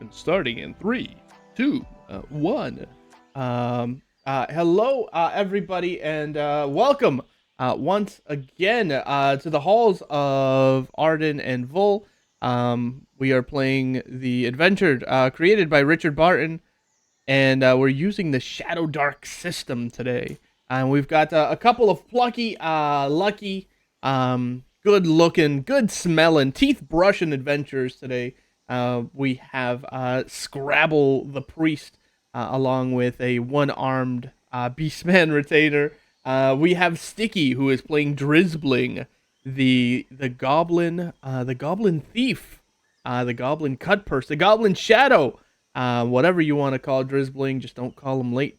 And starting in 3, 2, 1. Hello, everybody, and welcome once again to the halls of Arden and Vol. We are playing the adventure created by Richard Barton, and we're using the Shadowdark system today. And we've got a couple of plucky, lucky, good-looking, good-smelling, teeth-brushing adventurers today. We have Scrabble the Priest, along with a one-armed Beastman retainer. We have Sticky, who is playing Drizzbling, the goblin thief, the goblin cut purse, the goblin shadow, whatever you want to call Drizzbling. Just don't call him late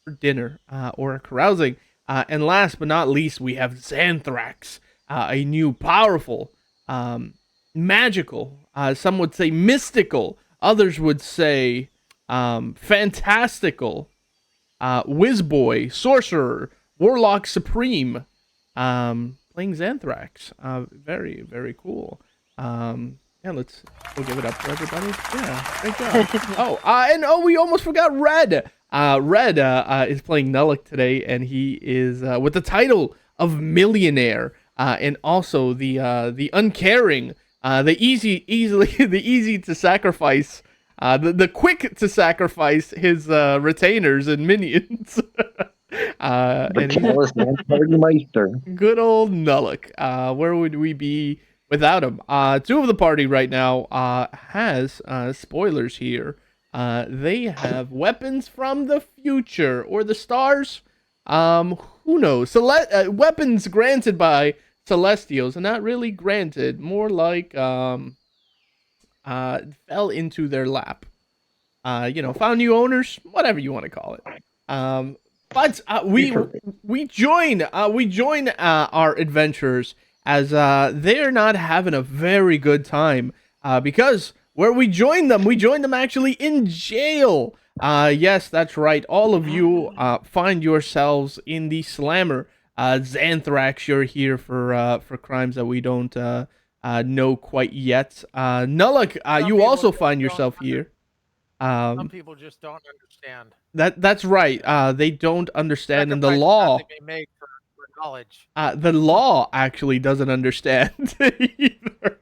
for dinner or carousing. And last but not least, we have Xanthrax, a new powerful, magical, some would say mystical, others would say fantastical, whizboy, sorcerer, warlock supreme, playing Xanthrax. Very, very cool. Yeah, we'll give it up for everybody. Yeah, great job. We almost forgot Red. Red is playing Nullik today, and he is with the title of Millionaire, and also the uncaring, the easy to sacrifice, the quick to sacrifice his retainers and minions. And good old Nullik. Where would we be without him? Two of the party right now has spoilers here. They have weapons from the future or the stars. Who knows? Weapons granted by Celestials, and not really granted, more like fell into their lap. Found new owners, whatever you want to call it. But we join our adventurers as they're not having a very good time, because where we join them actually in jail. Yes, that's right. All of you find yourselves in the slammer. Xanthrax, you're here for crimes that we don't know quite yet. Nullik, you also find yourself here. Some people just don't understand. That's right. They don't understand, and the law. They may make for knowledge. The law actually doesn't understand either.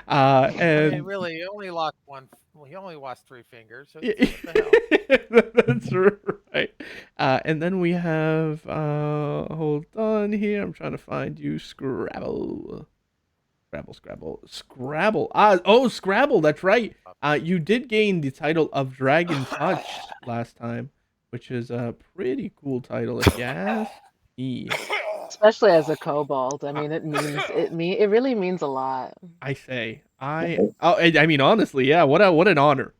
And really, he only lost one. Well, he only lost 3 fingers. So that's right. And then we have hold on here. I'm trying to find you, Scrabble. Scrabble. Scrabble. That's right. You did gain the title of Dragon Touch last time, which is a pretty cool title, if you ask me. Especially as a kobold. I mean, it really means a lot. I mean, honestly, yeah. What an honor.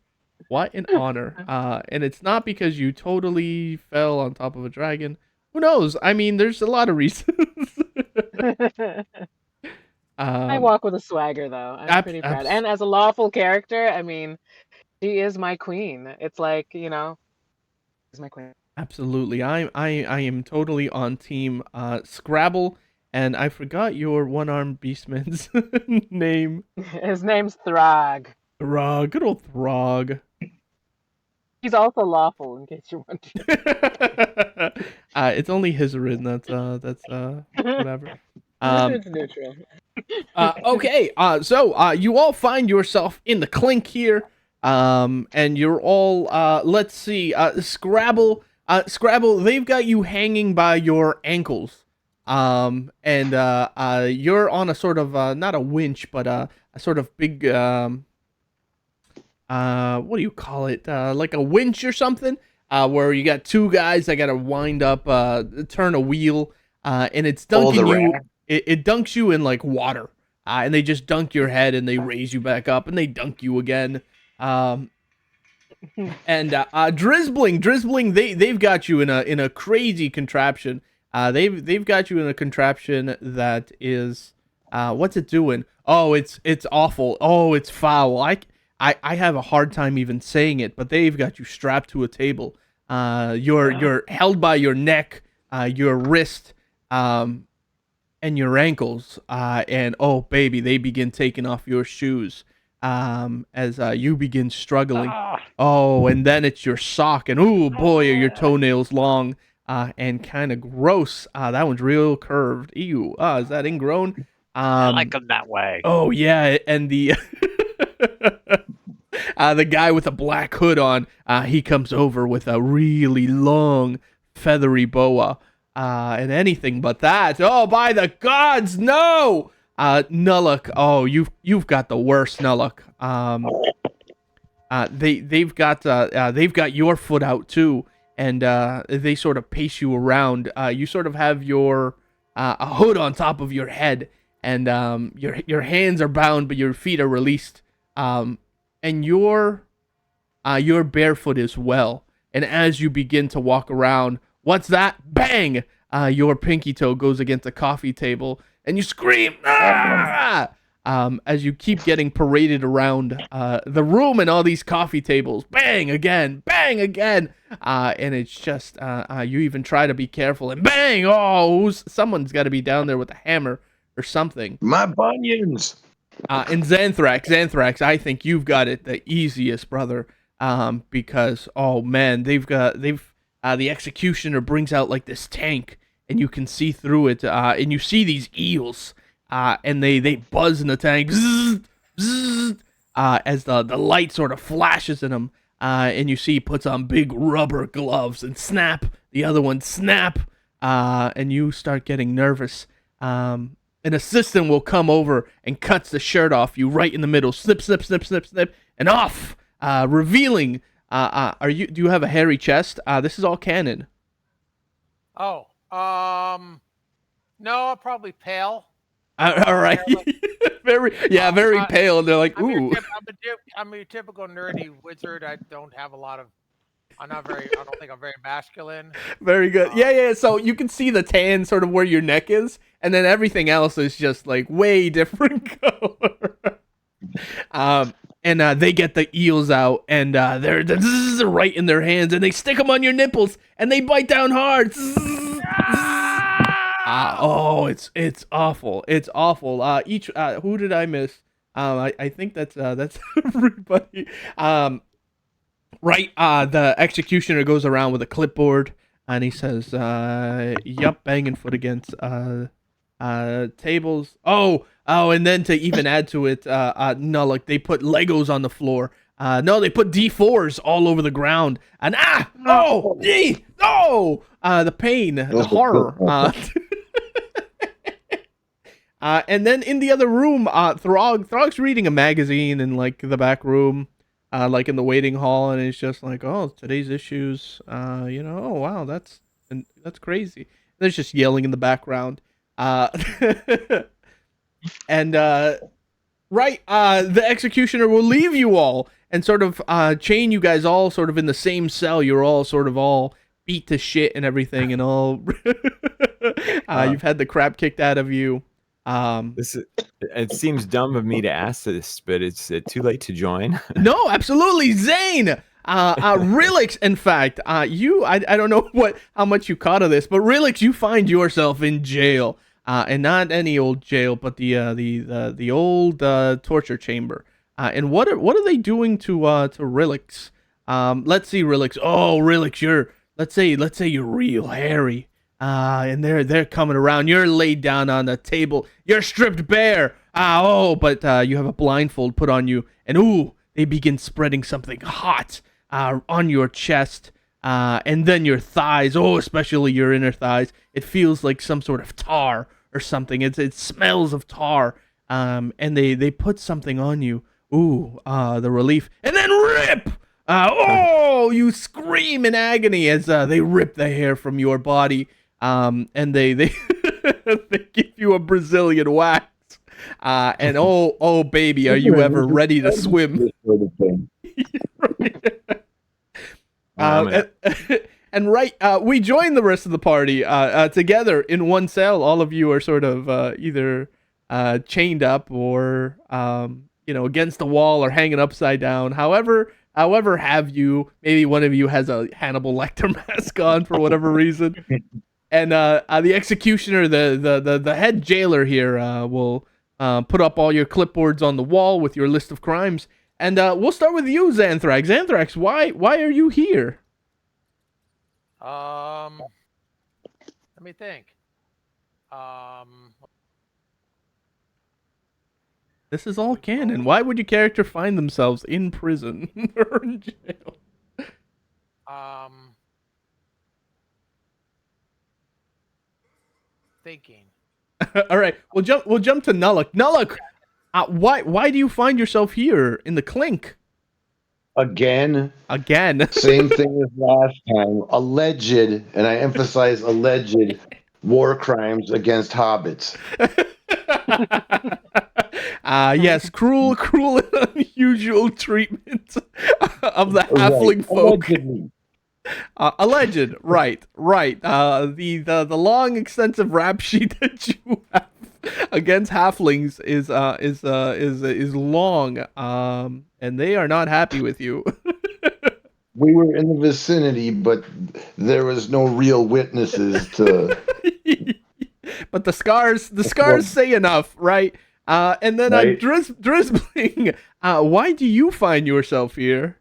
What an honor. And it's not because you totally fell on top of a dragon. Who knows? I mean, there's a lot of reasons. I walk with a swagger, though. I'm pretty proud. And as a lawful character, I mean, she is my queen. It's like, she's my queen. Absolutely. I am totally on team Scrabble, and I forgot your one-armed beastman's name. His name's Throg. Throg. Good old Throg. He's also lawful, in case you're wondering. It's only Hizarin that's whatever. It's neutral. Okay, so you all find yourself in the clink here, and you're all, let's see, Scrabble, they've got you hanging by your ankles, and you're on a sort of, not a winch, but a sort of big, what do you call it, like a winch or something, where you got 2 guys that gotta wind up, turn a wheel, and it's dunking you. It dunks you in like water, and they just dunk your head and they raise you back up and they dunk you again. And Drizzbling, they've got you in a crazy contraption. They've got you in a contraption that is, what's it doing? Oh, it's awful. Oh, it's foul. I have a hard time even saying it, but they've got you strapped to a table. You're held by your neck, your wrist, and your ankles, and oh baby, they begin taking off your shoes. as you begin struggling. Oh, and then it's your sock, and oh boy, are your toenails long and kind of gross. That one's real curved. Ew. Is that ingrown? I like them that way. Oh yeah, and the the guy with a black hood on, he comes over with a really long, feathery boa, and anything but that. Oh, by the gods, no! Nullock, oh, you've got the worst, Nullock. They've got your foot out too, and they sort of pace you around. You sort of have your a hood on top of your head, and your hands are bound, but your feet are released. And you're barefoot as well. And as you begin to walk around, what's that? Bang! Your pinky toe goes against a coffee table, and you scream, ah! As you keep getting paraded around the room and all these coffee tables. Bang again, and it's just you even try to be careful, and bang! Oh, someone's got to be down there with a hammer or something. My bunions. And Xanthrax, I think you've got it the easiest, brother. Because oh man, the executioner brings out like this tank, and you can see through it, and you see these eels, and they buzz in the tank, zzz, zzz, as the light sort of flashes in them, and you see he puts on big rubber gloves, and snap, the other one snap, and you start getting nervous. An assistant will come over and cuts the shirt off you right in the middle. Snip, snip, snip, snip, snip, and off. Revealing. Do you have a hairy chest? This is all canon. Oh, no, probably pale. All right. Very pale. And they're like, ooh. I'm your typical nerdy wizard. I don't think I'm very masculine. Very good. Yeah. So you can see the tan sort of where your neck is, and then everything else is just like way different color. And they get the eels out, and they're right in their hands, and they stick them on your nipples, and they bite down hard. It's awful. It's awful. Who did I miss? I think that's everybody. Right, the executioner goes around with a clipboard, and he says, yup, banging foot against tables. Oh, and then to even add to it, no, like they put Legos on the floor. No, they put D4s all over the ground. And the pain, the horror. And then in the other room, Throg's reading a magazine in like the back room. Like in the waiting hall, and it's just like, oh, today's issues, oh wow, that's crazy. There's just yelling in the background, and the executioner will leave you all and sort of chain you guys all sort of in the same cell. You're all sort of all beat to shit and everything, and all you've had the crap kicked out of you. It seems dumb of me to ask this, but it's too late to join. No, absolutely, Zane. Relix, in fact, I don't know how much you caught of this, but Relix, you find yourself in jail, and not any old jail, but the old torture chamber. And what are they doing to Relix? Let's see, Relix. Oh, Relix, let's say you're real hairy. And they're coming around. You're laid down on the table. You're stripped bare. But you have a blindfold put on you, and they begin spreading something hot on your chest, and then your thighs. Oh, especially your inner thighs. It feels like some sort of tar or something. It smells of tar. And they put something on you. The relief, and then rip. You scream in agony as they rip the hair from your body. And they they give you a Brazilian wax. And oh baby, are you ever ready to swim? We join the rest of the party together in one cell. All of you are sort of either chained up or against the wall or hanging upside down. However have you, maybe one of you has a Hannibal Lecter mask on for whatever reason. And the executioner, the head jailer here, will put up all your clipboards on the wall with your list of crimes. And we'll start with you, Xanthrax. Xanthrax, why are you here? Let me think. This is all canon. Why would your character find themselves in prison or in jail? Thinking. All right, we'll jump to Nulluk. Nulluk, why do you find yourself here in the clink? Again, Same thing as last time. Alleged, and I emphasize alleged, war crimes against hobbits. Yes, cruel and unusual treatment of the halfling folk. Alleged, right. The long, extensive rap sheet that you have against halflings is long, and they are not happy with you. We were in the vicinity, but there was no real witnesses to. But the scars say enough, right? And then Right. Drizzling, why do you find yourself here?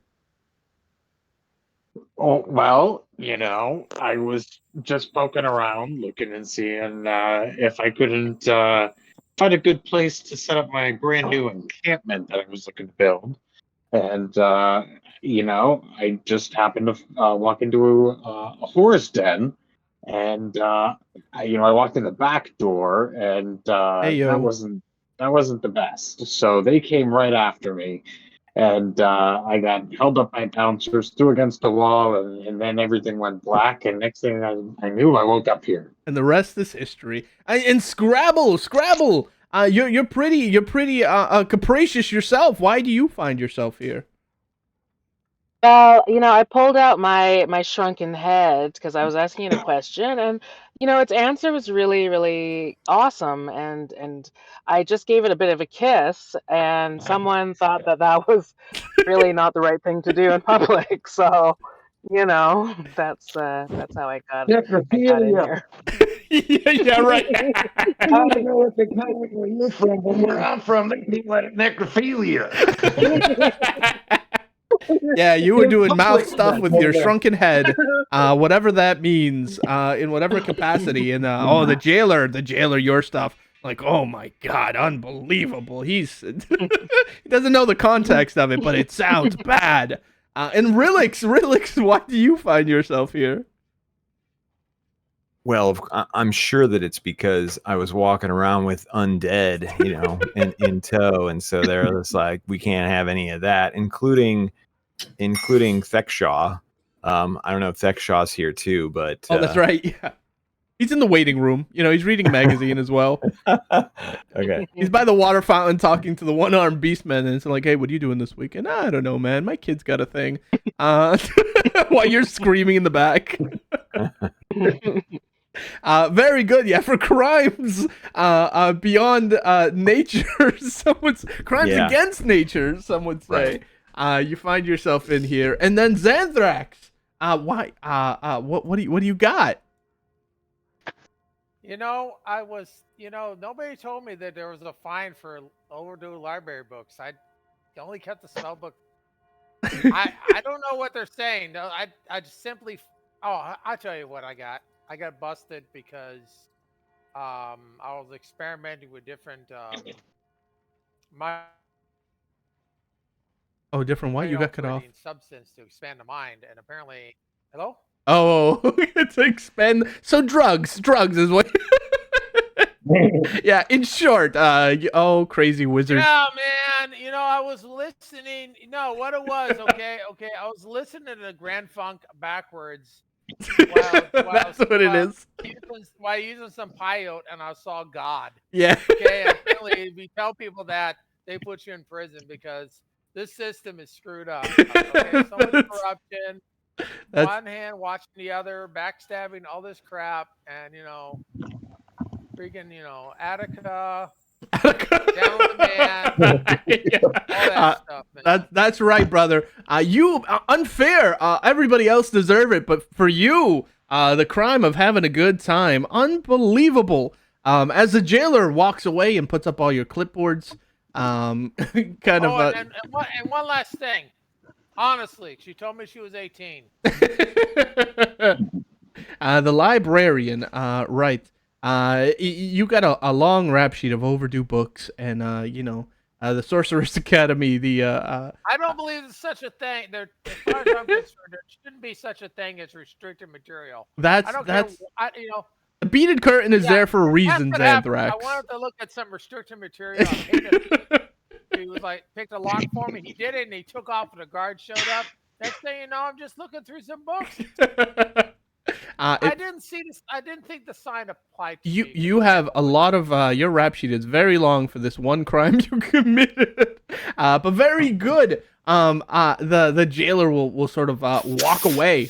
Oh, well, I was just poking around, looking and seeing if I couldn't find a good place to set up my brand new encampment that I was looking to build. And, I just happened to walk into a horse den. And, I walked in the back door, and that wasn't the best. So they came right after me. And I got held up by bouncers, threw against the wall, and then everything went black. And next thing I knew, I woke up here. And the rest is history. And Scrabble, you're pretty capricious yourself. Why do you find yourself here? Well, I pulled out my shrunken head because I was asking it a question, and its answer was really, really awesome, and I just gave it a bit of a kiss, and someone thought that was really not the right thing to do in public. So, that's how I got in here. Yeah, right. I don't know what the country where you're from, but where I'm from, they call it necrophilia. Yeah, you were doing mouth stuff with your shrunken head, whatever that means, in whatever capacity. And the jailer, your stuff. Like, oh my god, unbelievable. He doesn't know the context of it, but it sounds bad. And Rilix, why do you find yourself here? Well, I'm sure that it's because I was walking around with undead, in tow, and so they're just like, we can't have any of that, including Thexshaw. I don't know if Thexshaw's here too, but that's right. Yeah, he's in the waiting room. He's reading a magazine as well. Okay. He's by the water fountain talking to the one-armed beastman, and it's like, hey, what are you doing this weekend? I don't know, man. My kid's got a thing. While you're screaming in the back. Very good. Yeah, for crimes beyond nature, crimes against nature, some would say. Right. You find yourself in here, and then Xanthrax. Why? What do you got? I was. Nobody told me that there was a fine for overdue library books. I only kept the spell book. I don't know what they're saying. No, I just simply. Oh, I'll tell you what I got. I got busted because I was experimenting with different different what? You got cut off. Substance to expand the mind, and apparently, hello. Oh, to expand. So drugs is what. Yeah, in short, crazy wizards. Yeah, man. I was listening. What it was. Okay. I was listening to Grand Funk backwards. That's what it is. While using some peyote, and I saw God. Yeah. Okay. Apparently, if you tell people that, they put you in prison because this system is screwed up. Okay, so much corruption. One hand watching the other, backstabbing, all this crap, and freaking Attica. Down the man. Yeah. All that stuff, man. That's right, brother. You unfair. Everybody else deserve it, but for you, the crime of having a good time, unbelievable. As the jailer walks away and puts up all your clipboards, kind of. And one last thing. Honestly, she told me she was 18. The librarian, right. You got a long rap sheet of overdue books, and the Sorcerer's Academy. I don't believe there's such a thing. As far as I'm concerned, there shouldn't be such a thing as restricted material. That's the beaded curtain is there for a reason, Xanthrax. I wanted to look at some restricted material. He was like, picked a lock for me. He did it, and he took off, and the guard showed up. Next thing you know, I'm just looking through some books. I didn't see this. I didn't think the sign applied to me. You have a lot of your rap sheet is very long for this one crime you committed, but very good. The jailer will sort of walk away,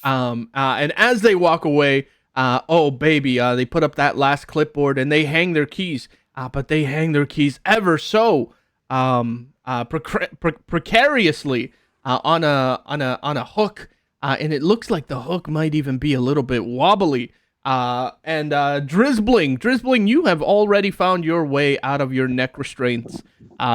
and as they walk away, oh baby, they put up that last clipboard and they hang their keys. But they hang their keys ever so precariously on a hook, and it looks like the hook might even be a little bit wobbly. And Drizzbling, you have already found your way out of your neck restraints.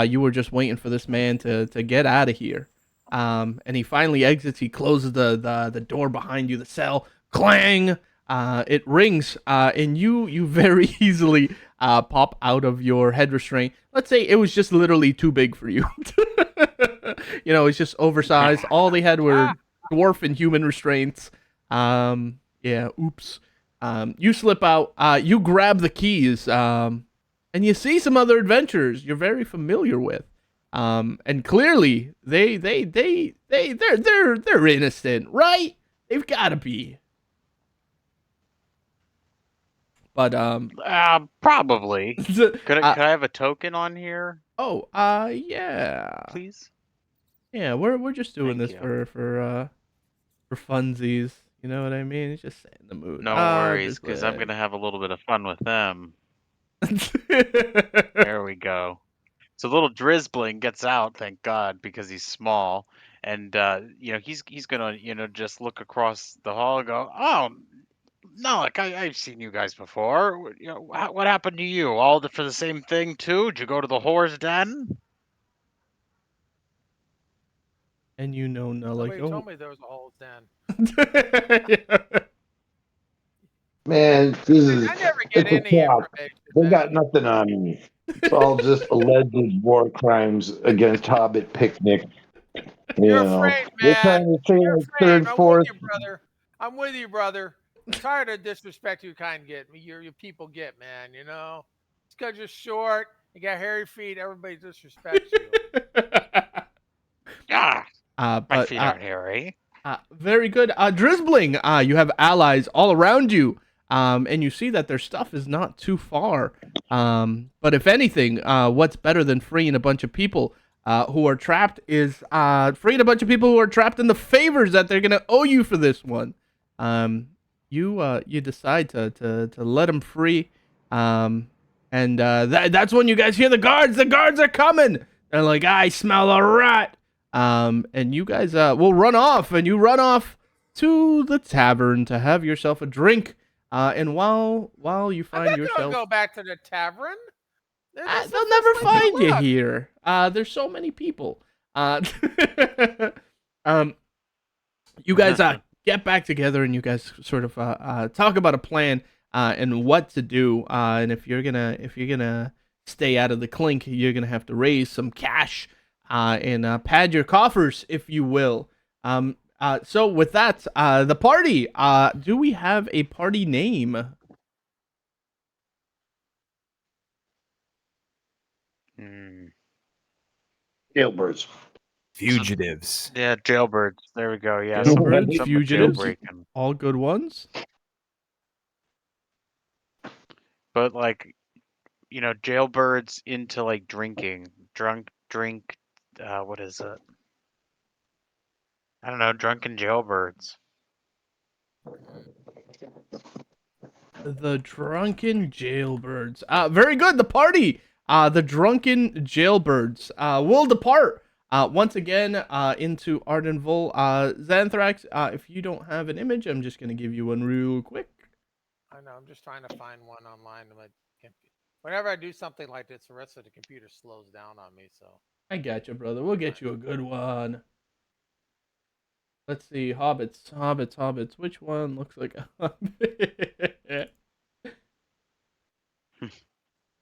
You were just waiting for this man to get out of here. And he finally exits. He closes the door behind you. The cell, clang. It rings, and you very easily pop out of your head restraint. Let's say it was just literally too big for you. It's just oversized. All they had were dwarf and human restraints. Oops. You slip out. You grab the keys, and you see some other adventurers you're very familiar with. And clearly they're innocent, right? They've got to be. But probably. Could I have a token on here? Oh, yeah. Please. Yeah, we're just doing Thank this you. for funsies. You know what I mean? It's just setting the mood. No worries, because I'm gonna have a little bit of fun with them. There we go. So little Drizzbling gets out, thank God, because he's small, and he's gonna just look across the hall and go, oh. No, like I've seen you guys before. What happened to you? All for the same thing too? Did you go to the whore's den? And Somebody told me there was a whole den. Man, this is. I never get it's a any trap. information. They got nothing on me. It's all just alleged war crimes against Hobbit picnic. You're afraid, They're man. trying to say You're like afraid. third, fourth. I'm with you, brother. I'm tired of disrespect you get me. Your people get, man. It's because you're short. You got hairy feet. Everybody disrespects you. My feet aren't hairy. Very good. Drizzbling, you have allies all around you. And you see that their stuff is not too far. But if anything, what's better than freeing a bunch of people who are trapped is freeing a bunch of people who are trapped in the favors that they're gonna owe you for this one. You decide to let them free, and that's when you guys hear the guards. The guards are coming. They're like, I smell a rat. And you guys will run off, and you run off to the tavern to have yourself a drink. And while you find yourself, go back to the tavern. They'll never find you here. There's so many people. You guys get back together, and you guys sort of talk about a plan and what to do. And if you're gonna stay out of the clink, you're gonna have to raise some cash and pad your coffers, if you will. So with that, the party. Do we have a party name? Jailbirds. Fugitives. Yeah, jailbirds. There we go. Yeah, Jailbirds, fugitives, jailbreaking. all good ones. But jailbirds into like drinking, drink. What is it? I don't know. Drunken jailbirds. The drunken jailbirds. Very good. The party. The drunken jailbirds will depart once again into Ardenville. Xanthrax, if you don't have an image, I'm just gonna give you one real quick. I know. I'm just trying to find one online. Whenever I do something like this, the rest of the computer slows down on me. So I got you, brother. We'll get you a good one. Let's see, hobbits. Which one looks like a hobbit?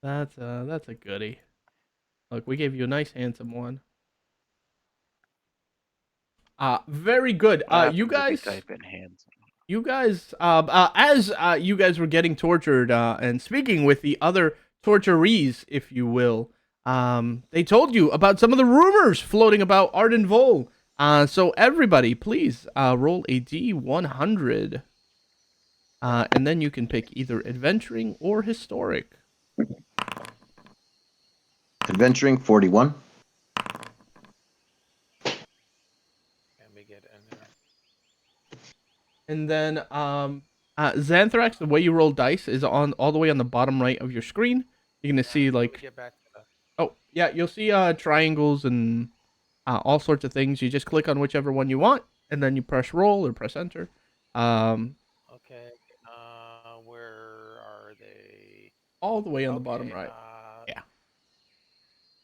That's a goodie. Look, we gave you a nice, handsome one. Very good. What You happens if guys, type in hands? as you guys were getting tortured, and speaking with the other torturees, if you will, they told you about some of the rumors floating about Arden Vol. So everybody, please roll a D100, and then you can pick either adventuring or historic. Adventuring 41. let me get in there. And then Xanthrax, the way you roll dice is on all the way on the bottom right of your screen. You're gonna see Let me like, get back to the. oh yeah, you'll see triangles and all sorts of things. You just click on whichever one you want, and then you press roll or press enter. Okay. Where are they? All the way on the bottom Okay, right. Yeah,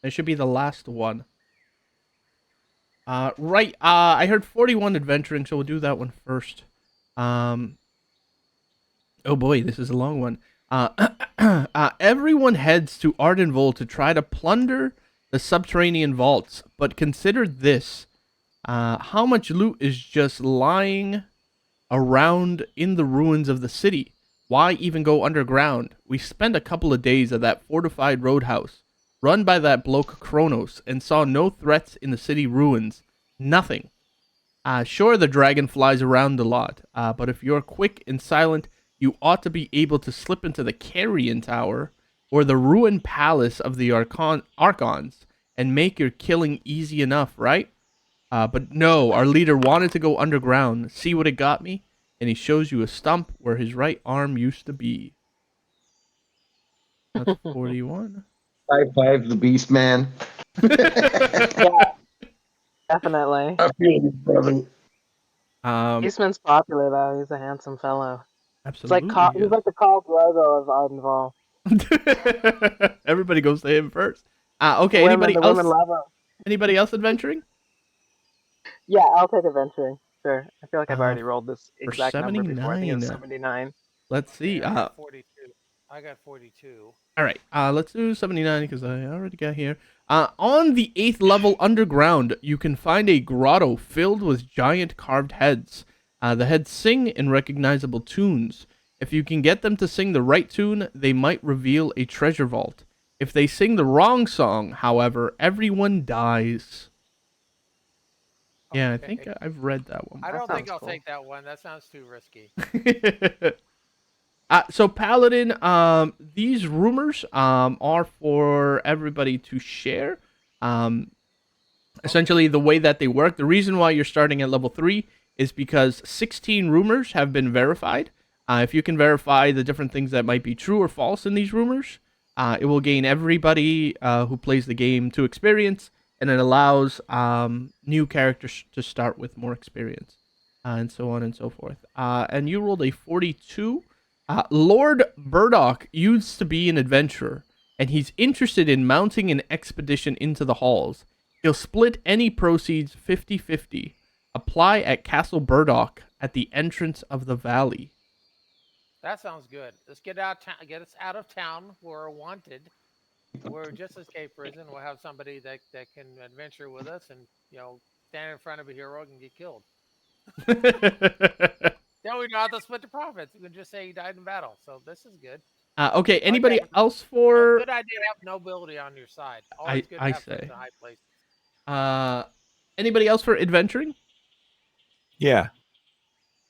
it should be the last one. Right. I heard 41 adventuring, so we'll do that one first. Oh boy, this is a long one. Everyone heads to Ardenvol to try to plunder the subterranean vaults, but consider this. How much loot is just lying around in the ruins of the city? Why even go underground? We spent a couple of days at that fortified roadhouse, run by that bloke Kronos, and saw no threats in the city ruins. Nothing. Sure, the dragon flies around a lot, but if you're quick and silent, you ought to be able to slip into the Carrion Tower or the ruined palace of the Archons and make your killing easy enough, right? But no, our leader wanted to go underground. See what it got me? And he shows you a stump where his right arm used to be. That's 41. High five the beast man. Definitely. I feel you, brother. Eastman's popular though. He's a handsome fellow. He's like Absolutely. he's like the Carl Drogo of Ardenval. Everybody goes to him first. Okay, The anybody women else? love him. Anybody else adventuring? Yeah, I'll take adventuring. Sure. I feel like I've Uh, already rolled this for exact number before. I think it was 79. 79. Let's see. I got 42. I got 42. All right. Let's do 79 because I already got here. On the 8th level underground, you can find a grotto filled with giant carved heads. The heads sing in recognizable tunes. If you can get them to sing the right tune, they might reveal a treasure vault. If they sing the wrong song, however, everyone dies. Yeah, I think Okay. I've read that one. I don't think sounds I'll cool. take that one. That sounds too risky. So Paladin, these rumors are for everybody to share. Essentially, the way that they work, the reason why you're starting at level 3 is because 16 rumors have been verified. If you can verify the different things that might be true or false in these rumors, it will gain everybody who plays the game to experience, and it allows new characters to start with more experience, and so on and so forth. And you rolled a 42. Lord Burdock used to be an adventurer, and he's interested in mounting an expedition into the halls. He'll split any proceeds 50-50. Apply at Castle Burdock at the entrance of the valley. That sounds good. Let's get us out of town. We're wanted. We're just escaped prison. We'll have somebody that can adventure with us, and stand in front of a hero and get killed. Then we don't have to split the profits. We can just say he died in battle. So this is good. Okay, anybody Okay. else for... Good idea to have nobility on your side. Always good to I have friends say. in high places. Anybody else for adventuring? Yeah.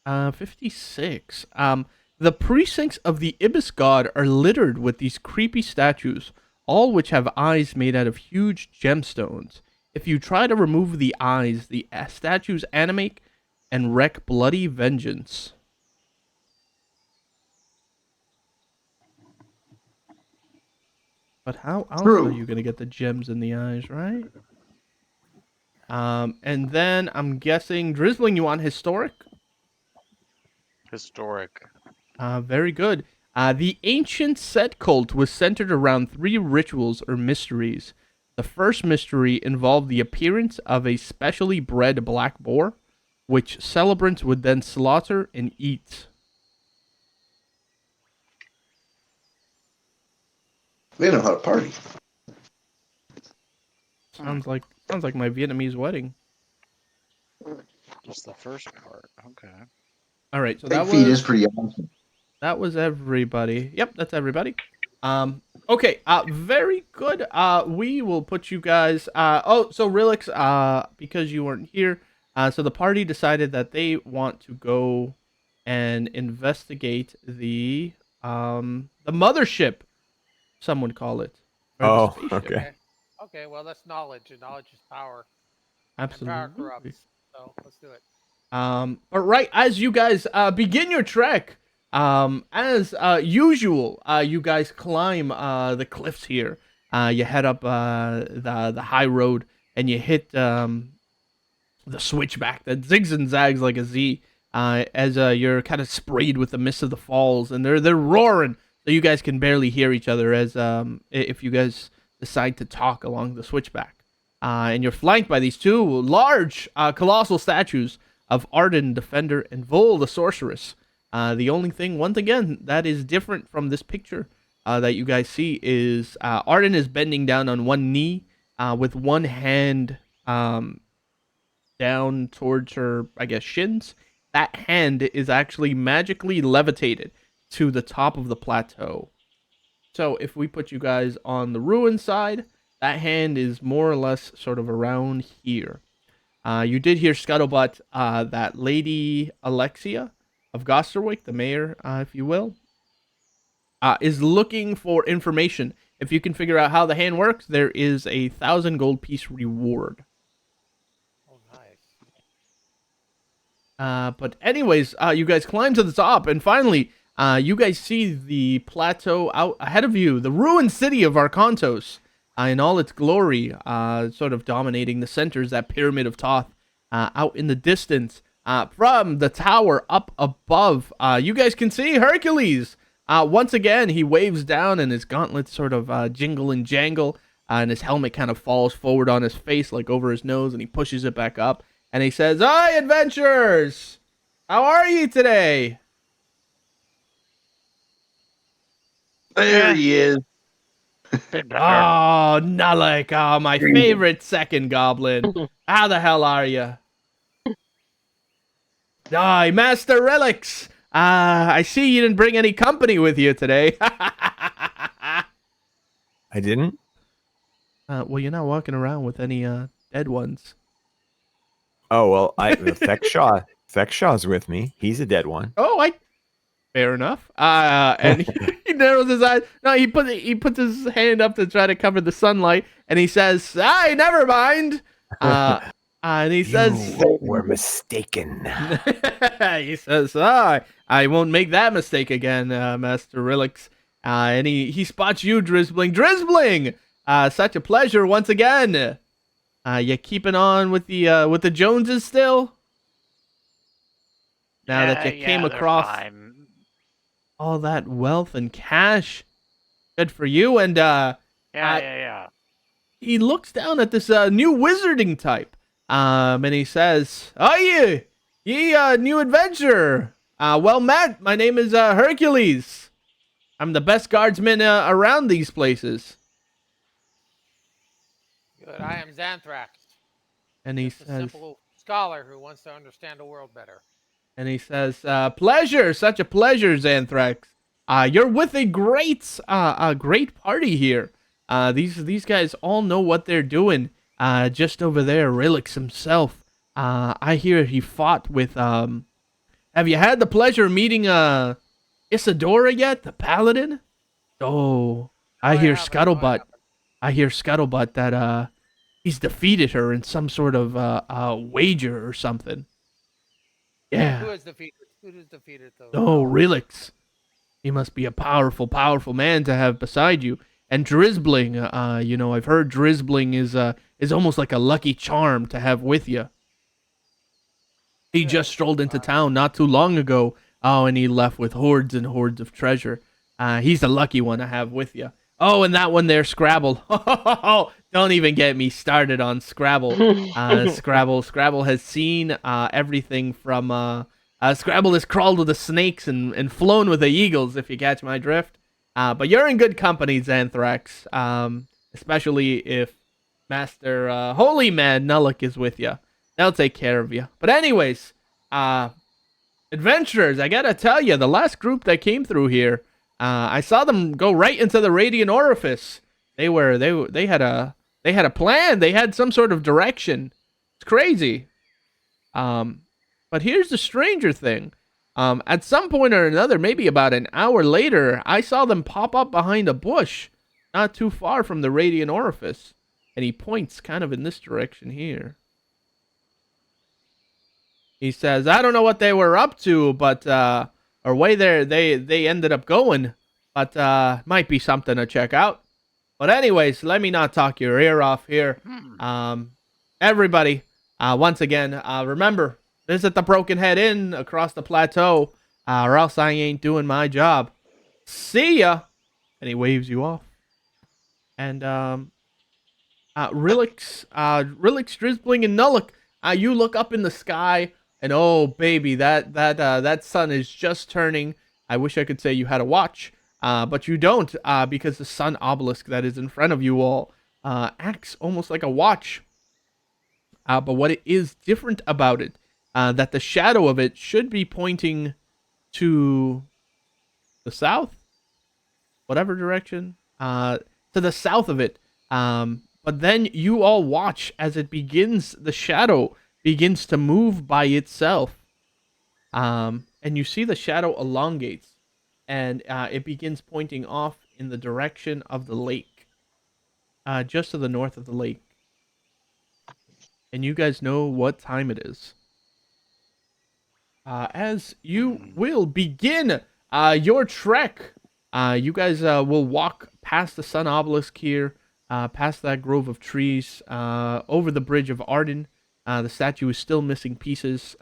56. The precincts of the Ibis god are littered with these creepy statues, all which have eyes made out of huge gemstones. If you try to remove the eyes, the statues animate and wreak bloody vengeance. But how else are you going to get the gems in the eyes, right? And then I'm guessing, Drizzling, you want historic? Historic. Very good. The ancient Set cult was centered around 3 rituals or mysteries. The first mystery involved the appearance of a specially bred black boar, which celebrants would then slaughter and eat. They know how to party. Sounds like my Vietnamese wedding. Just the first part. Okay. All right, so Big that feet is was pretty awesome. that was everybody. Yep, that's everybody. Okay, very good. We will put you guys. So Relix, because you weren't here, so the party decided that they want to go and investigate the mothership, some would call it. Or the Oh, spaceship. okay. Okay, well, that's knowledge, and knowledge is power. And power Absolutely. corrupts. So let's do it. But right as you guys begin your trek, as usual, you guys climb the cliffs here. You head up the high road and you hit the switchback that zigs and zags like a Z. As you're kind of sprayed with the mist of the falls, and they're roaring, so you guys can barely hear each other. As if you guys decide to talk along the switchback, and you're flanked by these 2 large, colossal statues of Arden, Defender, and Vol, the Sorceress. The only thing, once again, that is different from this picture that you guys see is Arden is bending down on one knee with one hand down towards her, I guess, shins. That hand is actually magically levitated to the top of the plateau. So if we put you guys on the ruin side, that hand is more or less sort of around here. You did hear scuttlebutt that Lady Alexia of Gosterwick, the mayor, if you will, is looking for information. If you can figure out how the hand works, there is a 1,000 gold piece reward. Oh, nice. But anyways, you guys climb to the top, and finally, you guys see the plateau out ahead of you, the ruined city of Arkantos. In all its glory, sort of dominating the centers, that pyramid of Thoth, out in the distance. From the tower up above, you guys can see Hercules. Once again, he waves down and his gauntlets sort of jingle and jangle, and his helmet kind of falls forward on his face, like over his nose, and he pushes it back up, and he says, "Hi, adventurers! How are you today?" There he is. Oh, Nalek, my favorite second goblin. How the hell are you? Hi, Master Relics. I see you didn't bring any company with you today. I didn't? Well, you're not walking around with any dead ones. Oh, well, Fekshaw's with me. He's a dead one. Oh, fair enough. And he narrows his eyes. No, he puts his hand up to try to cover the sunlight, and he says, "Hey, never mind." And he says, "We're mistaken." He says, I won't make that mistake again, Master Relix. And he spots you, Drizzbling. Drizzbling! Such a pleasure once again. You keeping on with the Joneses still? Now that you came across all that wealth and cash, good for you. And Yeah. he looks down at this new wizarding type, and he says, "Oh, ye new adventurer. Well met. My name is Hercules. I'm the best guardsman around these places." Good. I am Xanthrax. And he Just a says, simple scholar who wants to understand the world better. And he says, "Pleasure, such a pleasure, Xanthrax. You're with a great party here. These guys all know what they're doing. Just over there, Relix himself. I hear he fought with. Have you had the pleasure of meeting Isadora yet, the paladin? Oh, I hear scuttlebutt. I hear scuttlebutt that he's defeated her in some sort of wager or something. Yeah. Who is defeated? Who is defeated though? Oh, Relix. He must be a powerful, powerful man to have beside you. And Drizzbling, I've heard Drizzbling is almost like a lucky charm to have with you. He just strolled into town not too long ago, Oh, and he left with hordes and hordes of treasure. He's the lucky one to have with you. Oh, and that one there, Scrabble. Don't even get me started on Scrabble. Scrabble has seen everything from Scrabble has crawled with the snakes and flown with the eagles, if you catch my drift. But you're in good company, Xanthrax. Especially if Master Holy Man Nullik is with you. They'll take care of you. But anyways, adventurers, I gotta tell you, the last group that came through here, I saw them go right into the radiant orifice. They had a plan. They had some sort of direction. It's crazy. But here's the stranger thing. At some point or another, maybe about an hour later, I saw them pop up behind a bush, not too far from the radiant orifice, and he points kind of in this direction here. He says, "I don't know what they were up to, but or way they ended up going, but might be something to check out." But anyways, let me not talk your ear off here. Everybody, once again, remember, visit the Broken Head Inn across the plateau, or else I ain't doing my job. See ya. And he waves you off. And Rilix, Drizzbling, and Nullik, you look up in the sky. And oh, baby, that sun is just turning. I wish I could say you had a watch, but you don't, because the sun obelisk that is in front of you all acts almost like a watch. But what it is different about it, that the shadow of it should be pointing to the south, whatever direction, to the south of it. But then you all watch as it begins, the shadow begins to move by itself. And you see the shadow elongates, and it begins pointing off in the direction of the lake, just to the north of the lake. And you guys know what time it is. As you will begin your trek, you guys will walk past the sun obelisk here, past that grove of trees, over the bridge of Arden. The statue is still missing pieces,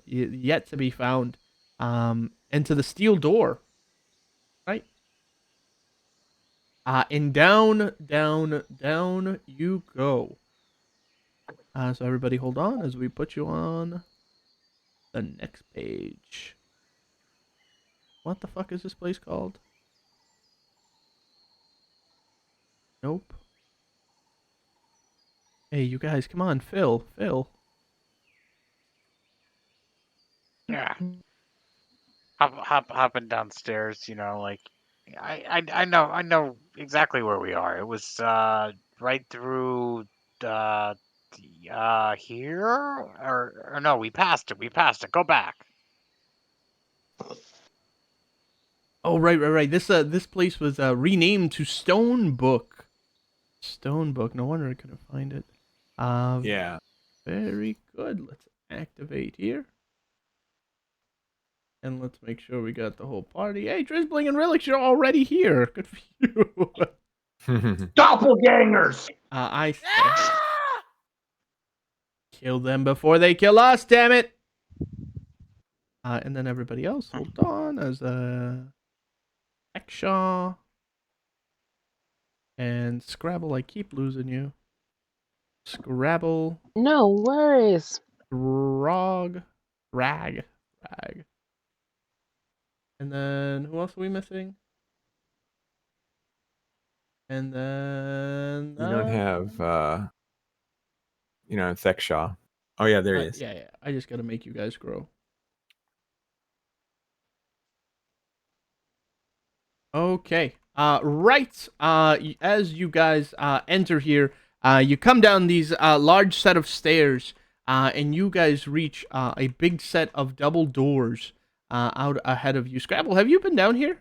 yet to be found, and to the steel door, right? And down you go. So everybody hold on as we put you on the next page. What the fuck is this place called? Nope. Hey, you guys, come on, Phil. Yeah. Hopping downstairs, like I know exactly where we are. It was right through here, or no, we passed it. Go back. Oh, right. This place was renamed to Stone Book. No wonder I couldn't find it. Yeah. Very good. Let's activate here. And let's make sure we got the whole party. Hey, Drizzbling and Relix, you're already here. Good for you. Doppelgangers! I kill them before they kill us, damn it. And then everybody else, hold on, as Ekshaw and Scrabble. I keep losing you. Scrabble. No worries. Rag. And then who else are we missing? And then You don't have Thexshaw. Oh yeah, there he is. Yeah. I just gotta make you guys grow. Okay. Right. As you guys enter here, you come down these large set of stairs, and you guys reach a big set of double doors out ahead of you. Scrabble, have you been down here?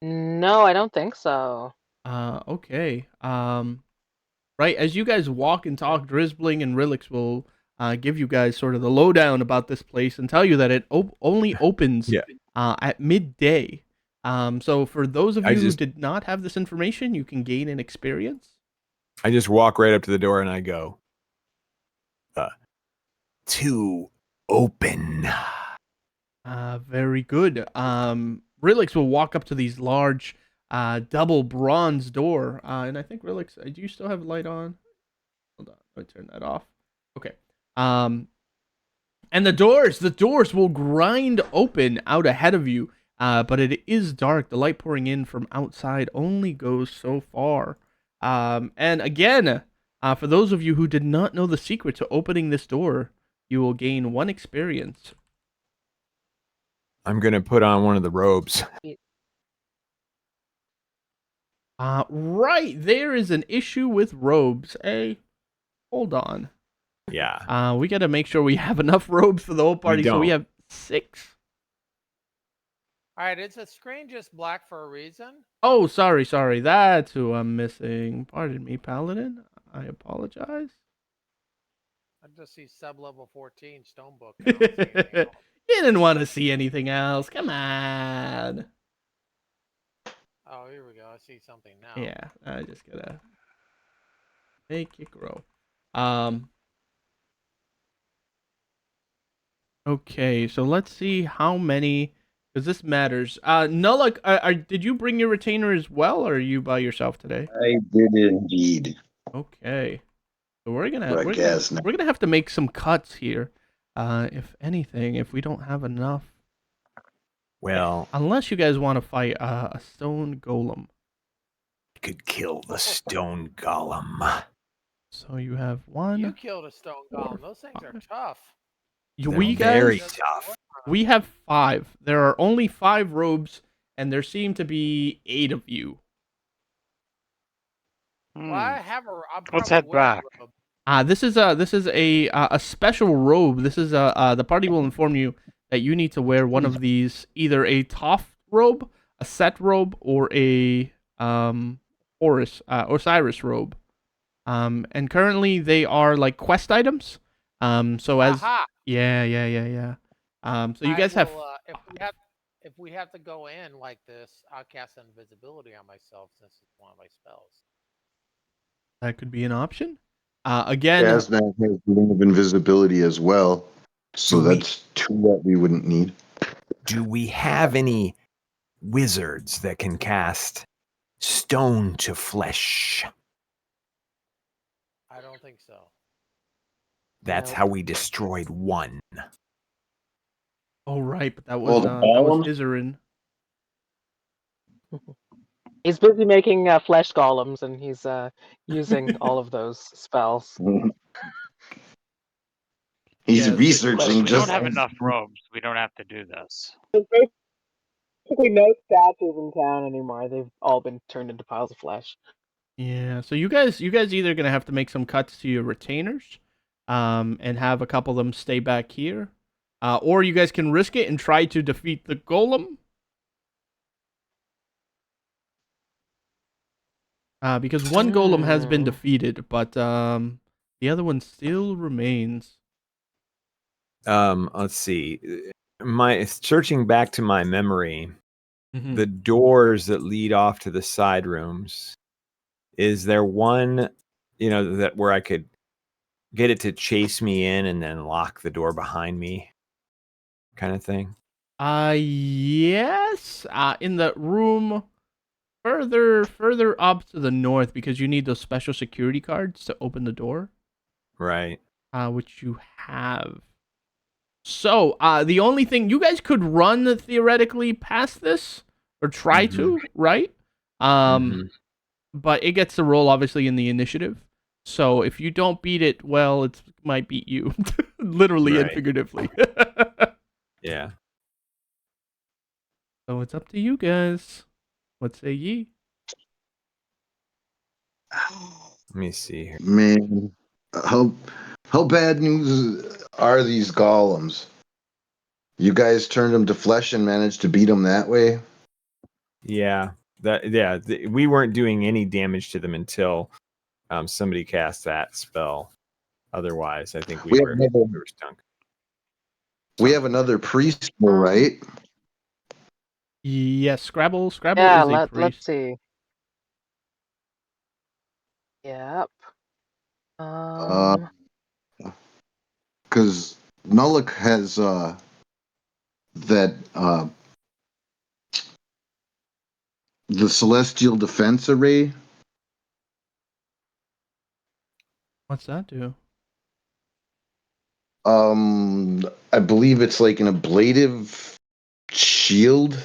No, I don't think so. Okay. Right, as you guys walk and talk, Drizzbling and Rilix will give you guys sort of the lowdown about this place and tell you that it only opens at midday. So for those of you who did not have this information, you can gain an experience. I just walk right up to the door and I go, to open. Very good. Relix will walk up to these large, double bronze door. And I think Relix, do you still have light on? Hold on, let me turn that off. Okay. And the doors will grind open out ahead of you. But it is dark. The light pouring in from outside only goes so far. And again, for those of you who did not know the secret to opening this door, you will gain 1 experience. I'm gonna put on one of the robes. Right, there is an issue with robes. Hey, hold on. Yeah. We gotta make sure we have enough robes for the whole party, so we don't. have 6. All right, is the screen just black for a reason? Oh, sorry. That's who I'm missing. Pardon me, Paladin. I apologize. I just see sub-level 14 stone book. I You don't see anything else. didn't want to see anything else. Come on. Oh, here we go. I see something now. Yeah, I just gotta make it grow. Okay, so let's see how many, because this matters. Nulluk, did you bring your retainer as well, or are you by yourself today? I did indeed. Okay, so we're But I guess not. gonna have to make some cuts here, if anything, if we don't have enough. Well, Unless you guys want to fight a stone golem. could kill the stone golem. So you have 1. You killed a stone golem. Those things are tough. They're very tough. We have 5. There are only 5 robes, and there seem to be 8 of you. Well, I have a. Let's head back. This is a special robe. This is the party will inform you that you need to wear one of these, either a Toph robe, a Set robe, or a Osiris robe. And currently they are like quest items. So as yeah. So you guys have. If we have to go in like this, I'll cast invisibility on myself since it's one of my spells. That could be an option. Again, Asman has Ring of Invisibility as well, so that's 2 that we wouldn't need. Do we have any wizards that can cast stone to flesh? I don't think so. That's how we destroyed 1. Oh right, but that was Izarin. He's busy making flesh golems, and he's using all of those spells. He's researching. We don't have enough robes. We don't have to do this. There's basically no statues in town anymore. They've all been turned into piles of flesh. Yeah, so you guys either gonna have to make some cuts to your retainers, and have a couple of them stay back here, or you guys can risk it and try to defeat the golem. Because 1 golem has been defeated, but the other one still remains. Let's see. Searching back to my memory, Mm-hmm. the doors that lead off to the side rooms. Is there one, that where I could get it to chase me in and then lock the door behind me, kind of thing? Yes. In the room further up to the north, because you need those special security cards to open the door. Right. Which you have. So, the only thing, you guys could run theoretically past this, or try to, right? But it gets to roll obviously in the initiative. So if you don't beat it, well, it might beat you, literally and figuratively. Yeah. So it's up to you guys. What say ye? Let me see here. Man, how bad news are these golems? You guys turned them to flesh and managed to beat them that way? Yeah. We weren't doing any damage to them until somebody cast that spell. Otherwise, I think we were stunk. We have another priest, right? Yes, Scrabble is a priest. Let's see. Yep. Because Nulluk has that the celestial defense array. What's that do? I believe it's like an ablative shield.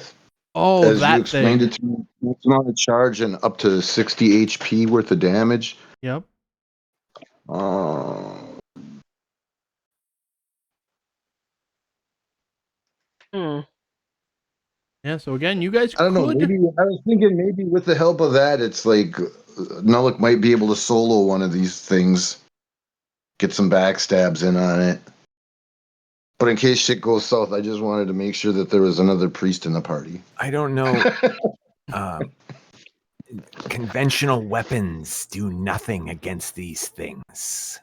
Oh, As you that explained thing. it to me, it's not a charge and up to 60 HP worth of damage. Yep. Uh, Hmm. Yeah. So again, you guys I don't know. could. Maybe I was thinking maybe with the help of that, it's like Nullik might be able to solo one of these things, get some backstabs in on it. But in case shit goes south, I just wanted to make sure that there was another priest in the party. I don't know. Conventional weapons do nothing against these things.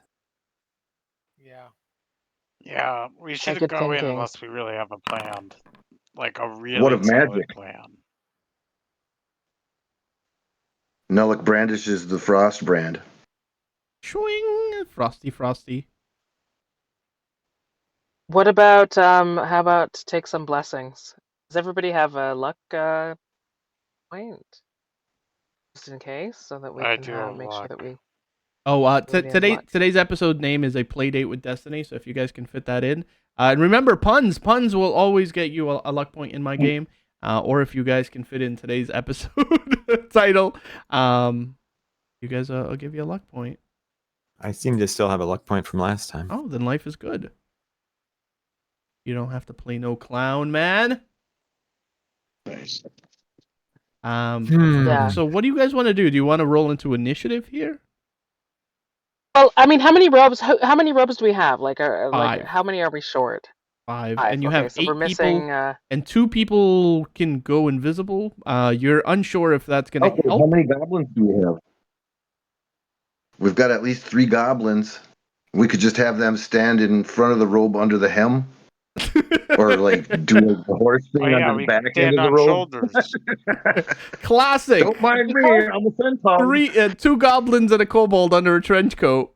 Yeah. Yeah, we shouldn't good go in thinking. unless we really have a plan, like a What really of solid magic? plan. Nullik brandishes the frost brand. Swing, frosty. What about how about take some blessings? Does everybody have a luck point? Just in case, so that we I can do have make sure luck. that we Oh, do we have luck. today's episode name is a playdate with Destiny. So if you guys can fit that in, and remember puns will always get you a luck point in my game. Or if you guys can fit in today's episode title, you guys, I'll give you a luck point. I seem to still have a luck point from last time. Oh, then life is good. You don't have to play no clown, man. Nice. Yeah. So what do you guys want to do? Do you want to roll into initiative here? Well, I mean, how many robes? How many robes do we have? Like, Five. how many are we short? 5. Five. And you Okay, have so we're 8 missing. people, and 2 people can go invisible. You're unsure if that's gonna Okay, how help. many goblins do we have? We've got at least 3 goblins. We could just have them stand in front of the robe under the hem, or like do like the horse Oh thing yeah, under the we back can end stand of the on robe. shoulders. Classic. Don't mind me, I'm a centaur. 2 goblins and a kobold under a trench coat.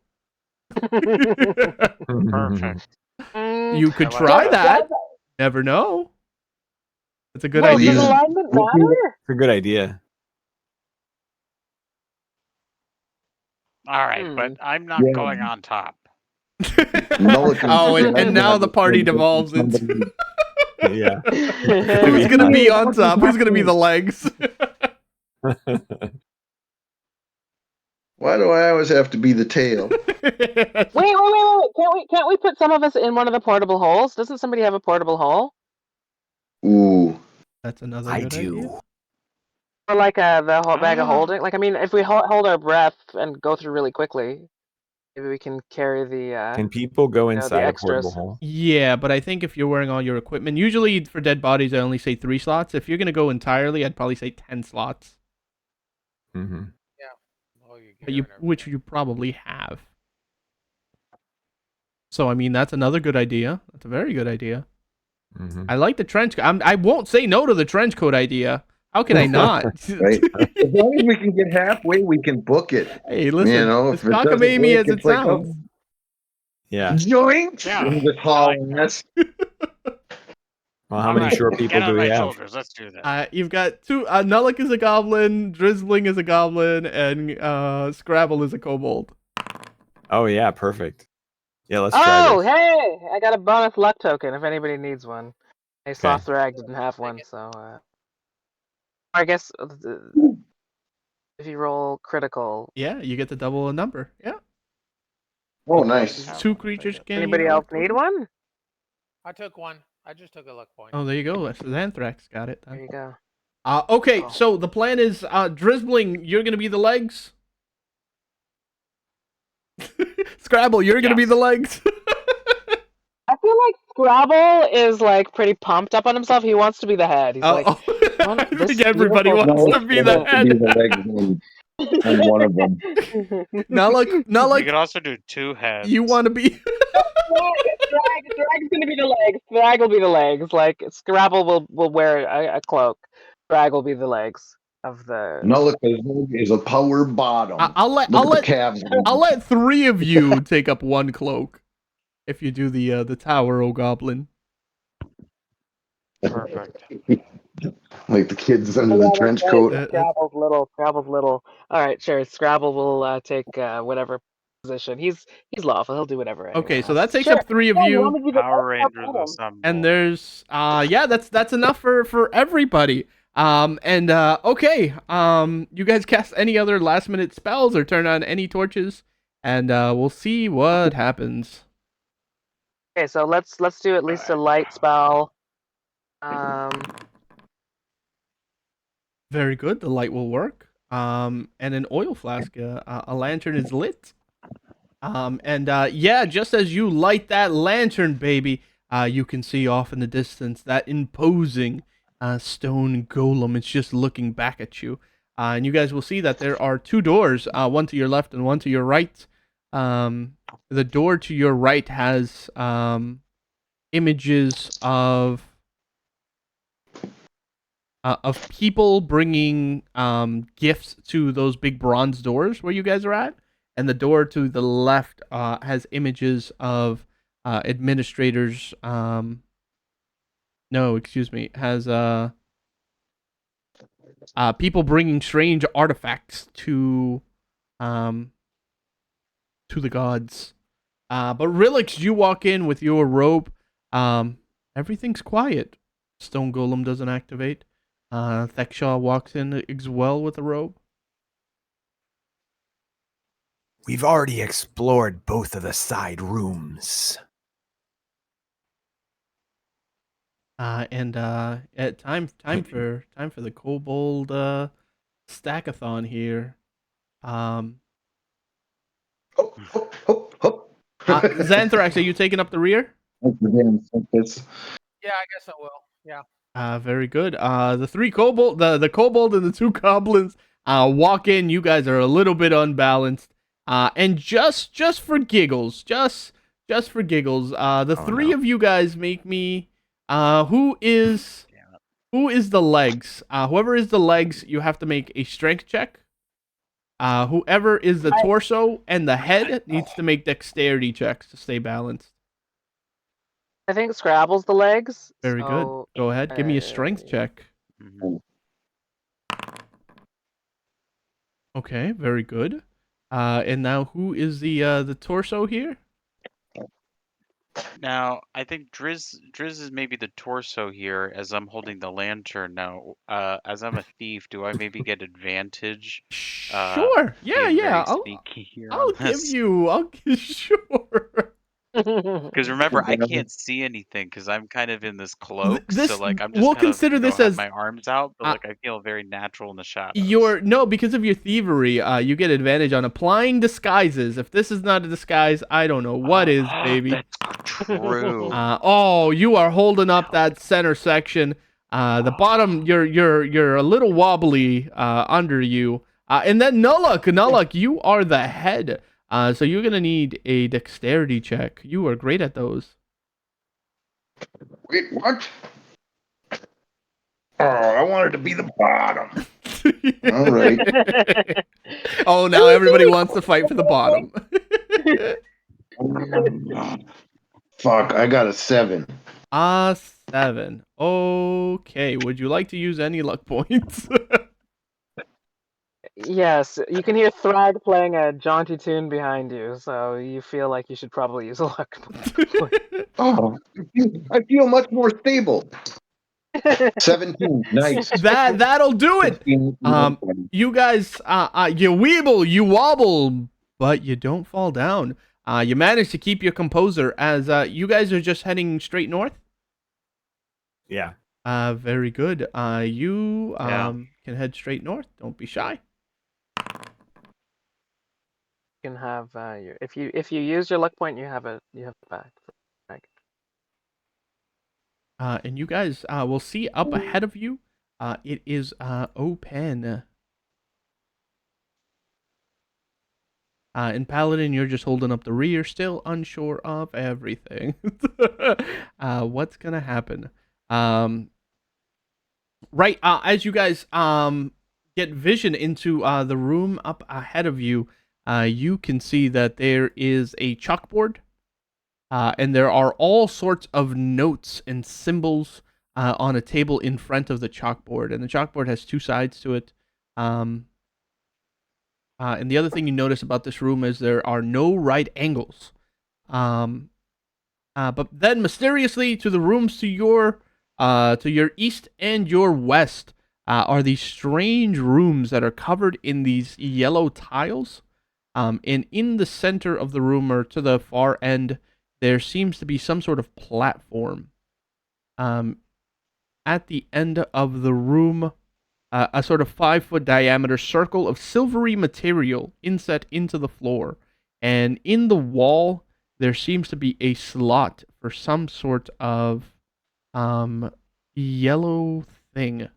Perfect. You could I like try that. that. Never know. It's a good Well, does idea. alignment matter? It's a good idea. All right, but I'm not Yeah. going on top. Oh, and now the party devolves into Yeah. who's gonna be on top? Who's gonna be the legs? Why do I always have to be the tail? Wait! Can't we put some of us in one of the portable holes? Doesn't somebody have a portable hole? Ooh. That's another I good do. idea. Or like the whole bag of holding? Like, I mean, if we hold our breath and go through really quickly, maybe we can carry the Can people go the inside a portable extras. hole? Yeah, but I think if you're wearing all your equipment, usually for dead bodies, I only say 3 slots. If you're gonna go entirely, I'd probably say 10 slots. Mm-hmm. Well, you But which you probably have. So I mean, that's another good idea. That's a very good idea. Mm-hmm. I like the trench coat. I won't say no to the trench coat idea. How can I not? Right? As long as we can get halfway, we can book it. Hey, listen, You know, as if it doesn't cockamamie work, as it it's like, sounds. Yeah. Joint! Yeah. And just hauling us. Well, how All many right, short people get do on we my have? shoulders. Let's do this. You've got 2. Nullik is a goblin, Drizzling is a goblin, and Scrabble is a kobold. Oh yeah, perfect. Yeah, let's try Oh, this. hey! I got a bonus luck token if anybody needs one. A soft Okay. rag didn't have one, so I guess if you roll critical. Yeah, you get to double a number. Yeah. Oh, nice. 2 creatures can Anybody use a else luck need token. one? I took one. I just took a luck point. Oh, there you go. Xanthrax got it. There you go. Okay, Oh. so the plan is, Drizzling, you're gonna be the legs. Scrabble, you're gonna be the legs. I feel like Scrabble is like pretty pumped up on himself. He wants to be the head. He's like, I this think everybody beautiful wants to be the To be head. the legs on one of them. Not We like could also do 2 heads. you want to be. Drag's gonna be the legs. Drag will be the legs. Like Scrabble will wear a cloak. Drag will be the legs of the. Nullik is a power bottom. I'll Look at the calves. I'll let 3 of you take up 1 cloak if you do the Tower O Goblin. Perfect. Like the kids under Oh, the yeah, trench that's right. coat. Scrabble's little. Scrabble's little. All right, sure. Scrabble will take whatever position. He's lawful. He'll do whatever anyone Okay, so that asks. takes Sure. up 3 of Yeah, you you. want me to do the Power best? Rangers No problem. And assemble. there's yeah, that's enough for everybody. And okay, you guys cast any other last minute spells or turn on any torches, and we'll see what happens. Okay, so let's do at least a light spell. Very good. The light will work. And an oil flask, a lantern is lit. And yeah, just as you light that lantern, baby, you can see off in the distance that imposing stone golem. It's just looking back at you. And you guys will see that there are 2 doors, one to your left and one to your right. The door to your right has images of people bringing gifts to those big bronze doors where you guys are at, and the door to the left has images of administrators. No, excuse me, has people bringing strange artifacts to the gods. But Rilix, you walk in with your robe. Everything's quiet. Stone Golem doesn't activate. Thekshaw walks in as well with a robe. We've already explored both of the side rooms. And time for the kobold stackathon here. Hop, hop, hop, hop. Xanthrax, are you taking up the rear? That's the damn circus. Yeah, I guess I will. Yeah. Very good. The 3 kobold, the kobold and the 2 goblins walk in. You guys are a little bit unbalanced. And just for giggles, just for giggles, the 3 of you guys make me who is the legs? Whoever is the legs, you have to make a strength check. Whoever is the torso and the head needs to make dexterity checks to stay balanced. I think Scrabble's the legs. Very good. so, Go ahead. Give me a strength check. Mhm. Okay, very good. And now who is the torso here? Now, I think Driz is maybe the torso here as I'm holding the lantern. Now, as I'm a thief, do I maybe get advantage? Sure. Yeah, Being yeah. very sneaky here I'll on give this. you. Sure. Because remember, I can't see anything because I'm kind of in this cloak. This So like I'm just we'll kind consider of, this have as my arms out, but uh, like I feel very natural in the shadows. because of your thievery. You get advantage on applying disguises. If this is not a disguise, I don't know what is, baby. That's true. Oh, you are holding up that center section. The bottom, you're a little wobbly under you. And then Nuluk, you are the head. So you're gonna need a dexterity check. You are great at those. Wait, what? Oh, I wanted to be the bottom. All right. Oh, now everybody wants to fight for the bottom. Fuck, I got a 7. 7. Okay. Would you like to use any luck points? Yes, you can hear Thrag playing a jaunty tune behind you, so you feel like you should probably use a luck point. Oh, I feel much more stable. 17, nice. That'll do it. You guys, you weeble, you wobble, but you don't fall down. You manage to keep your composure as you guys are just heading straight north. Yeah. Very good. You Yeah. can head straight north. Don't be shy. You can have your if you use your luck point, you have it back. And you guys will see up ahead of you. It is open. In Paladin, you're just holding up the rear, still unsure of everything. What's gonna happen? Right, as you guys get vision into the room up ahead of you, you can see that there is a chalkboard, and there are all sorts of notes and symbols on a table in front of the chalkboard, and the chalkboard has two sides to it. And the other thing you notice about this room is there are no right angles. But then mysteriously to the rooms to your east and your west are these strange rooms that are covered in these yellow tiles. And in the center of the room, or to the far end, there seems to be some sort of platform. At the end of the room, a sort of 5-foot diameter circle of silvery material inset into the floor. And in the wall, there seems to be a slot for some sort of yellow thing.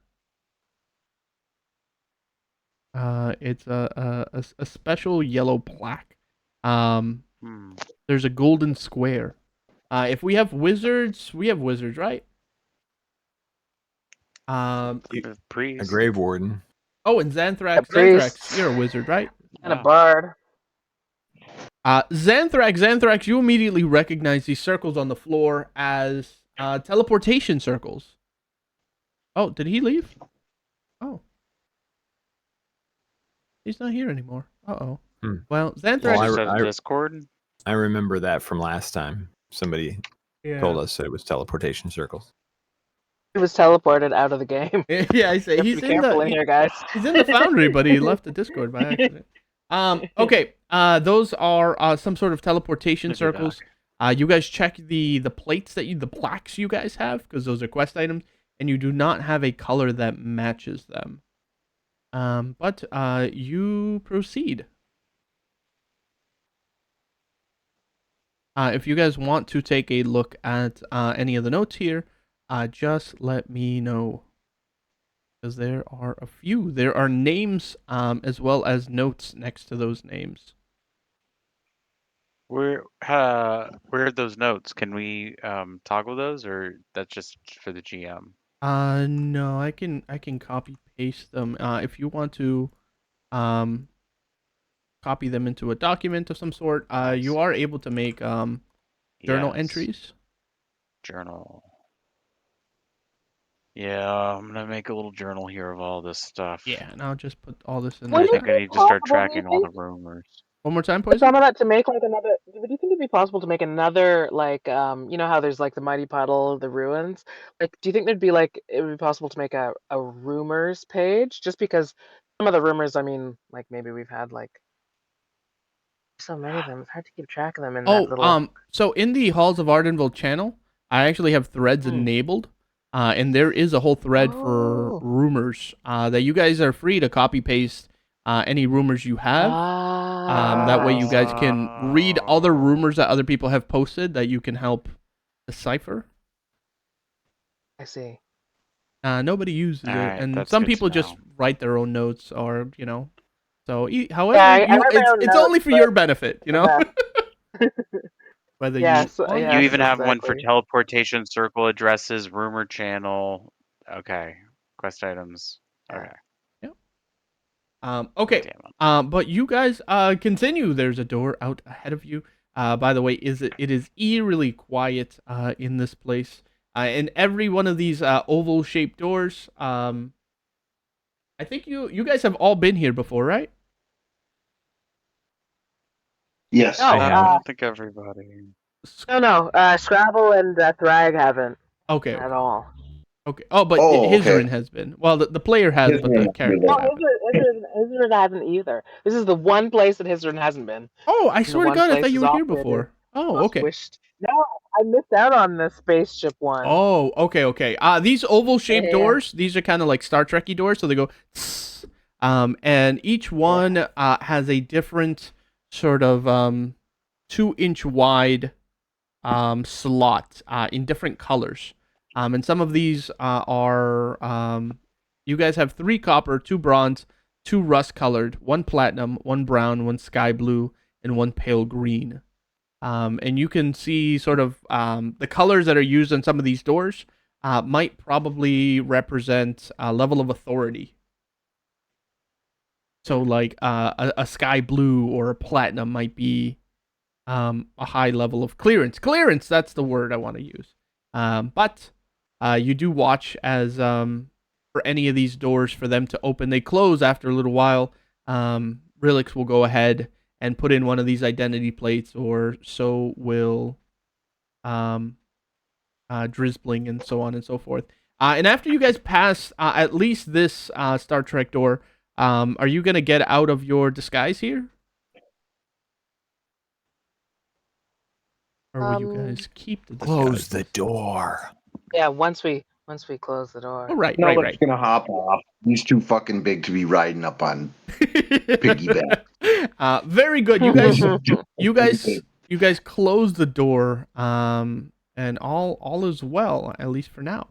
It's a special yellow plaque. There's a golden square. If we have wizards, right? A Priest. grave warden. Oh, and Xanthrax. A priest. Xanthrax, you're a wizard, right? And a bard. Xanthrax, you immediately recognize these circles on the floor as teleportation circles. Oh, did he leave? Oh. He's not here anymore. Uh-oh. Well, Xanthrax... Well, Discord? I remember that from last time. Somebody told us that it was teleportation circles. He was teleported out of the game. Yeah, I say he's in the here, guys. He's in the foundry, but he left the Discord by accident. Okay. Those are some sort of teleportation circles. You guys check the plates the plaques you guys have, because those are quest items, and you do not have a color that matches them. But you proceed. If you guys want to take a look at any of the notes here, just let me know, because there are a few. There are names as well as notes next to those names. Where are those notes? Can we toggle those, or that's just for the GM? No, I can copy paste them. If you want to copy them into a document of some sort, Nice. you are able to make journal entries. Journal. Yeah, I'm gonna make a little journal here of all this stuff. Yeah, and I'll just put all this in Well, I there. think I need to start tracking all the rumors. One more time, It's Poison? on that to make like another. Do you think it'd be possible to make another like you know how there's like the mighty puddle, the ruins? Like, do you think there'd be like it would be possible to make a rumors page? Just because some of the rumors, I mean, like maybe we've had like so many of them. It's hard to keep track of them in that little. So in the Halls of Ardenville channel, I actually have threads enabled, and there is a whole thread for rumors that you guys are free to copy paste any rumors you have. That way you guys can read other rumors that other people have posted that you can help decipher. I see. Nobody uses it, Alright, and that's some good to people just know. write their own notes, or So, however, Yeah, I write my own it's notes, only for but- your benefit, Whether Yes, you want yeah. You even have one for exactly. teleportation circle addresses, rumor channel. Okay, quest items. Okay. Okay. Damn it. But you guys continue. There's a door out ahead of you. By the way, it is eerily quiet in this place. In every one of these oval shaped doors, I think you guys have all been here before, right? Yes. No, I don't think everybody. no. Scrabble and Thrag haven't Okay. at all. Okay. Oh, but Oh, Hizrin okay. has been. Well, the player has, but the Hizrin characters No, haven't. Hizrin hasn't either. This is the one place that Hizrin hasn't been. Oh, I And the swear to one God, I place thought you is were here operated. before. Oh, Most okay. wished. No, I missed out on the spaceship one. Oh, okay. These oval-shaped Yeah. doors, these are kind of like Star Trek-y doors, so they go tss, and each one has a different sort of 2-inch wide slot in different colors. And some of these are you guys have 3 copper, 2 bronze, 2 rust-colored, 1 platinum, 1 brown, 1 sky blue, and 1 pale green. And you can see sort of the colors that are used on some of these doors might probably represent a level of authority. So like a sky blue or a platinum might be a high level of clearance. Clearance, that's the word I want to use. But You do watch as for any of these doors for them to open, they close after a little while. Relix will go ahead and put in one of these identity plates, or so will Drizzbling, and so on and so forth. And after you guys pass at least this Star Trek door, are you gonna get out of your disguise here, or will you guys keep the disguise? Close the door. Yeah, once we close the door. Oh, right. Nolik's gonna hop off. He's too fucking big to be riding up on piggyback. Very good. You guys close the door, and all is well, at least for now.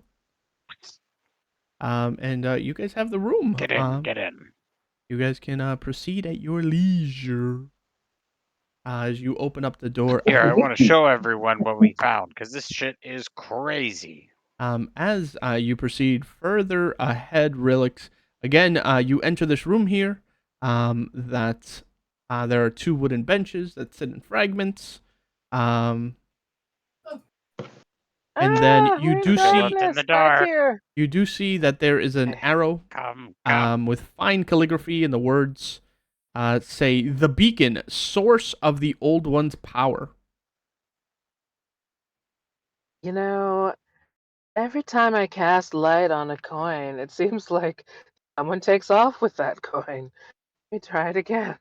And you guys have the room. Get in, get in. You guys can proceed at your leisure. As you open up the door. Here, I want to show everyone what we found, because this shit is crazy. As you proceed further ahead, Relix, again, you enter this room here. That there are 2 wooden benches that sit in fragments. And then you do see in the dark. You do see that there is an arrow with fine calligraphy, and the words say, "The beacon, source of the old one's power." You know, every time I cast light on a coin, it seems like someone takes off with that coin. Let me try it again.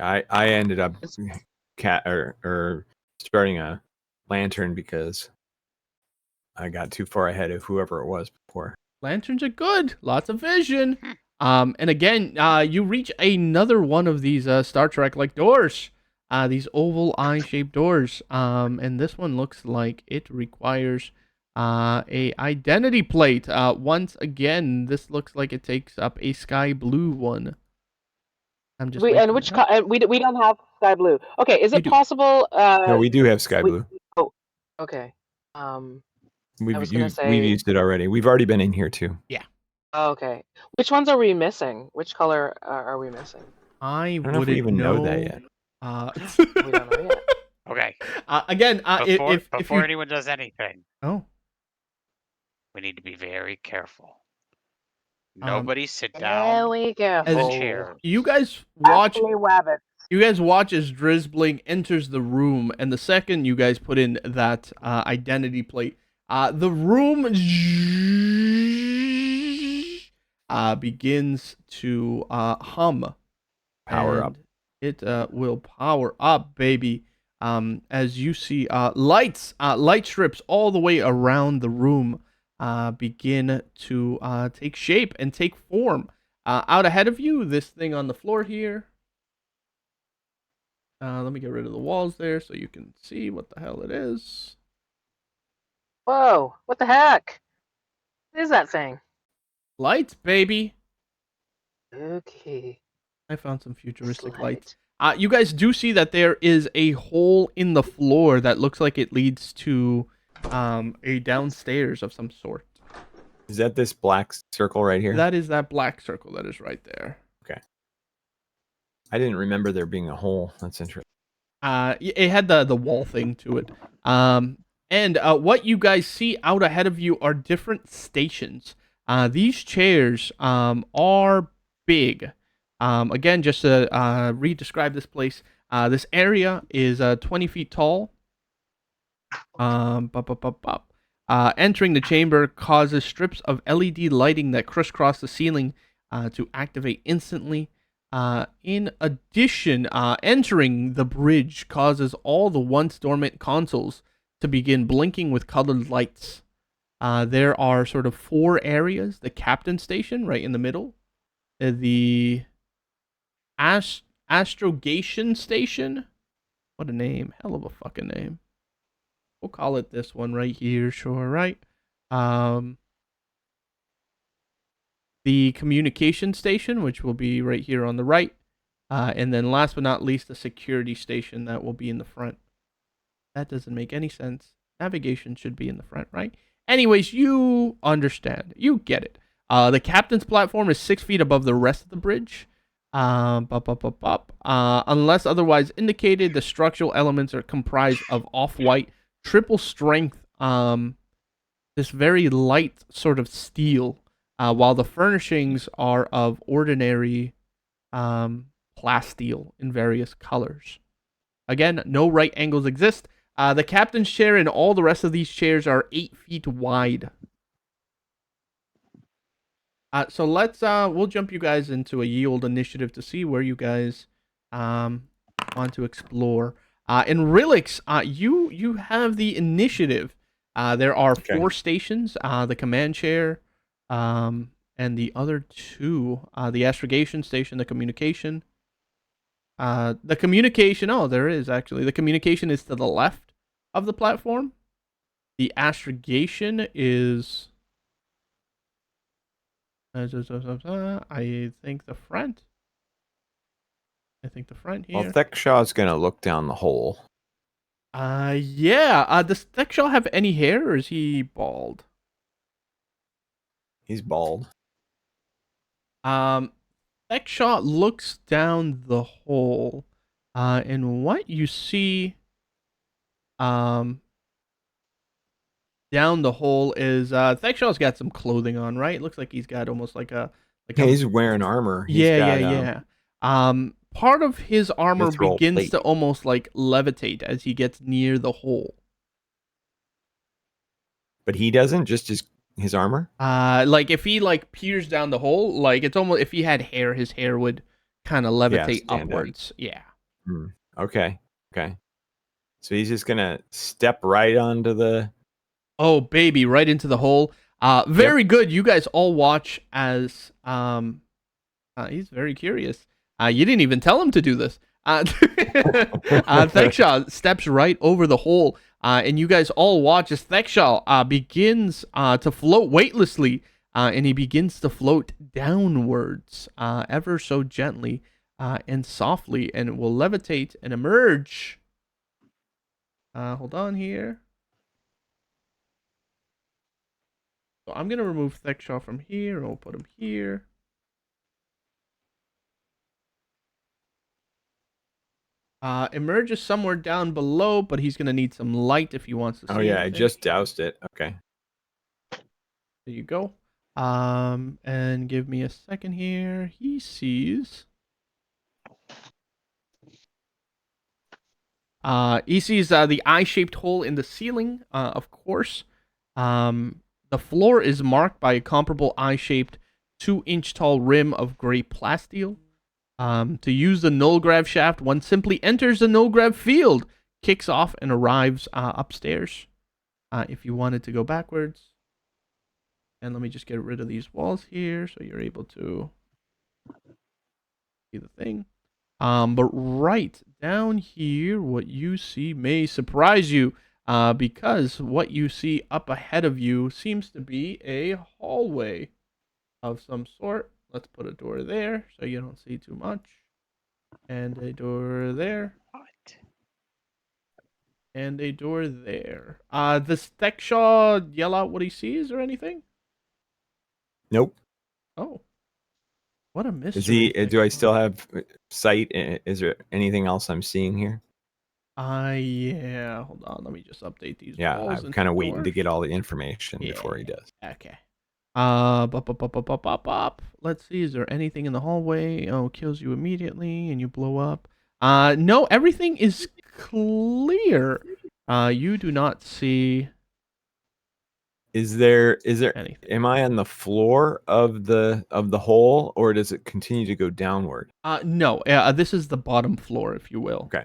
I ended up starting a lantern because I got too far ahead of whoever it was before. Lanterns are good. Lots of vision. And again, you reach another one of these Star Trek-like doors. These oval eye-shaped doors. And this one looks like it requires a identity plate. Once again, this looks like it takes up a sky blue one. I'm just we don't have sky blue. Okay, is it possible? No, we do have sky blue. Oh, okay. We've used it already. We've already been in here too. Yeah. Oh, okay. Which ones are we missing? Which color are we missing? I don't know if we even know that yet. We don't know yet. Okay. Again, before anyone does anything, oh, we need to be very careful. Nobody sit There down we go. in the chair. You guys watch. Ashley Wabbit. You guys watch as Drizzbling enters the room, and the second you guys put in that identity plate, the room begins to hum. Power up. It will power up, baby. As you see, light strips all the way around the room begin to take shape and take form. Out ahead of you, this thing on the floor here. Let me get rid of the walls there so you can see what the hell it is. Whoa! What the heck? What is that thing? Lights, baby. Okay. I found some futuristic lights. You guys do see that there is a hole in the floor that looks like it leads to a downstairs of some sort. Is that this black circle right here? That is that black circle that is right there. Okay. I didn't remember there being a hole. That's interesting. It had the wall thing to it. And what you guys see out ahead of you are different stations. These chairs are big. Again, just to re-describe this place, this area is 20 feet tall. Entering the chamber causes strips of LED lighting that crisscross the ceiling to activate instantly. In addition, entering the bridge causes all the once dormant consoles to begin blinking with colored lights. There are sort of 4 areas. The captain station right in the middle. The astrogation station. What a name. Hell of a fucking name. We'll call it this one right here. Sure, right? The communication station, which will be right here on the right. And then last but not least, the security station that will be in the front. That doesn't make any sense. Navigation should be in the front, right? Anyways, you understand. You get it. The captain's platform is 6 feet above the rest of the bridge. Unless otherwise indicated, the structural elements are comprised of off-white, triple strength this very light sort of steel, while the furnishings are of ordinary plasteel in various colors. Again, no right angles exist. The captain's chair and all the rest of these chairs are 8 feet wide. So we'll jump you guys into a yield initiative to see where you guys want to explore. In Relix, you have the initiative. There are 4 stations, the command chair, and the other 2, the astrogation station, the communication. The communication, there is actually. The communication is to the left of the platform. The astrogation is... I think the front. Here. Well, Thekshaw's gonna look down the hole. Yeah. Does Thekshaw have any hair, or is he bald? He's bald. Thekshaw looks down the hole, and what you see, down the hole is Thekshaw's got some clothing on, right? Looks like he's got almost like a. He's wearing armor. Yeah. Part of his armor begins plate. to almost like levitate as he gets near the hole. But he doesn't, just his armor? Like if he like peers down the hole, like it's almost, if he had hair, his hair would kind of levitate upwards. Yeah. Okay. So he's just gonna step right onto the... Oh baby, right into the hole. Very good. You guys all watch as he's very curious. You didn't even tell him to do this. Thekshaw steps right over the hole, and you guys all watch as Thekshaw begins to float weightlessly, and he begins to float downwards, ever so gently and softly, and will levitate and emerge. Hold on here. So I'm gonna remove Thekshaw from here, and we'll put him here. Emerges somewhere down below, but he's gonna need some light if he wants to see. Oh yeah, anything. I just doused it. Okay. There you go. And give me a second here. He sees. The eye-shaped hole in the ceiling. Of course. The floor is marked by a comparable eye-shaped 2-inch tall rim of gray plasteel. To use the null grav shaft, one simply enters the null grav field, kicks off, and arrives upstairs. If you wanted to go backwards. And let me just get rid of these walls here so you're able to see the thing. But right down here, what you see may surprise you, because what you see up ahead of you seems to be a hallway of some sort. Let's put a door there so you don't see too much. And a door there. What? And a door there. Does Thekshaw yell out what he sees or anything? Nope. Oh. What a mystery. Is he? Do I still have sight? Is there anything else I'm seeing here? Yeah. Hold on. Let me just update these. Yeah, walls I'm kind of into waiting to doors. get all the information before he does. Okay. Let's see. Is there anything in the hallway? Oh, kills you immediately and you blow up. No, everything is clear. You do not see. Is there anything. Am I on the floor of the hole, or does it continue to go downward? No. This is the bottom floor, if you will. Okay.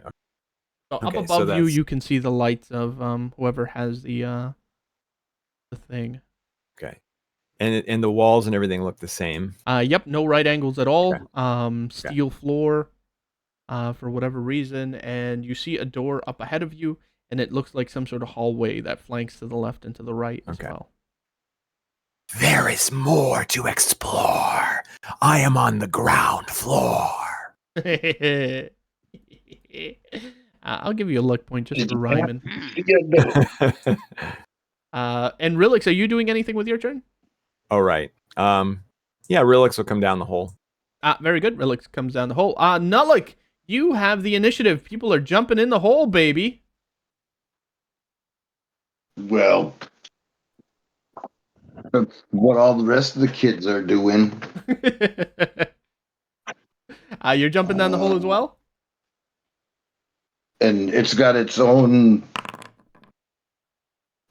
So Okay, up so above you, that's- you can see the lights of whoever has the thing. Okay. And the walls and everything look the same. Yep, no right angles at all. Okay. Steel floor, for whatever reason, and you see a door up ahead of you, and it looks like some sort of hallway that flanks to the left and to the right as well. There is more to explore. I am on the ground floor. I'll give you a luck point just for rhyming. Yeah, no. And Relix, are you doing anything with your turn? All right. Yeah, Relix will come down the hole. Very good. Relix comes down the hole. Nullik, you have the initiative. People are jumping in the hole, baby. Well, what all the rest of the kids are doing. You're jumping down the hole as well? And it's got its own.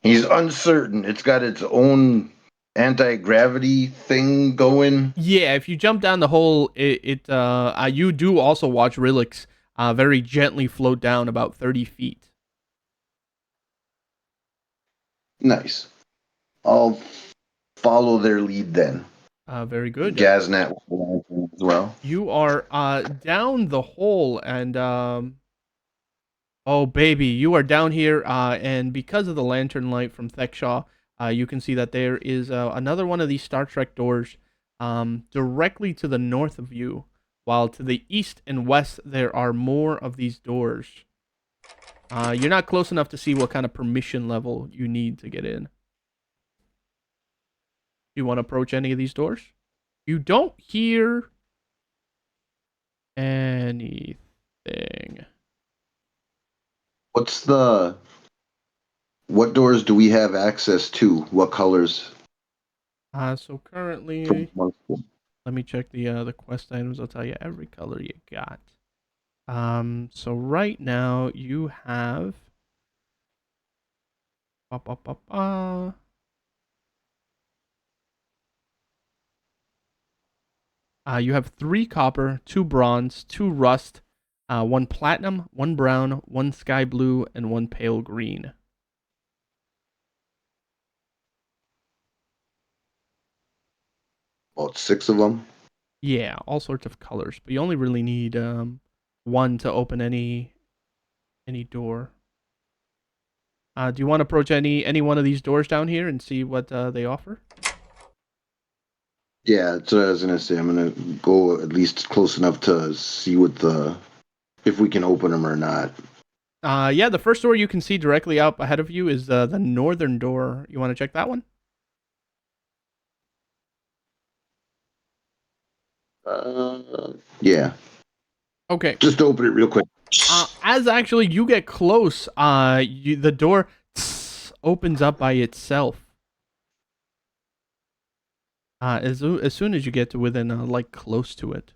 He's uncertain. It's got its own anti-gravity thing going. Yeah, if you jump down the hole, you do also watch Rilix very gently float down about 30 feet. Nice. I'll follow their lead then. Very good. Gaznat as well. You are down the hole, and oh baby, you are down here, and because of the lantern light from Thekshaw, you can see that there is another one of these Star Trek doors directly to the north of you, while to the east and west there are more of these doors. You're not close enough to see what kind of permission level you need to get in. Do you want to approach any of these doors? You don't hear anything. What doors do we have access to? What colors? So currently, let me check the quest items. I'll tell you every color you got. So right now you have you have 3 copper, 2 bronze, 2 rust, 1 platinum, 1 brown, 1 sky blue, and 1 pale green. About 6 of them. Yeah, all sorts of colors, but you only really need 1 to open any door. Do you want to approach any one of these doors down here and see what they offer? Yeah, that's what I was gonna say. I'm gonna go at least close enough to see if we can open them or not. Yeah, the first door you can see directly up ahead of you is the northern door. You want to check that one? Yeah. Okay. Just open it real quick. As actually you get close, the door opens up by itself. As soon as you get to within like close to it.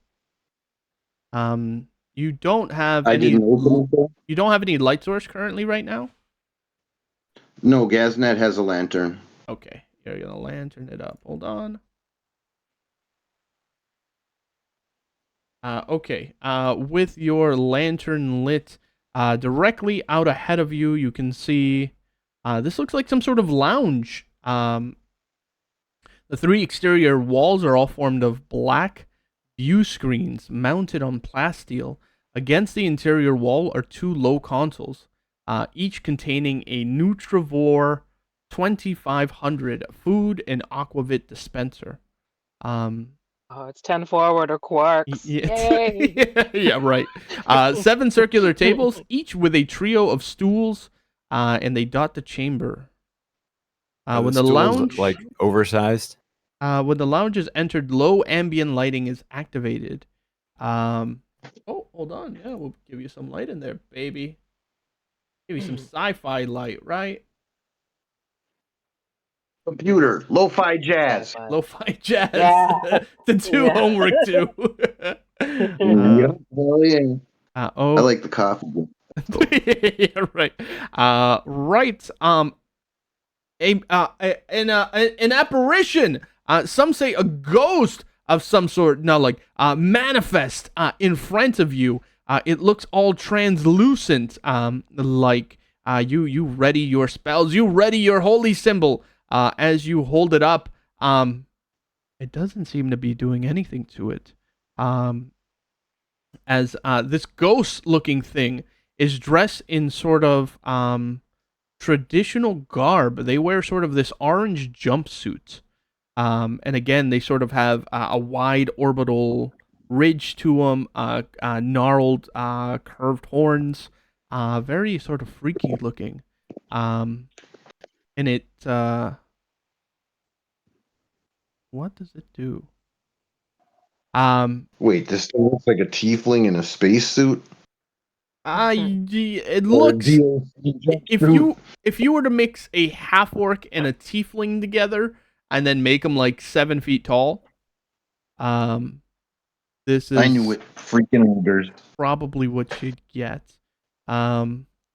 You don't have you don't have any light source currently right now? No, Gaznat has a lantern. Okay, you're gonna lantern it up. Hold on. Okay. With your lantern lit, directly out ahead of you, you can see. This looks like some sort of lounge. The 3 exterior walls are all formed of black view screens mounted on plasteel. Against the interior wall are 2 low consoles, each containing a Nutrivore 2500 food and aquavit dispenser. It's 10 forward or quarks. Yay! Yeah, right. 7 circular tables, each with a trio of stools, and they dot the chamber. When the lounge, like oversized. When the lounge is entered, low ambient lighting is activated. Oh, hold on. Yeah, we'll give you some light in there, baby. Give you some sci-fi light, right? Computer, lo-fi jazz. Lo-fi jazz. Yeah. To do homework too. Hell yeah. Oh, I like the coffee. yeah, right. Right. An apparition. Some say a ghost of some sort. No, like manifest in front of you. It looks all translucent. Like you ready your spells. You ready your holy symbol. As you hold it up, it doesn't seem to be doing anything to it. As this ghost-looking thing is dressed in sort of traditional garb. They wear sort of this orange jumpsuit. And again, they sort of have a wide orbital ridge to them, gnarled, curved horns, very sort of freaky looking. And it, what does it do? Wait, this thing looks like a tiefling in a spacesuit? It looks, if you were to mix a half orc and a tiefling together, and then make them like 7 feet tall. This is I knew it. Freaking ogres. probably what you'd get.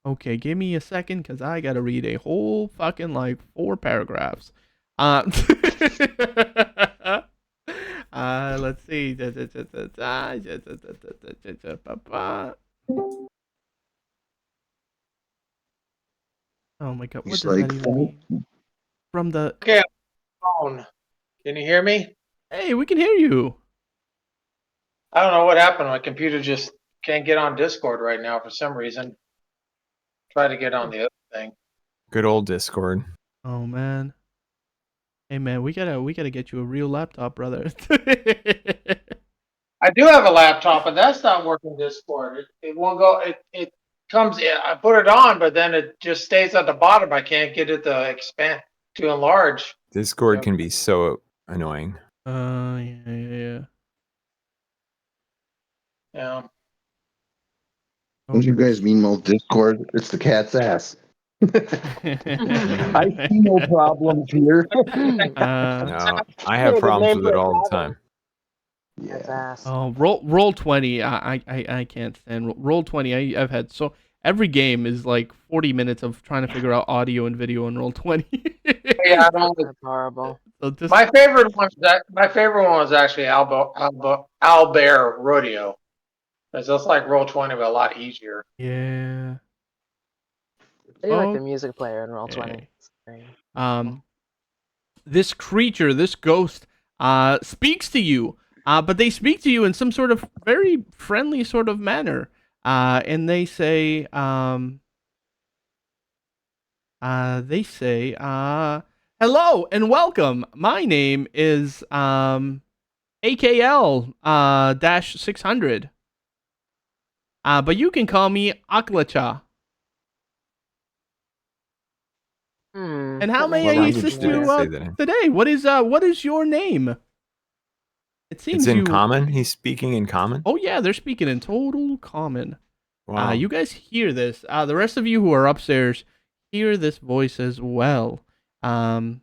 Okay, give me a second because I gotta read a whole fucking like 4 paragraphs. Let's see. Oh my god, what He's does like, that even mean? From the Okay, phone. Can you hear me? Hey, we can hear you. I don't know what happened. My computer just can't get on Discord right now for some reason. Try to get on the other thing. Good old Discord. Oh man. Hey man, we gotta get you a real laptop, brother. I do have a laptop, but that's not working Discord. It won't go. It comes. I put it on, but then it just stays at the bottom. I can't get it to expand to enlarge. Discord Yeah. can be so annoying. Yeah. Yeah. Don't you guys mean most Discord? It's the cat's ass. I see no problems here. No, I have problems with it all the time. That's Yeah. ass. Oh, roll 20. I can't stand roll 20. I've had so every game is like 40 minutes of trying to figure out audio and video in roll 20. Yeah, I don't. That's horrible. So just My favorite one. My favorite one was actually Albert Rodeo. It's just like Roll20, but a lot easier. yeah. I do like the music player in Roll20. Okay. This creature, this ghost, speaks to you, but they speak to you in some sort of very friendly sort of manner, and they say, hello and welcome. My name is AKL dash 600, but you can call me Aklacha. And how may I assist you today? What is your name? It seems it's in common. He's speaking in common. Oh yeah, they're speaking in total common. Wow. You guys hear this? The rest of you who are upstairs hear this voice as well. And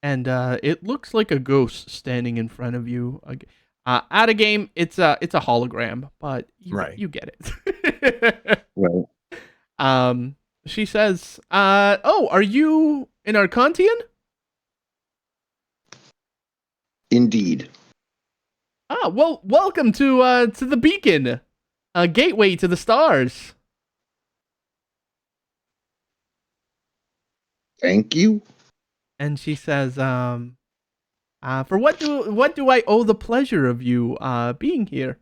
it looks like a ghost standing in front of you. At a game, it's a hologram, but you get it. Right. She says, "Oh, are you an Arcantian?" Indeed. Well, welcome to the Beacon, a gateway to the stars. Thank you. And she says, for what do I owe the pleasure of you being here?"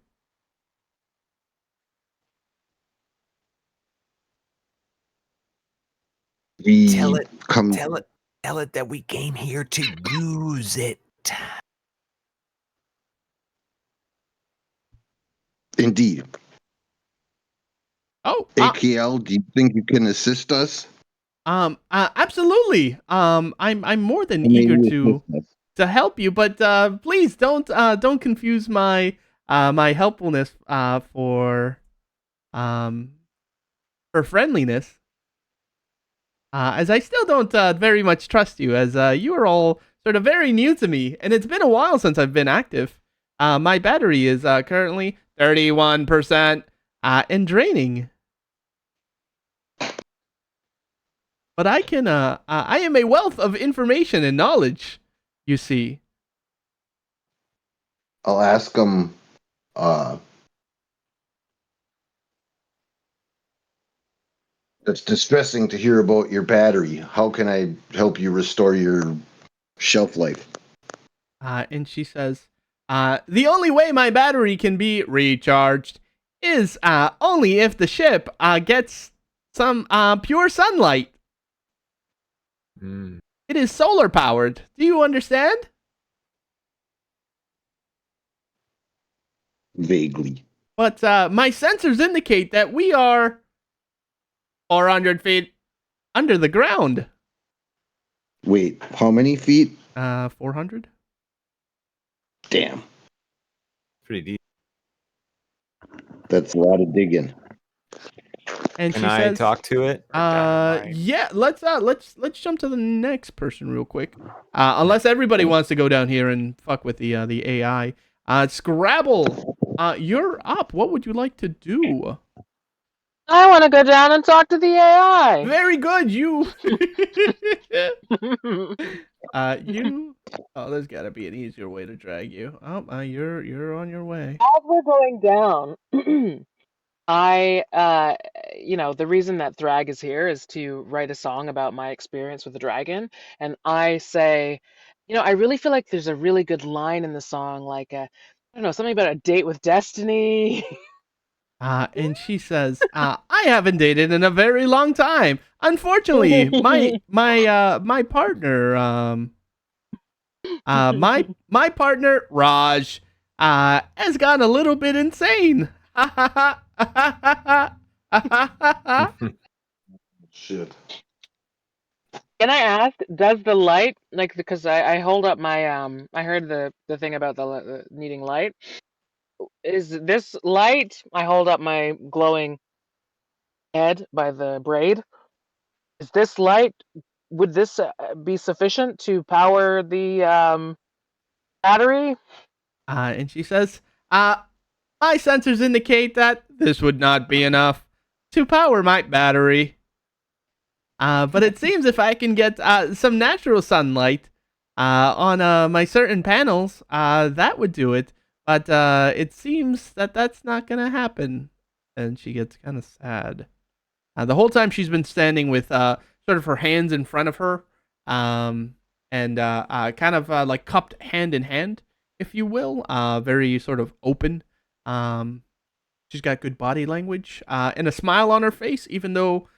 We Tell it that we came here to use it. Indeed. Oh, AKL, do you think you can assist us? Absolutely. I'm more than eager to help you, but please don't confuse my my helpfulness for friendliness. As I still don't very much trust you, as you are all sort of very new to me, and it's been a while since I've been active. My battery is currently 31% and draining. But I can, I am a wealth of information and knowledge, you see. I'll ask him, it's distressing to hear about your battery. How can I help you restore your shelf life? And she says, the only way my battery can be recharged is only if the ship gets some pure sunlight. Mm. It is solar powered. Do you understand? Vaguely. But my sensors indicate that we are 400 feet under the ground. Wait, how many feet? 400. Damn. Pretty deep. That's a lot of digging. And Can she I says, talk to it? yeah, let's jump to the next person real quick. Unless everybody wants to go down here and fuck with the AI. Scrabble, you're up. What would you like to do? I want to go down and talk to the AI. Very good. You. Oh, there's got to be an easier way to drag you. Oh, you're on your way. As we're going down, I, the reason that Thrag is here is to write a song about my experience with the dragon. And I say, I really feel like there's a really good line in the song, like, I don't know, something about a date with destiny. And she says, I haven't dated in a very long time. Unfortunately, my partner, my partner Raj, has gone a little bit insane. Shit. Can I ask, does the light, like, because I hold up my, I heard the thing about the needing light. Is this light, I hold up my glowing head by the braid. Is this light, would this be sufficient to power the battery? And she says, my sensors indicate that this would not be enough to power my battery. But it seems if I can get some natural sunlight on my certain panels, that would do it. But it seems that that's not going to happen. And she gets kind of sad. The whole time she's been standing with sort of her hands in front of her, and kind of like cupped hand in hand, if you will, very sort of open. She's got good body language and a smile on her face, even though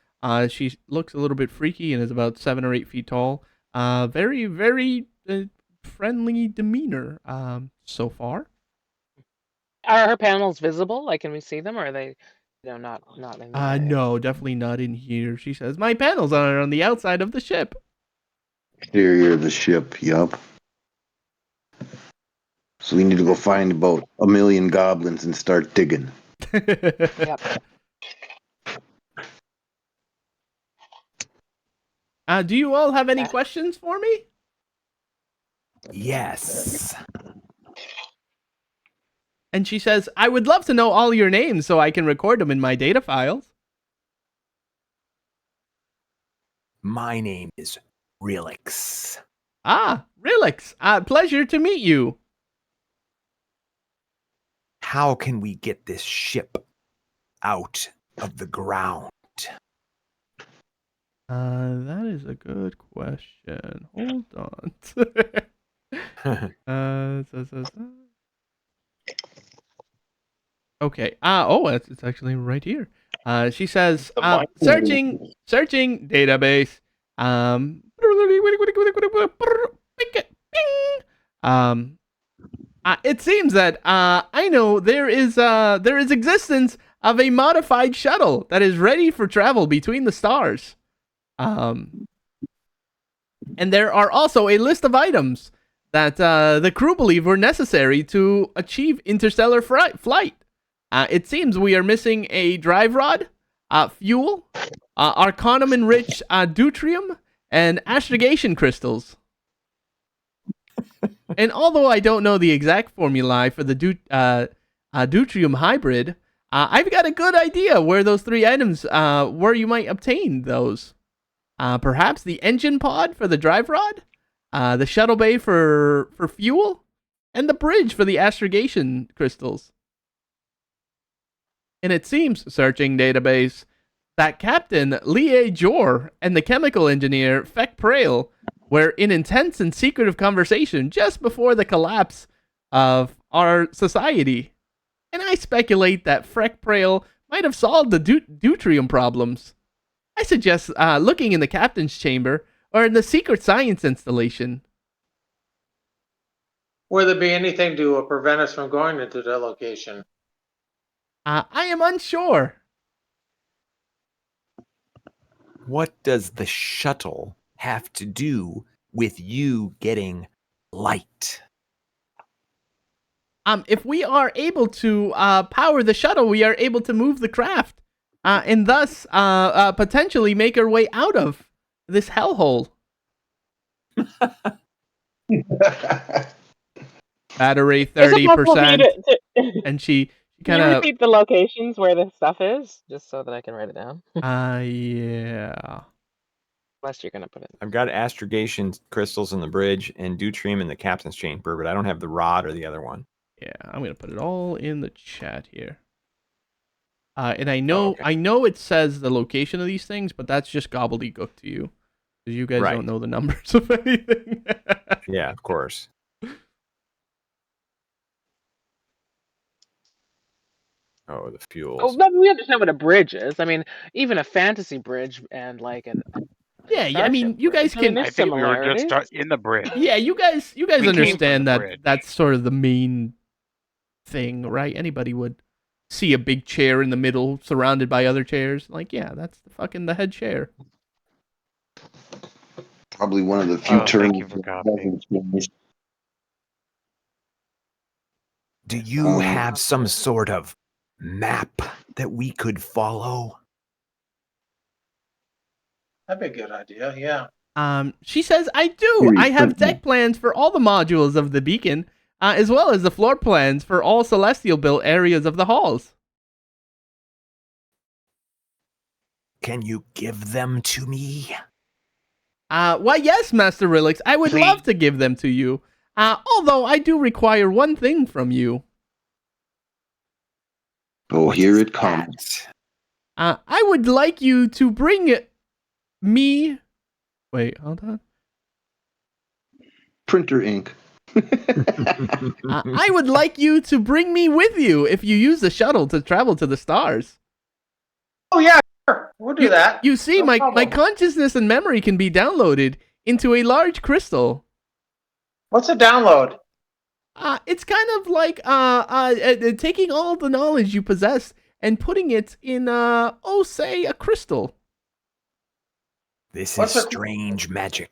she looks a little bit freaky and is about 7 or 8 feet tall. Very, very friendly demeanor so far. Are her panels visible? Like, can we see them, or are they, not in the area? No, definitely not in here. She says, my panels are on the outside of the ship. Exterior of the ship, yup. So we need to go find about 1 million goblins and start digging. Yep. Do you all have any questions for me? Yes. And she says, I would love to know all your names so I can record them in my data files. My name is Relix. Ah, Relix. Pleasure to meet you. How can we get this ship out of the ground? That is a good question. Hold on. Okay. It's actually right here. She says, searching database. It seems that I know there is existence of a modified shuttle that is ready for travel between the stars. And there are also a list of items that the crew believe were necessary to achieve interstellar flight. It seems we are missing a drive rod, fuel, arcanum-enriched deuterium, and astrogation crystals. And although I don't know the exact formulae for the deuterium hybrid, I've got a good idea where those 3 items, where you might obtain those. Perhaps the engine pod for the drive rod, the shuttle bay for fuel, and the bridge for the astrogation crystals. And it seems, searching database, that Captain Lie Jor and the chemical engineer Feck Prail were in intense and secretive conversation just before the collapse of our society. And I speculate that Feck Prail might have solved the deuterium problems. I suggest looking in the captain's chamber or in the secret science installation. Will there be anything to prevent us from going into that location? I am unsure. What does the shuttle have to do with you getting light? If we are able to power the shuttle, we are able to move the craft and thus potentially make her way out of this hellhole. Battery Is it possible for you 30%, to and she can kind you of repeat the locations where the stuff is, just so that I can write it down? yeah. Unless you're gonna put it. I've got astrogation crystals in the bridge and deuterium in the captain's chamber, but I don't have the rod or the other one. Yeah, I'm gonna put it all in the chat here. And I know okay. I know it says the location of these things, but that's just gobbledygook to you, because you guys Right. don't know the numbers of anything. Yeah, of course. Oh, the fuels. Oh, but we understand what a bridge is. I mean, even a fantasy bridge and like a Yeah, I mean, starship you guys bridge. I mean, can. there's I think we were just similarities. in the bridge. Yeah, you guys We came from understand the that bridge. that's sort of the main thing, right? Anybody would see a big chair in the middle surrounded by other chairs. Like, yeah, that's the head chair. Probably one of the few Oh, thank you terms for that copying. doesn't change. Do you have some sort of map that we could follow? That'd be a good idea. Yeah. She says, I do. Here, I have print deck plans for all the modules of the beacon, as well as the floor plans for all celestial built areas of the halls. Can you give them to me? Why, yes, Master Relix, I would love to give them to you. Although I do require one thing from you. Oh, What here is it comes. that? I would like you to bring me. Wait, hold on. Printer ink. I would like you to bring me with you if you use the shuttle to travel to the stars. Oh yeah, sure. We'll do that. You see, No my problem. consciousness and memory can be downloaded into a large crystal. What's a download? It's kind of like taking all the knowledge you possess and putting it in say a crystal. This What's is a- strange magic.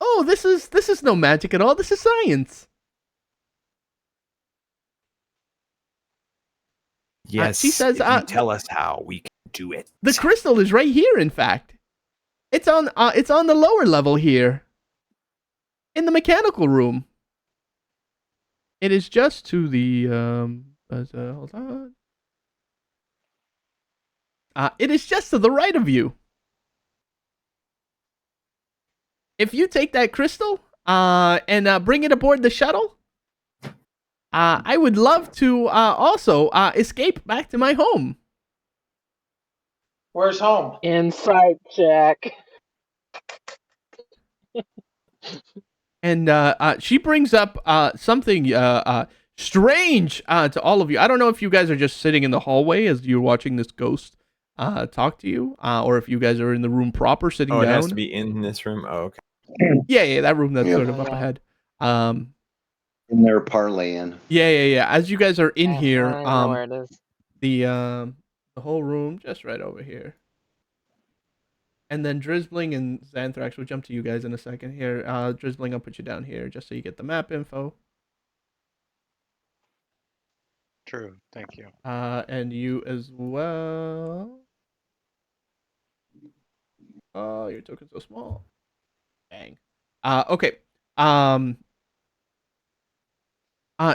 Oh, this is no magic at all. This is science. Yes, she says, if you tell us how, we can do it. The crystal is right here. In fact, it's on the lower level here, in the mechanical room. It is just to the hold on. It is just to the right of you. If you take that crystal and bring it aboard the shuttle, I would love to also escape back to my home. Where's home? Insight check. And she brings up something strange to all of you. I don't know if you guys are just sitting in the hallway as you're watching this ghost talk to you, or if you guys are in the room proper sitting Oh, down. it has to be in this room? Oh, okay. Yeah, that room that's Yep. sort of up ahead. In there parlaying. Yeah. As you guys are in here, I know where it is. the whole room just right over here. And then Drizzling and Xanthrax will jump to you guys in a second here. Drizzling, I'll put you down here just so you get the map info. True. Thank you. And you as well. Oh, your token's so small. Dang. Okay.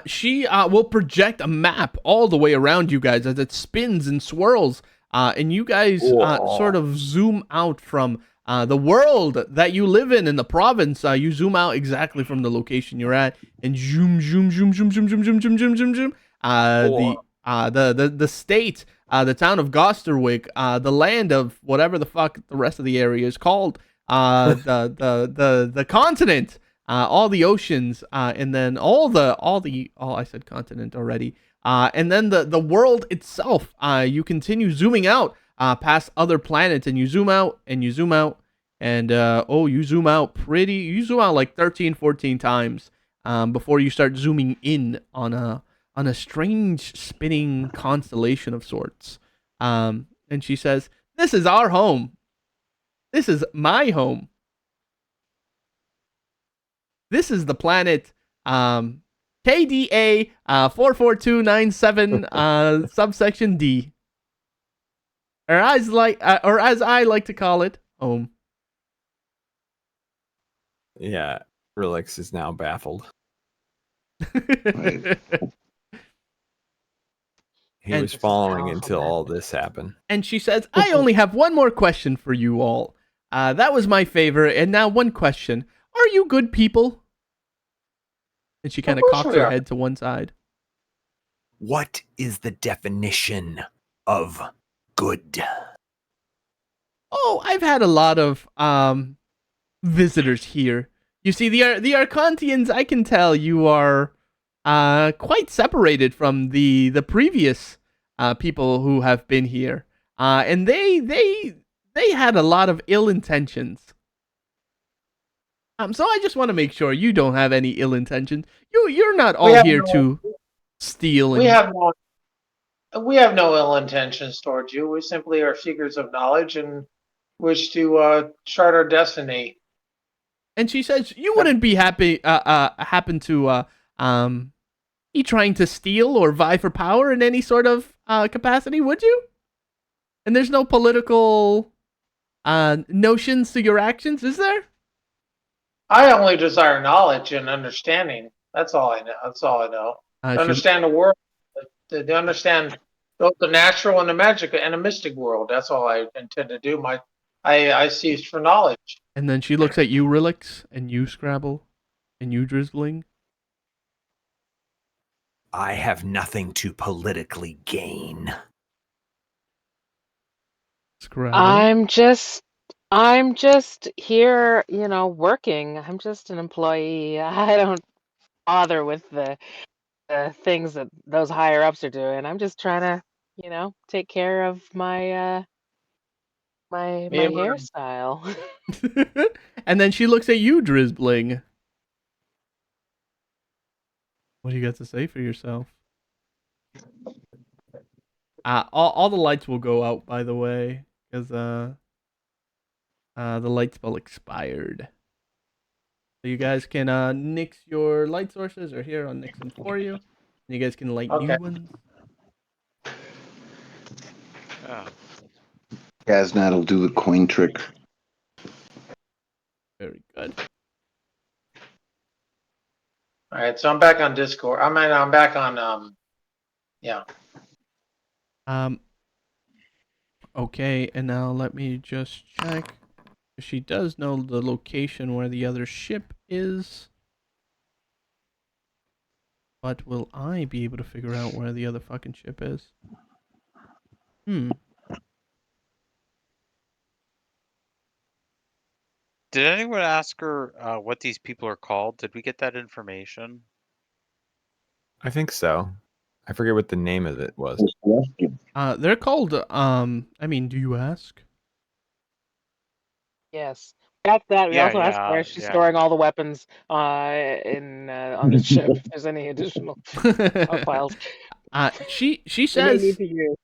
She will project a map all the way around you guys as it spins and swirls. And you guys sort of zoom out from the world that you live in the province. You zoom out exactly from the location you're at, and zoom. The state, the town of Gosterwick, the land of whatever the fuck the rest of the area is called, the continent, all the oceans, and then I said continent already. And then the world itself. You continue zooming out past other planets, and you zoom out and you zoom out, and you zoom out like 13, 14 times before you start zooming in on a strange spinning constellation of sorts. And she says, "This is our home. This is my home. This is the planet KDA 44297 subsection D." or as I like to call it, home. Yeah, Relix is now baffled. Right. He And- was following Powerful until method. all this happened. And she says, I only have one more question for you all. That was my favor, and now one question. Are you good people? And she kind of course cocks we her are. head to one side. What is the definition of good? Oh, I've had a lot of visitors here. You see, the Arcontians, I can tell you are quite separated from the previous people who have been here, and they had a lot of ill intentions. So I just want to make sure you don't have any ill intentions. You're not all have here no- to steal. We And have no ill intentions towards you. We simply are seekers of knowledge and wish to chart our destiny. and she says you wouldn't be happen to be trying to steal or vie for power in any sort of capacity, would you? And there's no political notions to your actions, is there? I only desire knowledge and understanding. That's all I know. That's all I know. To She, understand the world, to understand both the natural and the magic and the mystic world. That's all I intend to do. I seek for knowledge. and then she looks at you, Relix, and you, Scrabble, and you, Drizzling. I have nothing to politically gain. Scrabble. I'm just here, working. I'm just an employee. I don't bother with the things that those higher ups are doing. I'm just trying to, take care of my my Me and my- hairstyle. And then she looks at you, Drizzling. What do you got to say for yourself? All the lights will go out, by the way, because the light spell expired. So you guys can nix your light sources, or here I'll nix them for you. And you guys can light Okay. new ones. Oh. Gaznat will do the coin trick. Very good. All right, so I'm back on Discord. I'm back on yeah. Okay, and now let me just check. She does know the location where the other ship is. But will I be able to figure out where the other fucking ship is? Did anyone ask her what these people are called? Did we get that information? I think so. I forget what the name of it was. They're called, do you ask? Yes. That's that. We Yeah, also asked where she's storing all the weapons in on the ship. If there's any additional files. She We may need says to use.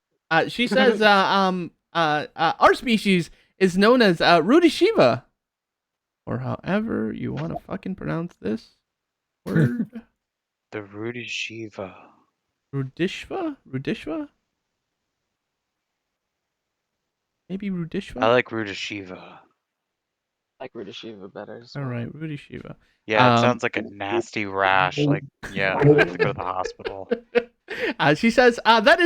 she says our species is known as Rudy Shiva, or however you want to fucking pronounce this word. The Rudy Shiva. Rudishva? Maybe Rudishva? I like Rudy Shiva. I like Rudy Shiva better. All right, Rudy Shiva. Yeah, it sounds like a nasty rash. Like, yeah, I have to go to the hospital. She says that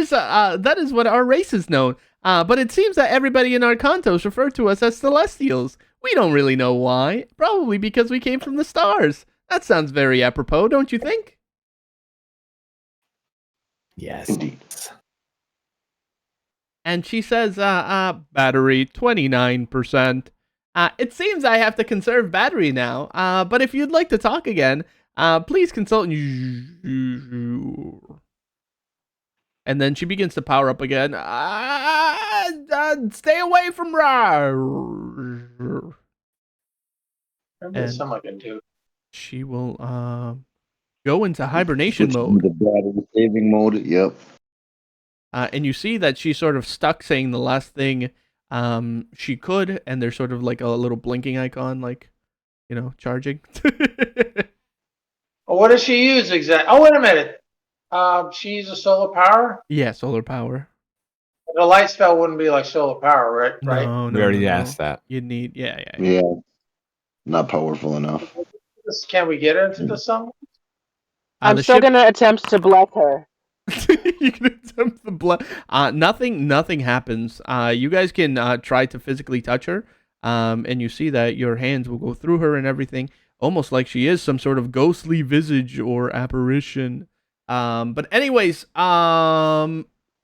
is what our race is known. But it seems that everybody in Arcantos refer to us as Celestials. We don't really know why. Probably because we came from the stars. That sounds very apropos, don't you think? Yes. And she says, battery 29%. It seems I have to conserve battery now. But if you'd like to talk again, please consult. And then she begins to power up again. Stay away from There's something I can do. She will go into hibernation mode. The battery saving mode. Yep. And you see that she's sort of stuck saying the last thing she could, and there's sort of like a little blinking icon, like, charging. Oh, what does she use exactly? Oh, wait a minute. She uses solar power? Yeah, solar power. The light spell wouldn't be like solar power, right? Right. No, We no, already no, no. asked that. You'd need, yeah. Yeah, not powerful enough. Can we get into the sun? I'm The still ship. gonna attempt to bless her. You can attempt the blood. Nothing happens. You guys can try to physically touch her, and you see that your hands will go through her and everything, almost like she is some sort of ghostly visage or apparition. But anyways,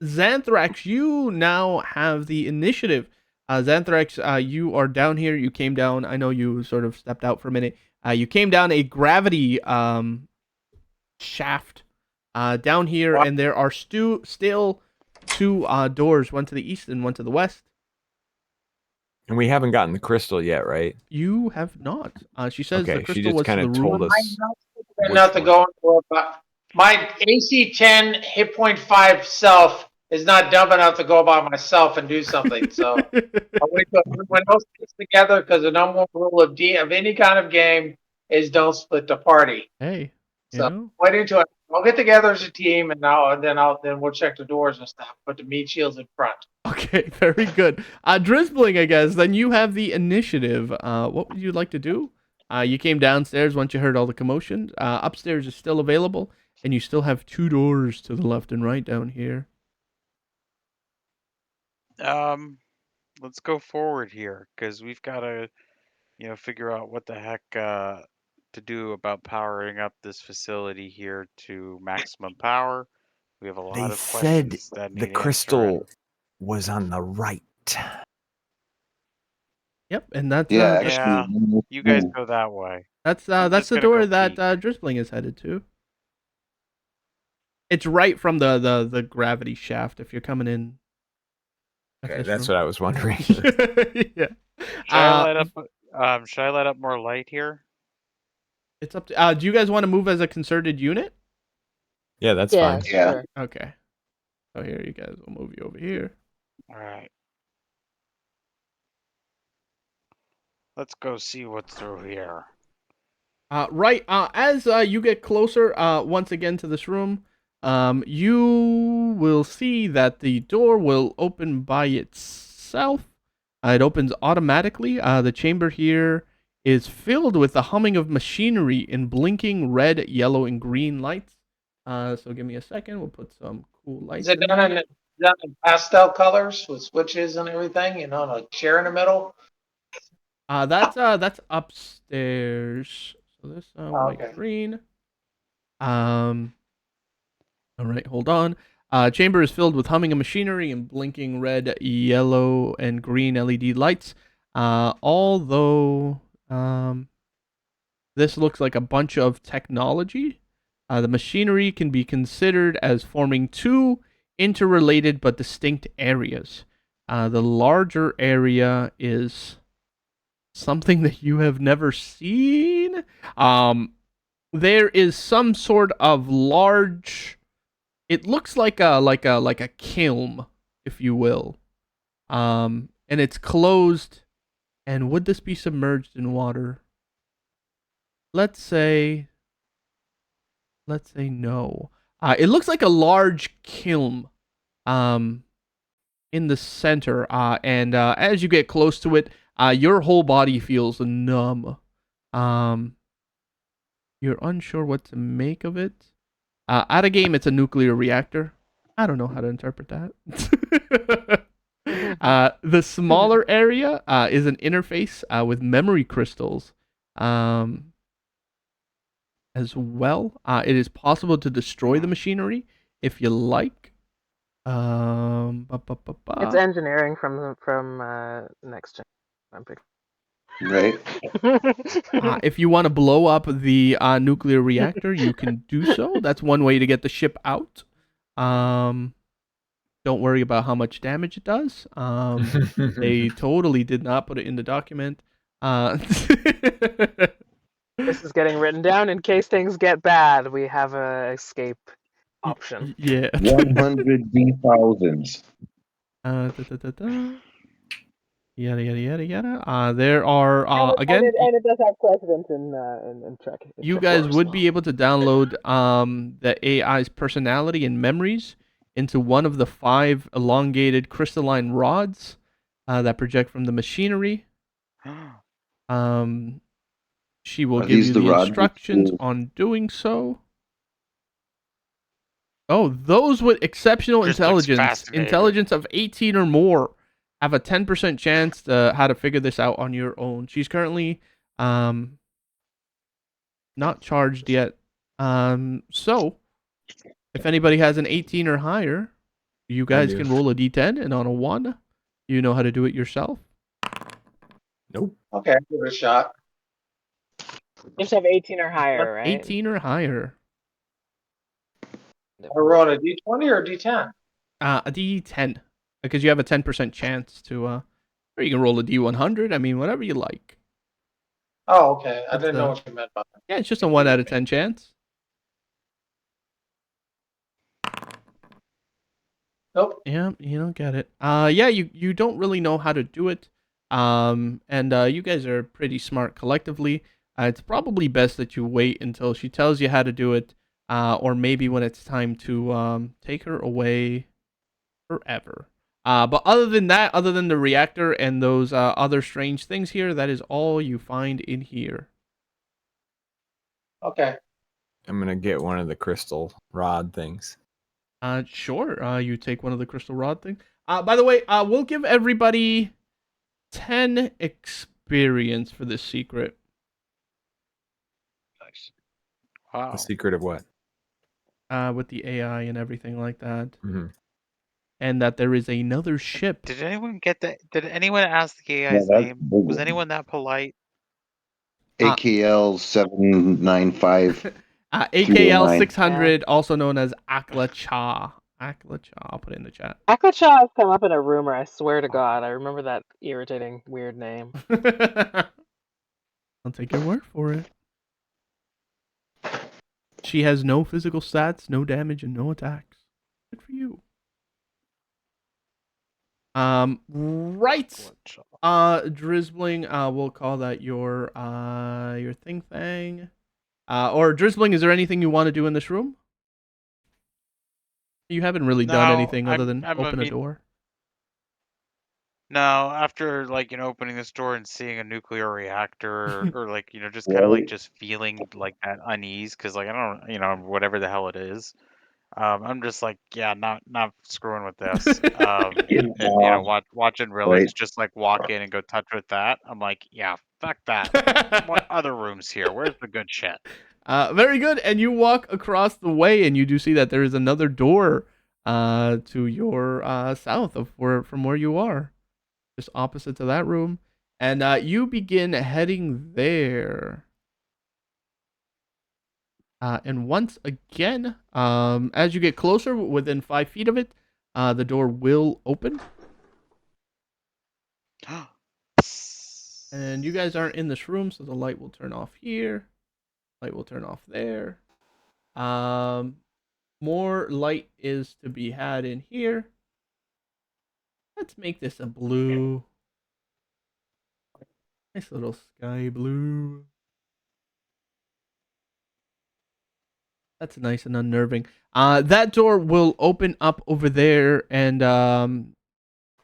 Xanthrax, you now have the initiative. Xanthrax, you are down here. You came down. I know you sort of stepped out for a minute. You came down a gravity shaft down here, Wow. and there are still two doors, one to the east and one to the west. And we haven't gotten the crystal yet, right? You have not. She says the Okay, she crystal just was to kind the of told room. us. Not to which go into it, but my AC 10 hit point 5 self is not dumb enough to go by myself and do something. So I wait till when those things together, because the number one rule of any kind of game is don't split the party. Hey, you So know. waiting to it. We'll get together as a team, and then we'll check the doors and stuff. Put the meat shields in front. Okay, very good. Drizzling, I guess. Then you have the initiative. What would you like to do? You came downstairs once you heard all the commotion. Upstairs is still available, and you still have two doors to the left and right down here. Let's go forward here because we've got to, figure out what the heck to do about powering up this facility here to maximum power. We have a lot They of said questions that the need crystal answering. was on the right. Yep, and that's Yeah, Yeah, actually, you guys go that way. that's I'm that's just the gonna door go that peek. Drizzling is headed to. It's right from the gravity shaft if you're coming in. Okay, that's what I was wondering. Yeah. Should I light up? Should I light up more light here? It's up to. Do you guys want to move as a concerted unit? Yeah, that's Yeah, fine. Yeah. sure. Okay. So here, you guys will move you over here. All right. Let's go see what's through here. Right. As you get closer, once again to this room, you will see that the door will open by itself. It opens automatically. The chamber here is filled with the humming of machinery in blinking red, yellow, and green lights. So give me a second. We'll put some cool lights. Is it done in pastel colors with switches and everything? A chair in the middle. That's upstairs. So this white Okay. green. All right, hold on. Chamber is filled with humming of machinery and blinking red, yellow, and green LED lights. Although this looks like a bunch of technology, the machinery can be considered as forming two interrelated but distinct areas. The larger area is something that you have never seen. There is some sort of large. It looks like a kiln, if you will. And it's closed. And would this be submerged in water? Let's say no. It looks like a large kiln. In the center. And as you get close to it, your whole body feels numb. You're unsure what to make of it. Out of game, it's a nuclear reactor. I don't know how to interpret that. The smaller area is an interface with memory crystals. As well, it is possible to destroy the machinery if you like. It's engineering from next gen. I'm pretty. Right. If you want to blow up the nuclear reactor, you can do so. That's one way to get the ship out. Don't worry about how much damage it does. They totally did not put it in the document. This is getting written down in case things get bad. We have a escape option. Yeah. 100 D1000s. Yada yada yada yada. There are again. And it does have precedence in Trek. You guys would be able to download the AI's personality and memories into one of the 5 elongated crystalline rods that project from the machinery. She will Are give these you the the rods instructions with on doing so. Oh, those with exceptional Just looks intelligence, fascinating. intelligence of 18 or more, have a 10% chance to how to figure this out on your own. She's currently not charged yet. So if anybody has an 18 or higher, you guys do. can roll a d10, and on a 1, you know how to do it yourself. Nope. Okay, give it a shot. You have to have 18 or higher, right? 18 or higher. I rolled a d20 or a d10? A d10, because you have a 10% chance to, or you can roll a d100. I mean, whatever you like. Oh, okay. I That's didn't know what you meant by that. Yeah, it's just a 1 out of 10 chance. Nope. Yeah, you don't get it. Yeah, you don't really know how to do it. And you guys are pretty smart collectively. It's probably best that you wait until she tells you how to do it, or maybe when it's time to take her away forever. But other than that, other than the reactor and those other strange things here, that is all you find in here. Okay. I'm gonna get one of the crystal rod things. Sure. You take one of the crystal rod things. By the way, we'll give everybody 10 experience for this secret. Nice. Wow. The secret of what? With the AI and everything like that. Mm-hmm. And that there is another ship. Did anyone get that? Did anyone ask the Yeah, AI's that's name? the big Was one. anyone that polite? AKL 795. AKL 600, also known as Akla Cha. Akla Cha, I'll put it in the chat. Akacha has come up in a rumor, I swear to God. I remember that irritating, weird name. I'll take your word for it. She has no physical stats, no damage, and no attacks. Good for you. Right. Drizzling, we'll call that your thing. Or Drizzling, is there anything you want to do in this room? You haven't really done anything other than open a door. No, after opening this door and seeing a nuclear reactor, or just kind of Right. just feeling like that unease, because I don't, whatever the hell it is. I'm just like, yeah, not screwing with this. And watching Rilix Right. just walk in and go touch with that. I'm like, yeah, fuck that. What other rooms here? Where's the good shit? Very good. And you walk across the way, and you do see that there is another door to your south of from where you are, just opposite to that room. And you begin heading there. And once again, as you get closer, within 5 feet of it, the door will open. And you guys aren't in this room, so the light will turn off here. Light will turn off there. More light is to be had in here. Let's make this a blue. Nice little sky blue. That's nice and unnerving. That door will open up over there, and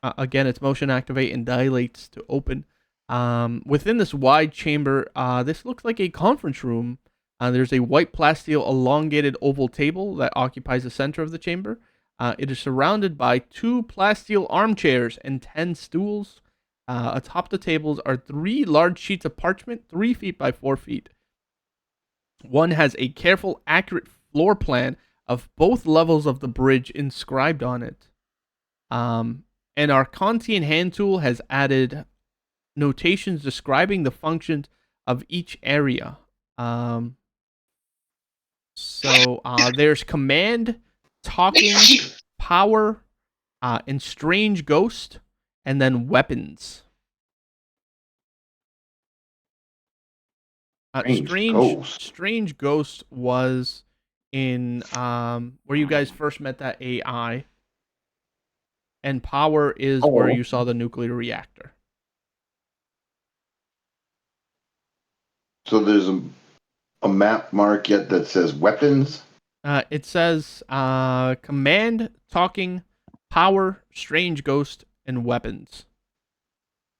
again, it's motion activate and dilates to open. Within this wide chamber, this looks like a conference room. There's a white plasteel elongated oval table that occupies the center of the chamber. It is surrounded by 2 plasteel armchairs and 10 stools. Atop the tables are 3 large sheets of parchment, 3 feet by 4 feet. One has a careful, accurate floor plan of both levels of the bridge inscribed on it. And our Kantian hand tool has added notations describing the functions of each area. So there's command, talking, power, and strange ghost, and then weapons. Strange ghost was in where you guys first met that AI. And power is where you saw the nuclear reactor. So there's a map mark yet that says weapons? It says command, talking, power, strange ghost, and weapons.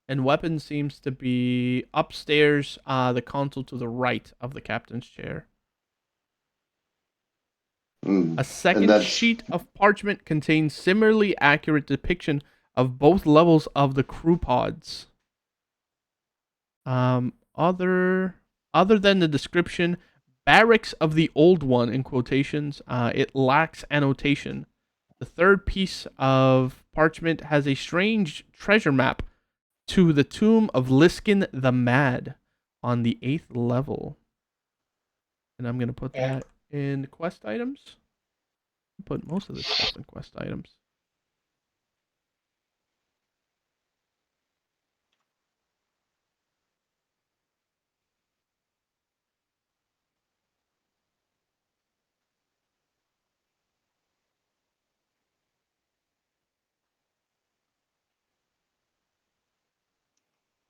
And weapons seems to be upstairs, the console to the right of the captain's chair. Mm. A second sheet of parchment contains similarly accurate depiction of both levels of the crew pods. Other than the description, barracks of the old one in quotations, it lacks annotation. The third piece of parchment has a strange treasure map to the tomb of Liskin the Mad on the 8th level. And I'm gonna put that in quest items. Put most of this stuff in quest items.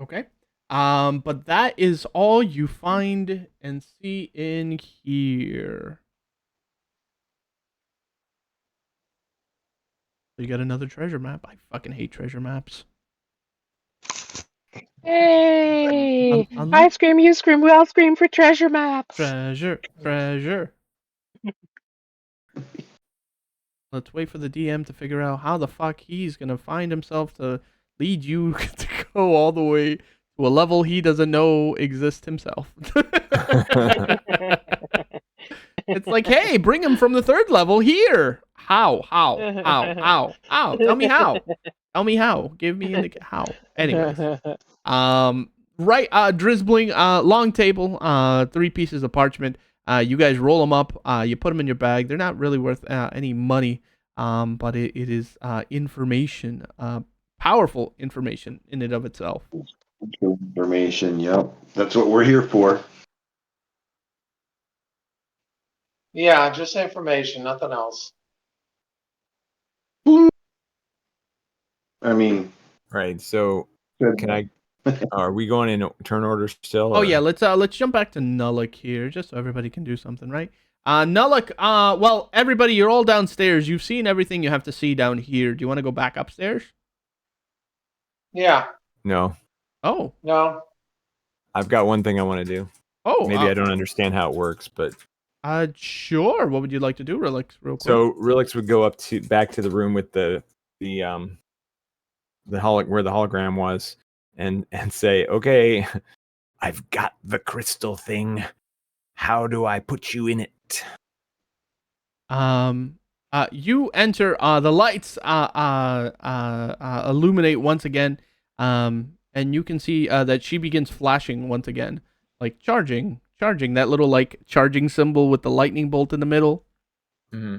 Okay. But that is all you find and see in here. You got another treasure map. I fucking hate treasure maps. Hey! I Unlike scream, you scream, we all scream for treasure maps. treasure. Let's wait for the DM to figure out how the fuck he's gonna find himself to lead you to go all the way to a level he doesn't know exists himself. It's like, hey, bring him from the 3rd level here. How? Tell me how. Give me how. Anyways. Right, drizzling, long table, 3 pieces of parchment. You guys roll them up. You put them in your bag. They're not really worth any money, but it is information, powerful information in and of itself. Information, yep. That's what we're here for. Yeah, just information, nothing else. I mean, Right. So can I? Are we going in turn order still? Oh or- yeah, let's jump back to Nullik here, just so everybody can do something, right? Nullik, well, everybody, you're all downstairs. You've seen everything you have to see down here. Do you want to go back upstairs? Yeah. No. Oh. No. I've got one thing I want to do. Oh. Maybe I don't understand how it works, but. Sure. What would you like to do, Relix, real quick? So Relix would go back to the room with the where the hologram was, and say, "Okay, I've got the crystal thing. How do I put you in it?" You enter. The lights illuminate once again. And you can see that she begins flashing once again, like charging. That little like charging symbol with the lightning bolt in the middle. Mm-hmm.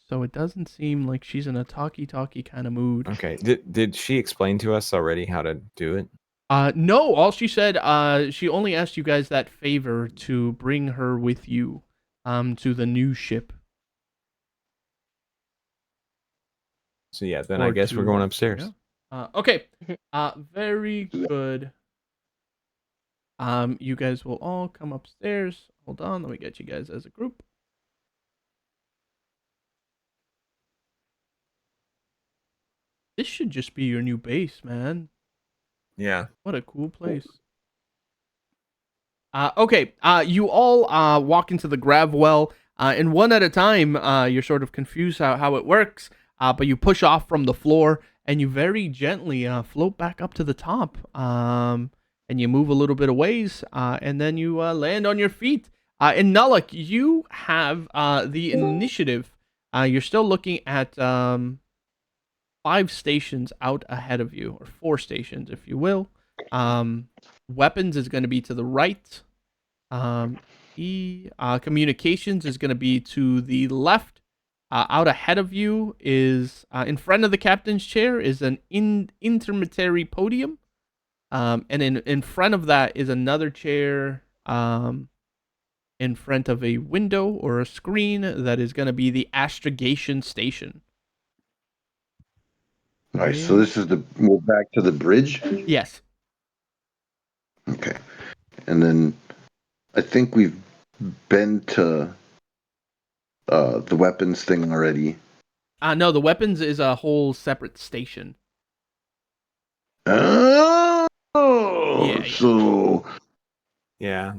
So it doesn't seem like she's in a talky kind of mood. Okay. Did she explain to us already how to do it? No. All she said, she only asked you guys that favor to bring her with you, to the new ship. So yeah, then I guess we're going upstairs. Yeah. Okay. Very good. You guys will all come upstairs. Hold on, let me get you guys as a group. This should just be your new base, man. Yeah. What a cool place. Okay. You all walk into the grav well, and one at a time. You're sort of confused how it works. But you push off from the floor, and you very gently float back up to the top. And you move a little bit of ways, and then you land on your feet. In Nullik, you have the initiative. You're still looking at 5 stations out ahead of you, or 4 stations, if you will. Weapons is going to be to the right. Communications is going to be to the left. Out ahead of you is, in front of the captain's chair, is an intermediary podium. And in front of that is another chair, in front of a window or a screen that is going to be the astrogation station. All right, so this is we're back to the bridge? Yes. Okay. And then I think we've been to the weapons thing already? No, the weapons is a whole separate station. Oh, Yeah. so Yeah.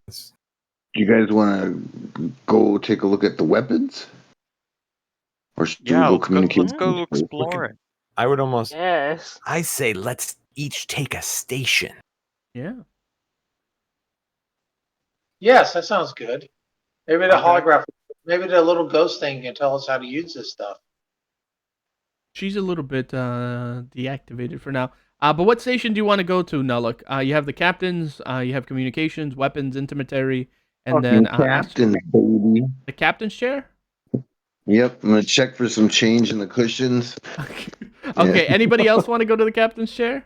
you guys want to go take a look at the weapons, or should we Yeah, go let's communicate? go explore it. I would almost. Yes. I say let's each take a station. Yeah. Yes, that sounds good. Maybe the Okay. holograph, maybe the little ghost thing can tell us how to use this stuff. She's a little bit deactivated for now. But what station do you want to go to, Nuluk? You have the captains, you have communications, weapons, intimatary, and then Captain, baby. the captain's chair? Yep, I'm gonna check for some change in the cushions. Okay, anybody else want to go to the captain's chair?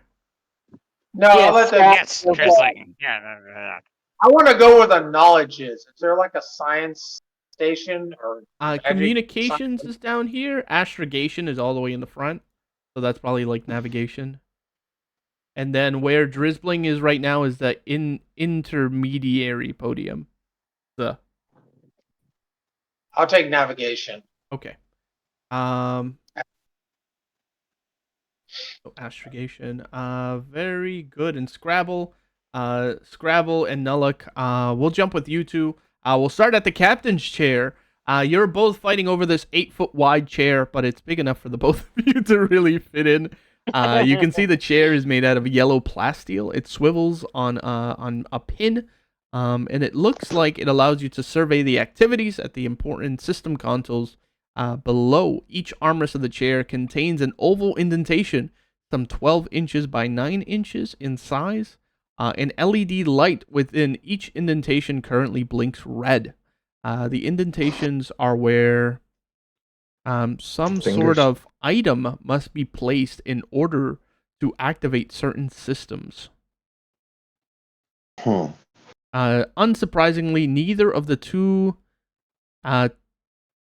No, Yes, I'll let them. Yes, Okay. Drizzly. Yeah. I want to go where the knowledge is. Is there like a science station or magic Communications science? is down here. Astrogation is all the way in the front. So that's probably like navigation. And then where Drizzling is right now is the intermediary podium. I'll take navigation. Okay. So astrogation. Very good. And Scrabble and Nuluk. We'll jump with you two. We'll start at the captain's chair. You're both fighting over this 8-foot wide chair, but it's big enough for the both of you to really fit in. You can see the chair is made out of yellow plasteel. It swivels on a pin, and it looks like it allows you to survey the activities at the important system consoles below. Each armrest of the chair contains an oval indentation, some 12 inches by 9 inches in size. An LED light within each indentation currently blinks red. The indentations are where some sort of item must be placed in order to activate certain systems. Huh. Unsurprisingly, neither of the two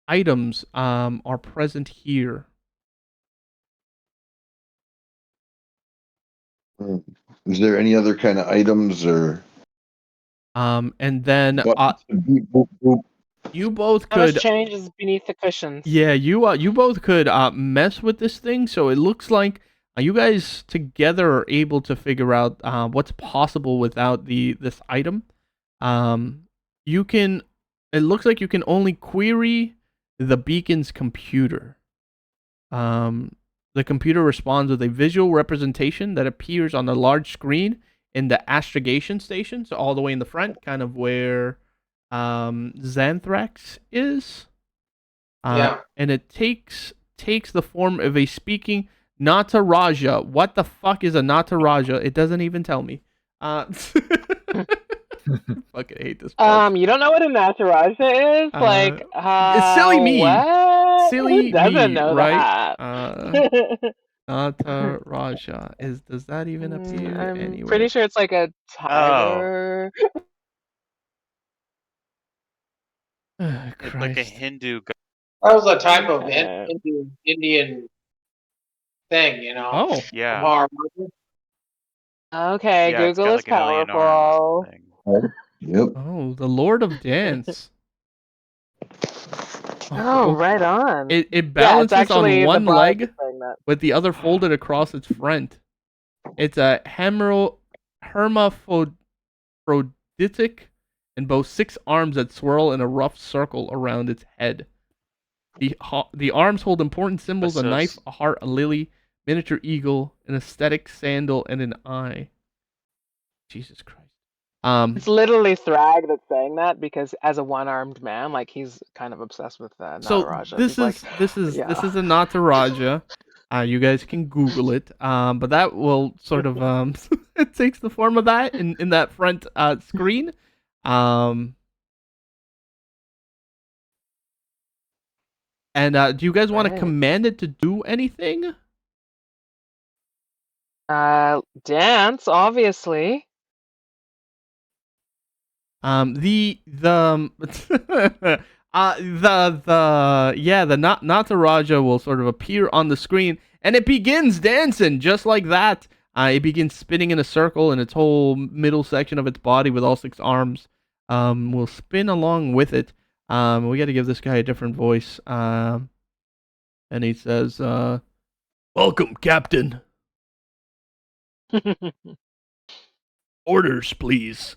items are present here. Is there any other kind of items or? And then Beep, boop, boop. you both How much could. change is beneath the cushions? Yeah, you both could mess with this thing. So it looks like you guys together are able to figure out what's possible without this item. You can. It looks like you can only query the beacon's computer. The computer responds with a visual representation that appears on the large screen in the astrogation station, so all the way in the front, kind of where Xanthrax is. Yeah. And it takes the form of a speaking Nataraja. What the fuck is a Nataraja? It doesn't even tell me. Fucking hate this part. You don't know what a Nataraja is? It's silly me. What? Silly Who doesn't me, know right? that? Nataraja. Does that even appear I'm anywhere? pretty sure it's like a tiger. It's like a Hindu. That was a type of Okay. Indian thing, you know. Oh, Yeah. Tomorrow. Okay, Yeah, it's Google got is like a million arms powerful. thing. Yep. oh, the Lord of Dance. Oh, right on. It Yeah, balances it's actually on the one bride leg that's saying that. with the other folded across its front. It's a hermaphroditic and boasts 6 arms that swirl in a rough circle around its head. The arms hold important symbols: a knife, a heart, a lily, miniature eagle, an aesthetic sandal, and an eye. Jesus Christ. It's literally Thrag that's saying that because as a one-armed man, like he's kind of obsessed with So Nataraja. this He's is yeah. this is a Nataraja. You guys can Google it. But that will sort of it takes the form of that in that front screen. And do you guys want to Right. command it to do anything? Dance, obviously. The Nataraja will sort of appear on the screen, and it begins dancing just like that. It begins spinning in a circle, and its whole middle section of its body with all 6 arms will spin along with it. We got to give this guy a different voice. And he says, "Welcome, Captain. Orders, please."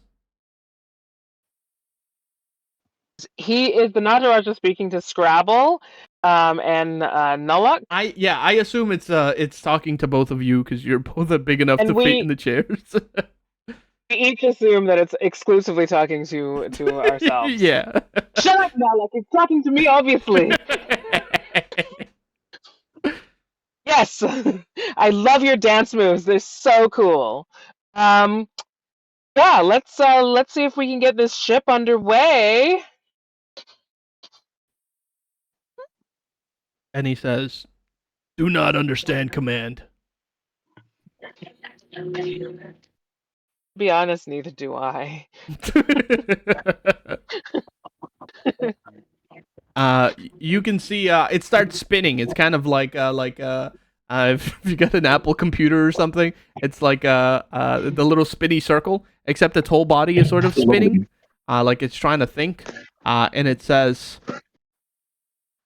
He is the Nataraja speaking to Scrabble, and Nullock. I assume it's talking to both of you because you're both big enough And to fit we- in the chairs. We each assume that it's exclusively talking to ourselves. Yeah. Shut up, Nullock. It's talking to me, obviously. Yes, I love your dance moves. They're so cool. Yeah, let's see if we can get this ship underway. And he says, "Do not understand command." To be honest, neither do I. You can see it starts spinning. It's kind of like if you got an Apple computer or something, it's like the little spinny circle, except its whole body is sort of spinning, like it's trying to think. And it says,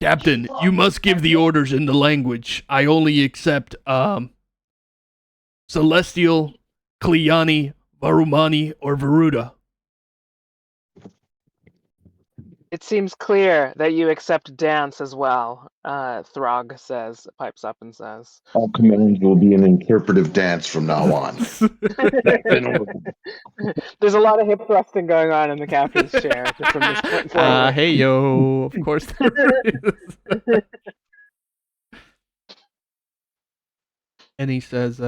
"Captain, you must give the orders in the language. I only accept Celestial, Kliani, Varumani, or Varuda." It seems clear that you accept dance as well, Throg pipes up and says. All commands will be an interpretive dance from now on. There's a lot of hip thrusting going on in the captain's chair just from this point forward. Hey yo, of course there is. And he says,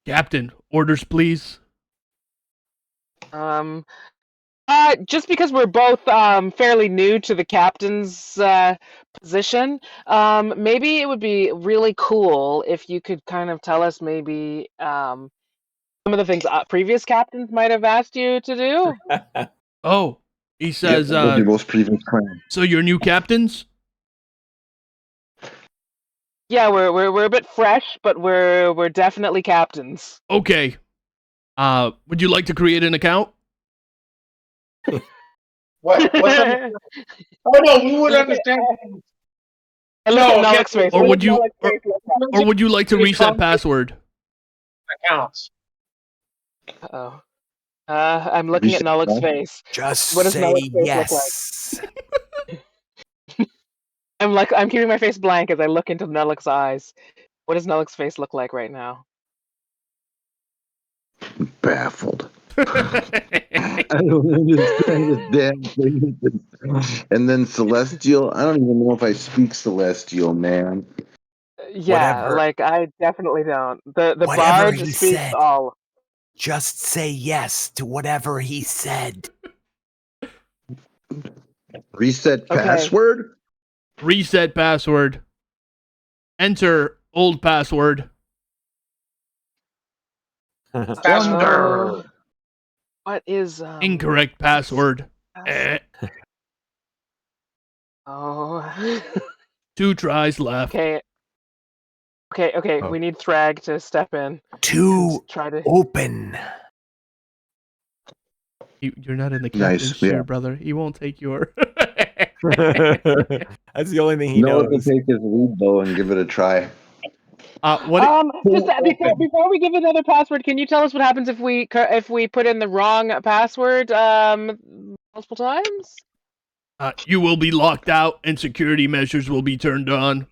"Captain, orders please." Just because we're both fairly new to the captain's position, maybe it would be really cool if you could kind of tell us maybe some of the things previous captains might have asked you to do. Oh, he says, most previous plan. "So you're new captains?" Yeah, we're a bit fresh, but we're definitely captains. Okay. Would you like to create an account? What's that? Oh no, we would understand. I look at Nullock's face. Or What would does you, Nullock's face look like? or would you like to reset password? Accounts. Uh-oh. I'm looking at Nullock's face. Just What does say Nullock's face yes. I'm keeping my face blank as I look into Nullock's eyes. What does Nullock's face look like right now? Baffled. I don't understand this damn thing. And then Celestial, I don't even know if I speak Celestial, man. Yeah, Whatever. like I definitely don't. The Whatever bard he speaks said. all. Just say yes to whatever he said. Reset Okay. password? Reset password. Enter old password. Oh, what is Incorrect password. Oh. 2 tries left. Okay. Oh. We need Thrag to step in. To Try to. open. You're not in the Nice, captain's chair, yeah. brother. He won't take your. That's the only thing he No, knows. take his lead though and give it a try. Just before we give another password, can you tell us what happens if we put in the wrong password multiple times? You will be locked out, and security measures will be turned on.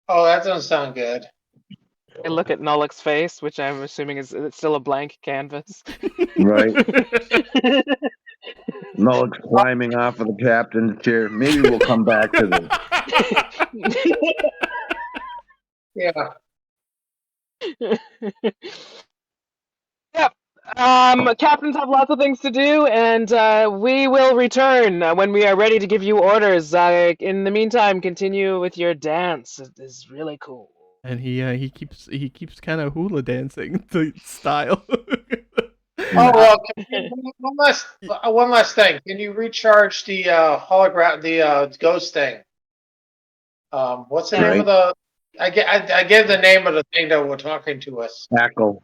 Oh, that doesn't sound good. I look at Nullock's face, which I'm assuming is still a blank canvas. Right. Nullock's climbing off of the captain's chair. Maybe we'll come back to this. Yeah. Yep. Captains have lots of things to do, and we will return when we are ready to give you orders. In the meantime, continue with your dance. It is really cool. And he keeps kind of hula dancing the style. Oh well. One last thing. Can you recharge the hologram, the ghost thing? What's the name of the? I gave the name of the thing that were talking to us. Tackle.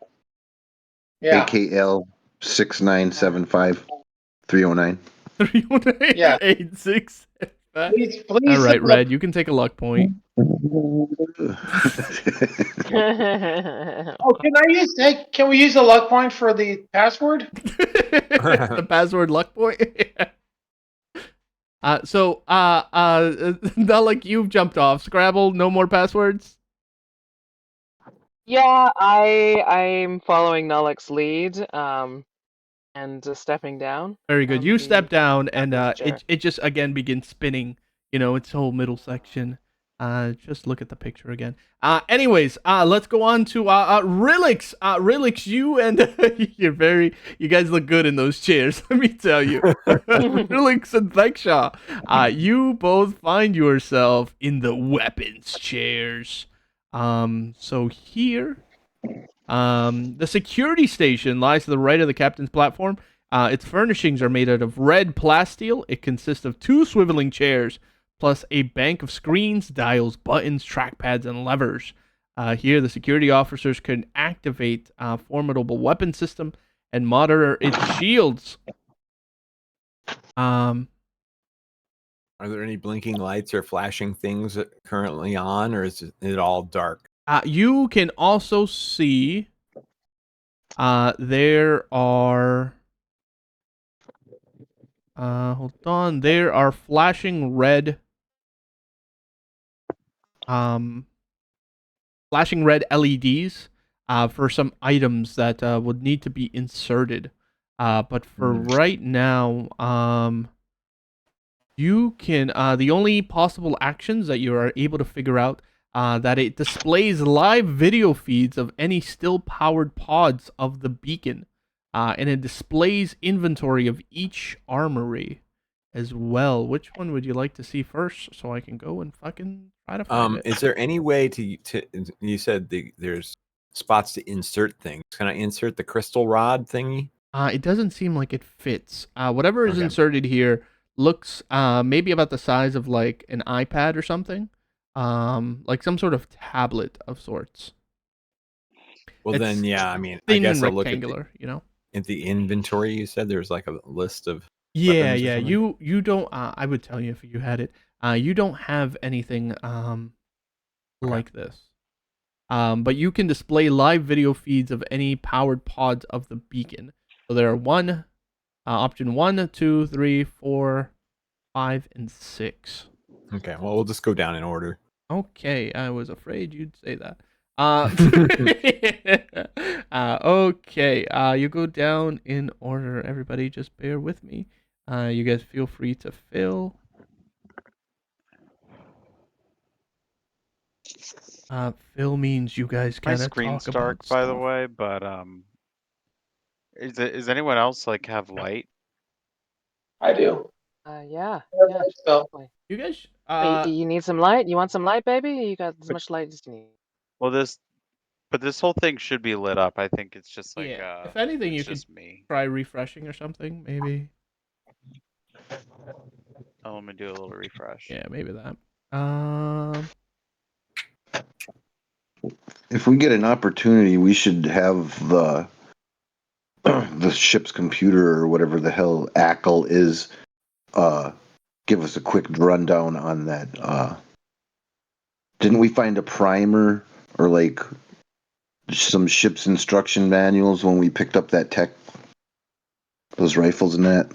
Yeah. AKL 6975 309. Yeah. 386. Please, All right, look. Red, you can take a luck point. Oh, can we use a luck point for the password? The password luck point. Not like you've jumped off. Scrabble, no more passwords. Yeah, I'm following Nullick's lead, and stepping down. Very good. You step down, and captain's chair. it just again begins spinning. You know, its whole middle section. Just look at the picture again. Anyways, let's go on to Relix. Relix, you and you guys look good in those chairs. Let me tell you. Relix and Thekshaw, you both find yourself in the weapons chairs. So here, the security station lies to the right of the captain's platform. Its furnishings are made out of red plasteel. It consists of 2 swiveling chairs, plus a bank of screens, dials, buttons, trackpads, and levers. Here, the security officers can activate a formidable weapon system and monitor its shields. Are there any blinking lights or flashing things currently on, or is it all dark? You can also see there are... hold on. There are flashing red LEDs for some items that would need to be inserted. But for right now, you can the only possible actions that you are able to figure out that it displays live video feeds of any still powered pods of the beacon, and it displays inventory of each armory as well. Which one would you like to see first, so I can go and fucking try to find it? Is there any way to you said there's spots to insert things? Can I insert the crystal rod thingy? It doesn't seem like it fits. Whatever is Okay. inserted here looks maybe about the size of like an iPad or something. Like some sort of tablet of sorts. Well, It's then, yeah, I mean, I thin guess and I'll look rectangular, you know? at the inventory. You said there's like a list of Yeah, weapons or yeah. something? You don't. I would tell you if you had it. You don't have anything like this. But you can display live video feeds of any powered pods of the beacon. So there are option 1, 2, 3, 4, 5, and 6. Okay, well, we'll just go down in order. Okay, I was afraid you'd say that. Okay, you go down in order. Everybody, just bear with me. You guys feel free to fill. Fill means you guys My kind of screen's talk dark, about by the stuff. way, but is anyone else like have light? I do. Yeah, So, definitely. You guys, You need some light? You want some light, baby? You got as much light as you need. Well, this whole thing should be lit up. I think it's just like yeah. If anything, it's you could just me. try refreshing or something, maybe. Oh, let me do a little refresh. Yeah, maybe that. If we get an opportunity, we should have the ship's computer or whatever the hell ACL is give us a quick rundown on that. Didn't we find a primer or like some ship's instruction manuals when we picked up that tech, those rifles and that?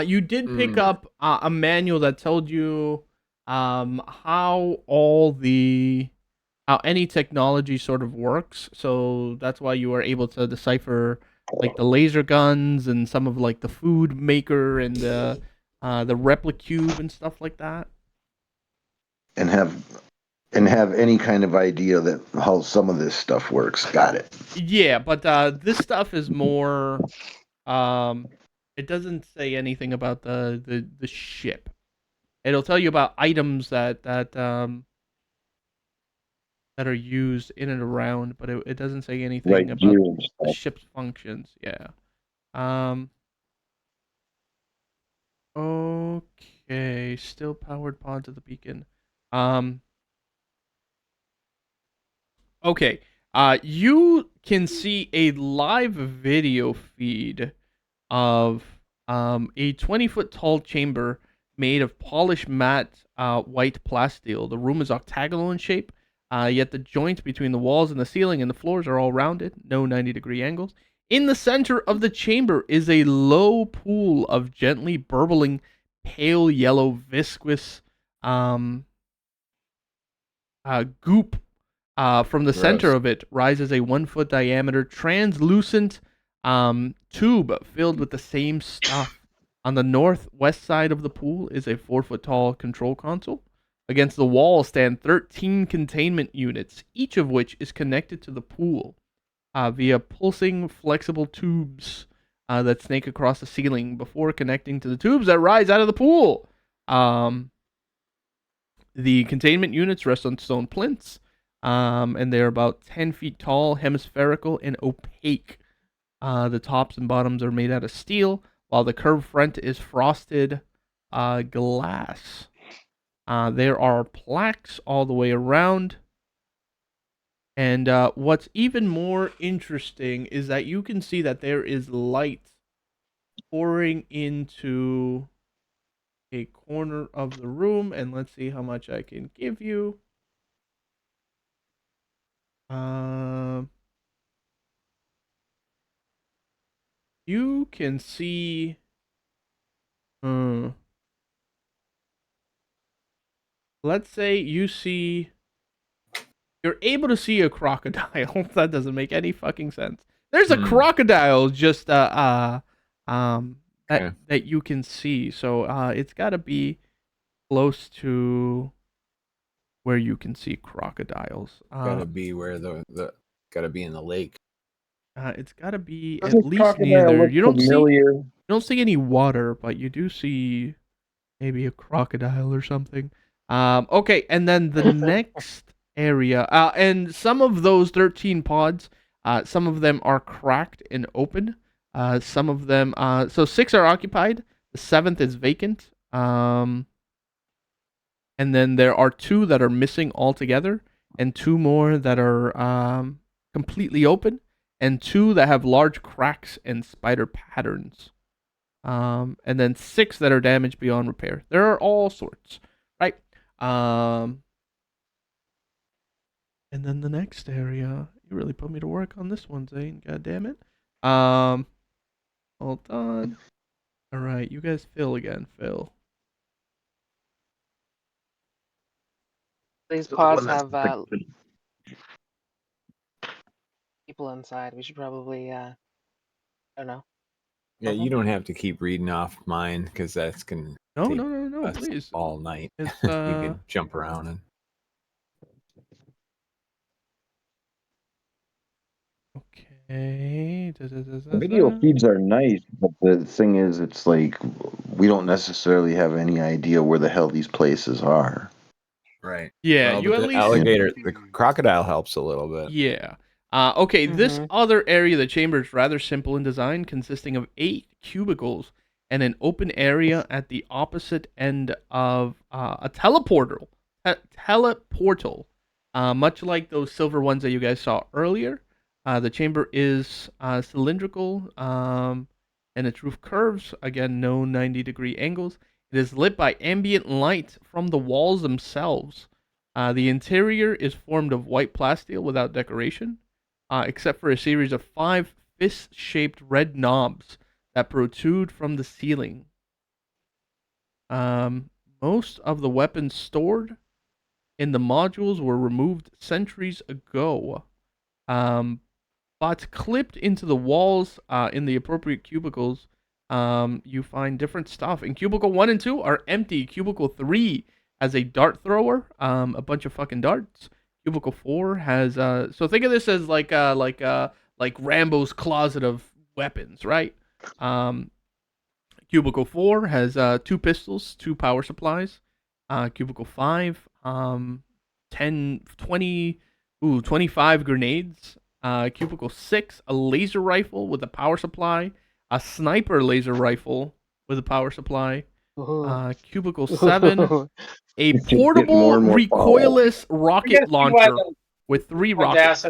You did pick up a manual that told you how how any technology sort of works. So that's why you were able to decipher like the laser guns and some of like the food maker and the replicube and stuff like that. And have any kind of idea that how some of this stuff works. Got it. Yeah, but this stuff is more it doesn't say anything about the ship. It'll tell you about items that are used in and around, but it doesn't say anything Right, about gear and the stuff. ship's functions. Yeah. Okay. Still powered pods of the beacon. Okay. You can see a live video feed of a 20-foot tall chamber made of polished matte white plasteel. The room is octagonal in shape, yet the joints between the walls and the ceiling and the floors are all rounded, no 90-degree angles. In the center of the chamber is a low pool of gently burbling, pale yellow, viscous goop. From the center of it rises a 1-foot diameter translucent tube filled with the same stuff. On the northwest side of the pool is a 4-foot tall control console. Against the wall stand 13 containment units, each of which is connected to the pool via pulsing flexible tubes that snake across the ceiling before connecting to the tubes that rise out of the pool. The containment units rest on stone plinths, and they're about 10 feet tall, hemispherical, and opaque. The tops and bottoms are made out of steel, while the curved front is frosted glass. There are plaques all the way around. And what's even more interesting is that you can see that there is light pouring into a corner of the room. And let's see how much I can give you. You can see. Let's say you see. You're able to see a crocodile. That doesn't make any fucking sense. There's a crocodile just that you can see. So it's got to be close to where you can see crocodiles. Gotta be where the gotta be in the lake. It's got to be Doesn't at least near crocodile there. look You don't familiar? see any water, but you do see maybe a crocodile or something. Okay, and then the next area, and some of those 13 pods, some of them are cracked and open. Some of them, so 6 are occupied. The 7th is vacant. And then there are 2 that are missing altogether, and 2 more that are completely open, and 2 that have large cracks and spider patterns. And then 6 that are damaged beyond repair. There are all sorts, right? And then the next area, you really put me to work on this one, Zane. God damn it. Hold on. All right, you guys fill again, Phil. These pods have people inside. We should probably, I don't know. Yeah, you don't have to keep reading off mine because that's gonna take No, us please. all night. It's, You can jump around and. Okay. The video feeds are nice, but the thing is, it's like we don't necessarily have any idea where the hell these places are. Right. Yeah, Well, you but at the least alligator, the crocodile helps a little bit. Yeah. Okay, this other area of the chamber is rather simple in design, consisting of 8 cubicles and an open area at the opposite end of a teleportal. Much like those silver ones that you guys saw earlier. The chamber is cylindrical, and its roof curves. Again, no 90-degree angles. It is lit by ambient light from the walls themselves. The interior is formed of white plasteel without decoration, except for a series of 5 fist-shaped red knobs that protrude from the ceiling. Most of the weapons stored in the modules were removed centuries ago. But clipped into the walls in the appropriate cubicles, you find different stuff. In cubicle 1 and 2 are empty. Cubicle 3 has a dart thrower, a bunch of fucking darts. Cubicle 4 has so think of this as like Rambo's closet of weapons, right? Cubicle 4 has 2 pistols, 2 power supplies. Cubicle 5, 25 grenades. Cubicle 6, a laser rifle with a power supply, a sniper laser rifle with a power supply. Cubicle 7, a portable recoilless rocket launcher with 3 rockets.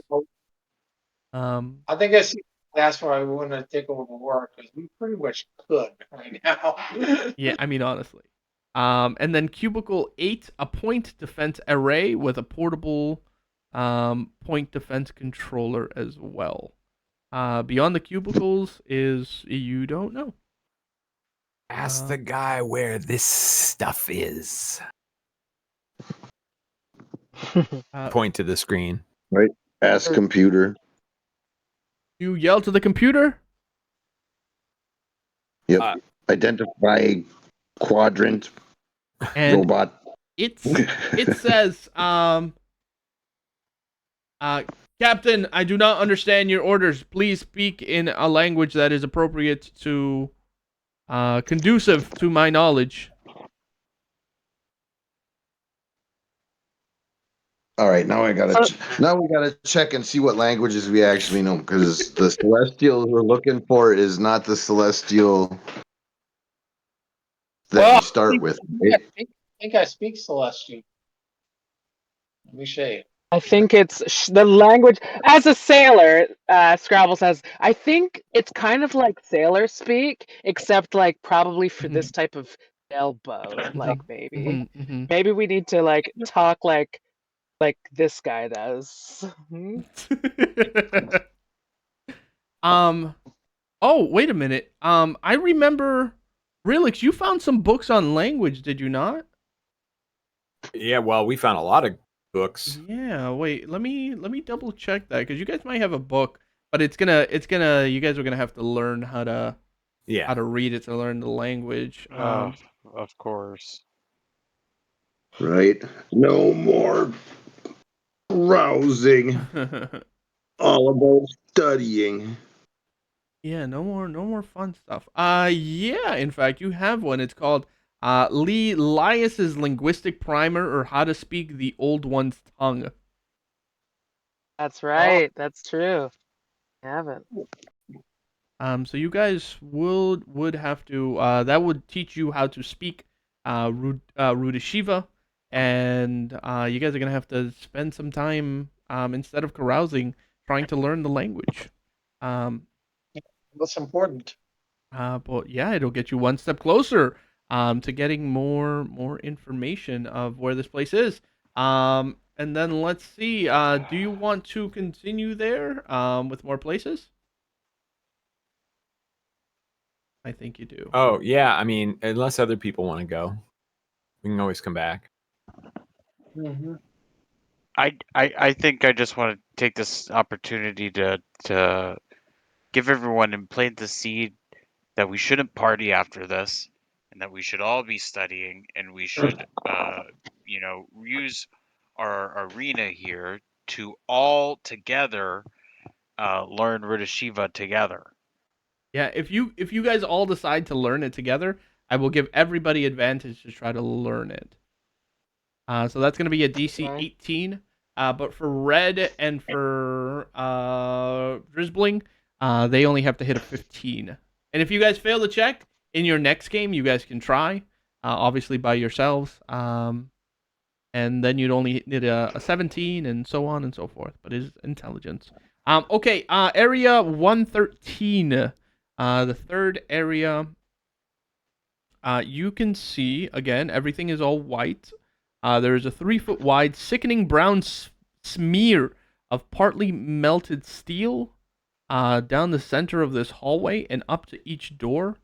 I think I see That's why we want to take over work, because we pretty much could right now. Yeah, I mean honestly. And then cubicle 8, a point defense array with a portable point defense controller as well. Beyond the cubicles is you don't know. Ask the guy where this stuff is. Point to the screen. Right. Ask computer. You yell to the computer. Yep. Identify quadrant And robot. it says, Captain, I do not understand your orders. Please speak in a language that is appropriate to, conducive to my knowledge. All right, now we gotta check and see what languages we actually know, because the celestial we're looking for is not the celestial that we start with. I think I speak Celestial. Let me show you. I think it's the language. As a sailor, Scrabble says, I think it's kind of like sailor speak, except like probably for this type of sailboat. Like maybe we need to like talk like this guy does. Oh, wait a minute. I remember, Relix, you found some books on language, did you not? Yeah, well, we found a lot of books. Yeah, wait, let me double check that, because you guys might have a book, but you guys are gonna have to learn how to read it to learn the language. Of course. Right? No more browsing. All about studying. Yeah, no more fun stuff. Yeah, in fact, you have one. It's called Lee Lias's Linguistic Primer, or How to Speak the Old One's Tongue. That's right. That's true. I haven't. So you guys would have to that would teach you how to speak Rudashiva, and you guys are gonna have to spend some time instead of carousing trying to learn the language. What's important? But yeah, it'll get you one step closer to getting more information of where this place is. And then let's see. Do you want to continue there with more places? I think you do. Oh, yeah. I mean, unless other people want to go, we can always come back. Mm-hmm. I think I just want to take this opportunity to give everyone and plant the seed that we shouldn't party after this, and that we should all be studying, and we should use our arena here to all together learn Ridashiva together. Yeah, if you guys all decide to learn it together, I will give everybody advantage to try to learn it. So that's going to be a DC 18. But for Red and for Drizzbling, they only have to hit a 15. And if you guys fail the check, in your next game, you guys can try, obviously by yourselves. And then you'd only need a 17 and so on and so forth. But it is intelligence. Okay, area 113. The third area. You can see, again, everything is all white. There is a 3-foot wide, sickening brown smear of partly melted steel down the center of this hallway and up to each door.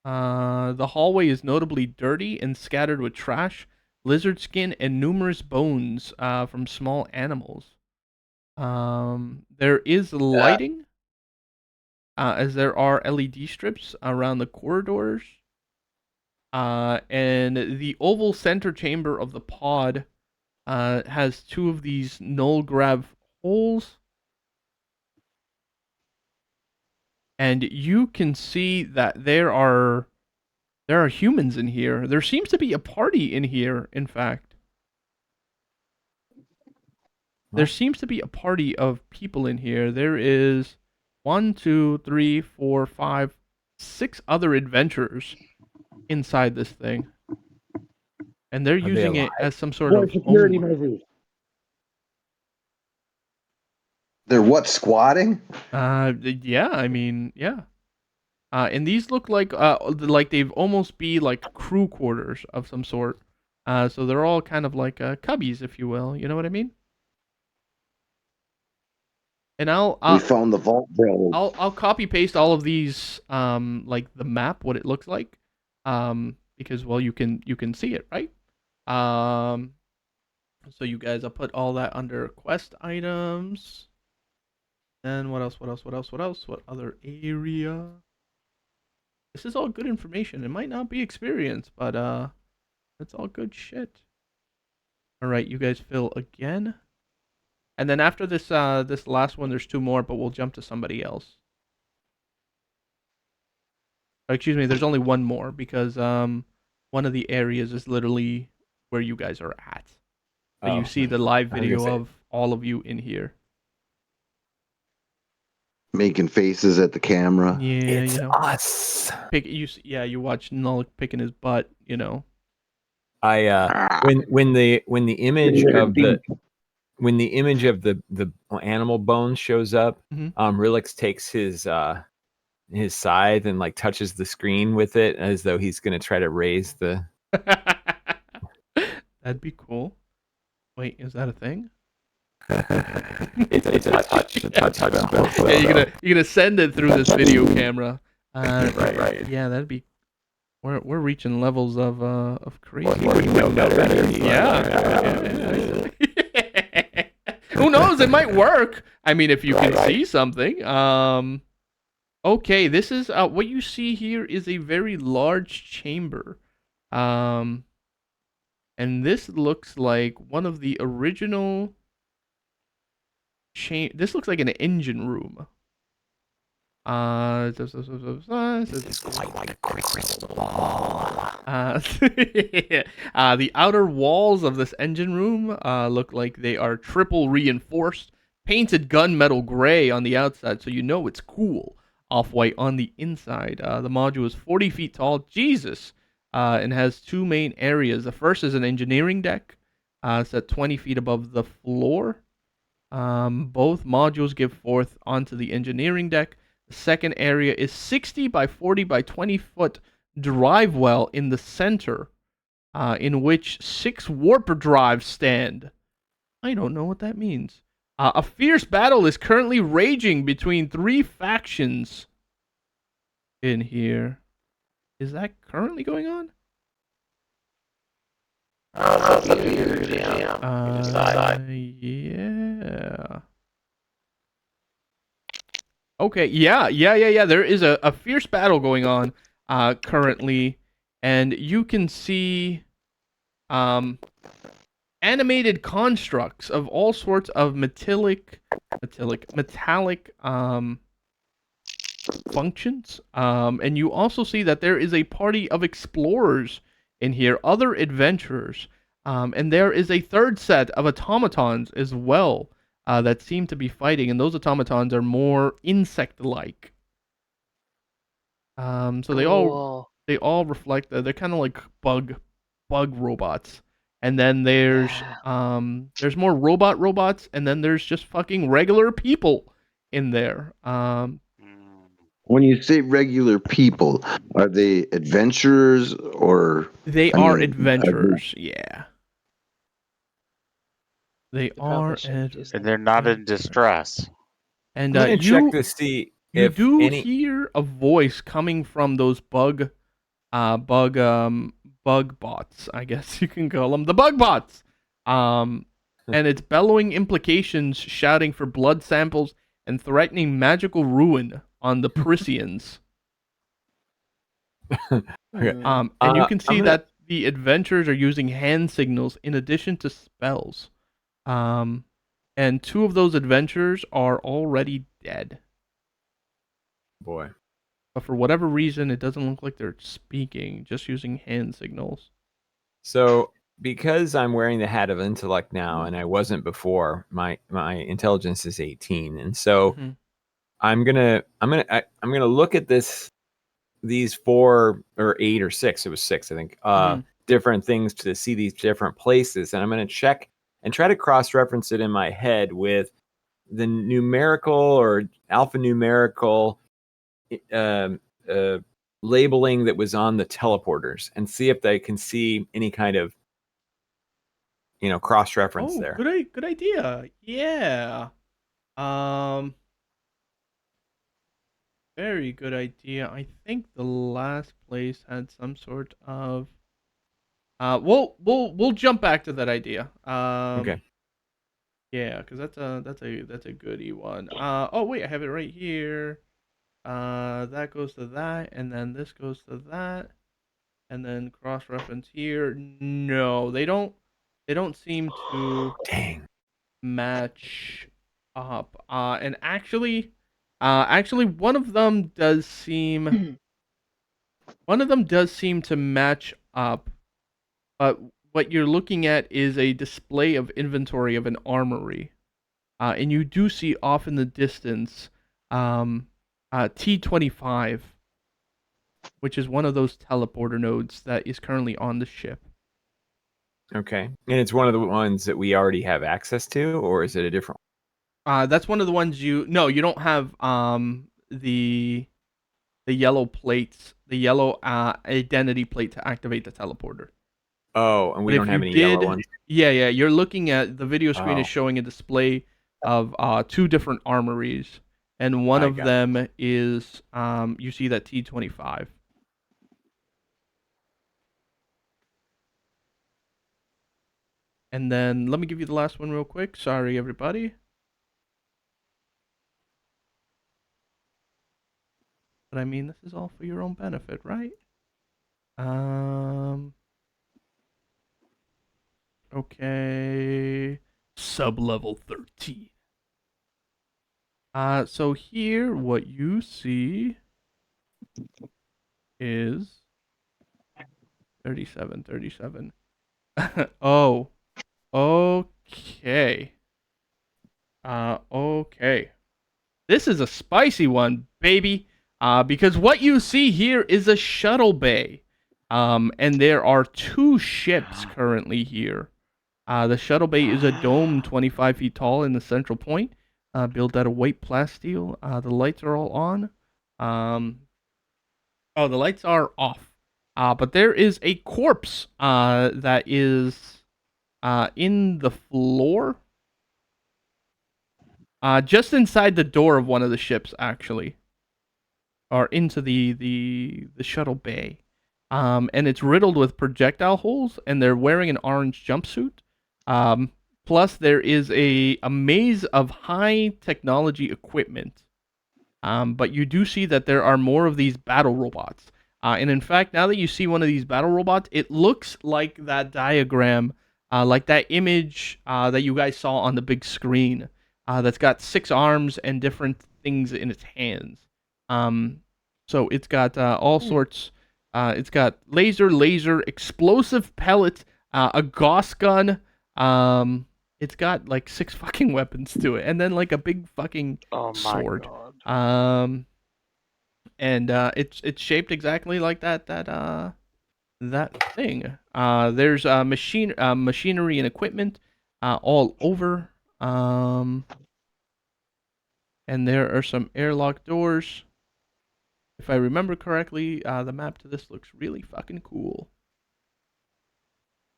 The hallway is notably dirty and scattered with trash, lizard skin, and numerous bones from small animals. There is lighting, as there are LED strips around the corridors. And the oval center chamber of the pod has 2 of these null grab holes. And you can see that there are humans in here. There seems to be a party in here, in fact. There seems to be a party of people in here. There is 1, 2, 3, 4, 5, 6 other adventurers inside this thing. And they're using it as some sort of security homework. measures. They're what, squatting? Yeah, I mean, yeah. And these look like they've almost be like crew quarters of some sort. So they're all kind of like cubbies, if you will. You know what I mean? And We found the vault, bro. I'll copy paste all of these like the map, what it looks like, because well you can see it, right? So you guys, I'll put all that under quest items. And what else? What else? What else? What else? What other area? This is all good information. It might not be experience, but it's all good shit. All right, you guys fill again. And then after this this last one, there's 2 more, but we'll jump to somebody else. Or, excuse me, there's only 1 more because one of the areas is literally where you guys are at. So you see the live video of all of you in here. Making faces at the camera. Yeah, It's you know. us. You watch Null picking his butt, you know. I when the image of the animal bones shows up, Mhm. Rilix takes his scythe and like touches the screen with it as though he's gonna try to raise the. That'd be cool. Wait, is that a thing? It's a touch. Yeah, you're gonna send it through this video camera. Right. Yeah, that'd be. We're reaching levels of crazy. Or you know better. Yeah. Who knows? It might work. I mean, if you can see something. Okay, this is what you see here is a very large chamber. And this looks like one of the original this looks like an engine room. It's like a crystal ball. The outer walls of this engine room look like they are triple reinforced, painted gunmetal gray on the outside, so you know it's cool. Off-white on the inside. The module is 40 feet tall. Jesus. And has 2 main areas. The first is an engineering deck. It's at 20 feet above the floor. Both modules give forth onto the engineering deck. The second area is 60 by 40 by 20 foot drive well in the center, in which 6 warper drives stand. I don't know what that means. A fierce battle is currently raging between 3 factions in here. Is that currently going on? Yeah. Okay, yeah. There is a fierce battle going on currently, and you can see animated constructs of all sorts of metallic functions. And you also see that there is a party of explorers in here, other adventurers. And there is a third set of automatons as well that seem to be fighting, and those automatons are more insect-like. So Cool. they all reflect that they're kind of like bug robots. And then there's more robots, and then there's just fucking regular people in there. When you say regular people, are they adventurers or? They I are mean, adventurers, yeah. They They probably are shouldn't use And them. they're not in distress. And I'm gonna check to see you if do any. hear a voice coming from those bug bots, I guess you can call them the bug bots. And it's bellowing implications, shouting for blood samples and threatening magical ruin on the Prussians. Okay. And you can see I'm gonna- that the adventurers are using hand signals in addition to spells. And 2 of those adventurers are already dead. Boy. But for whatever reason, it doesn't look like they're speaking, just using hand signals. So because I'm wearing the hat of intellect now, and I wasn't before, my intelligence is 18, and so Mhm. I'm gonna look at these 4 or 8 or 6. It was 6, I think. Different things to see these different places, and I'm gonna check and try to cross-reference it in my head with the numerical or alphanumerical labeling that was on the teleporters and see if they can see any kind of cross reference there. Good idea. Yeah. Very good idea. I think the last place had some sort of. We'll jump back to that idea. Okay. Yeah, because that's a goodie one. Oh wait, I have it right here. That goes to that, and then this goes to that, and then cross reference here. No, they don't seem to match up. And actually, one of them does seem to match up, but what you're looking at is a display of inventory of an armory. And you do see off in the distance T25, which is one of those teleporter nodes that is currently on the ship. Okay. And it's one of the ones that we already have access to, or is it a different one? That's one of the ones you don't have the yellow plates, the yellow identity plate to activate the teleporter. Oh, and we don't have any yellow ones? Yeah, you're looking at the video screen is showing a display of 2 different armories, and one of them is you see that T25. And then let me give you the last one real quick. Sorry, everybody. But I mean, this is all for your own benefit, right? Okay. Sublevel 13. So here, what you see is 37. Oh. Okay. Okay. This is a spicy one, baby. Because what you see here is a shuttle bay. And there are 2 ships currently here. The shuttle bay is a dome 25 feet tall in the central point, built out of white plasteel. The lights are all on. The lights are off. But there is a corpse that is in the floor. Just inside the door of one of the ships, actually. Or into the shuttle bay. And it's riddled with projectile holes, and they're wearing an orange jumpsuit. Plus, there is a maze of high technology equipment. But you do see that there are more of these battle robots. And in fact, now that you see one of these battle robots, it looks like that diagram, like that image that you guys saw on the big screen. That's got 6 arms and different things in its hands. So it's got all sorts. It's got laser, explosive pellet, a Gauss gun. It's got like 6 fucking weapons to it, and then like a big fucking sword. God. And it's shaped exactly like that thing. There's machinery and equipment all over. And there are some airlock doors. If I remember correctly, the map to this looks really fucking cool.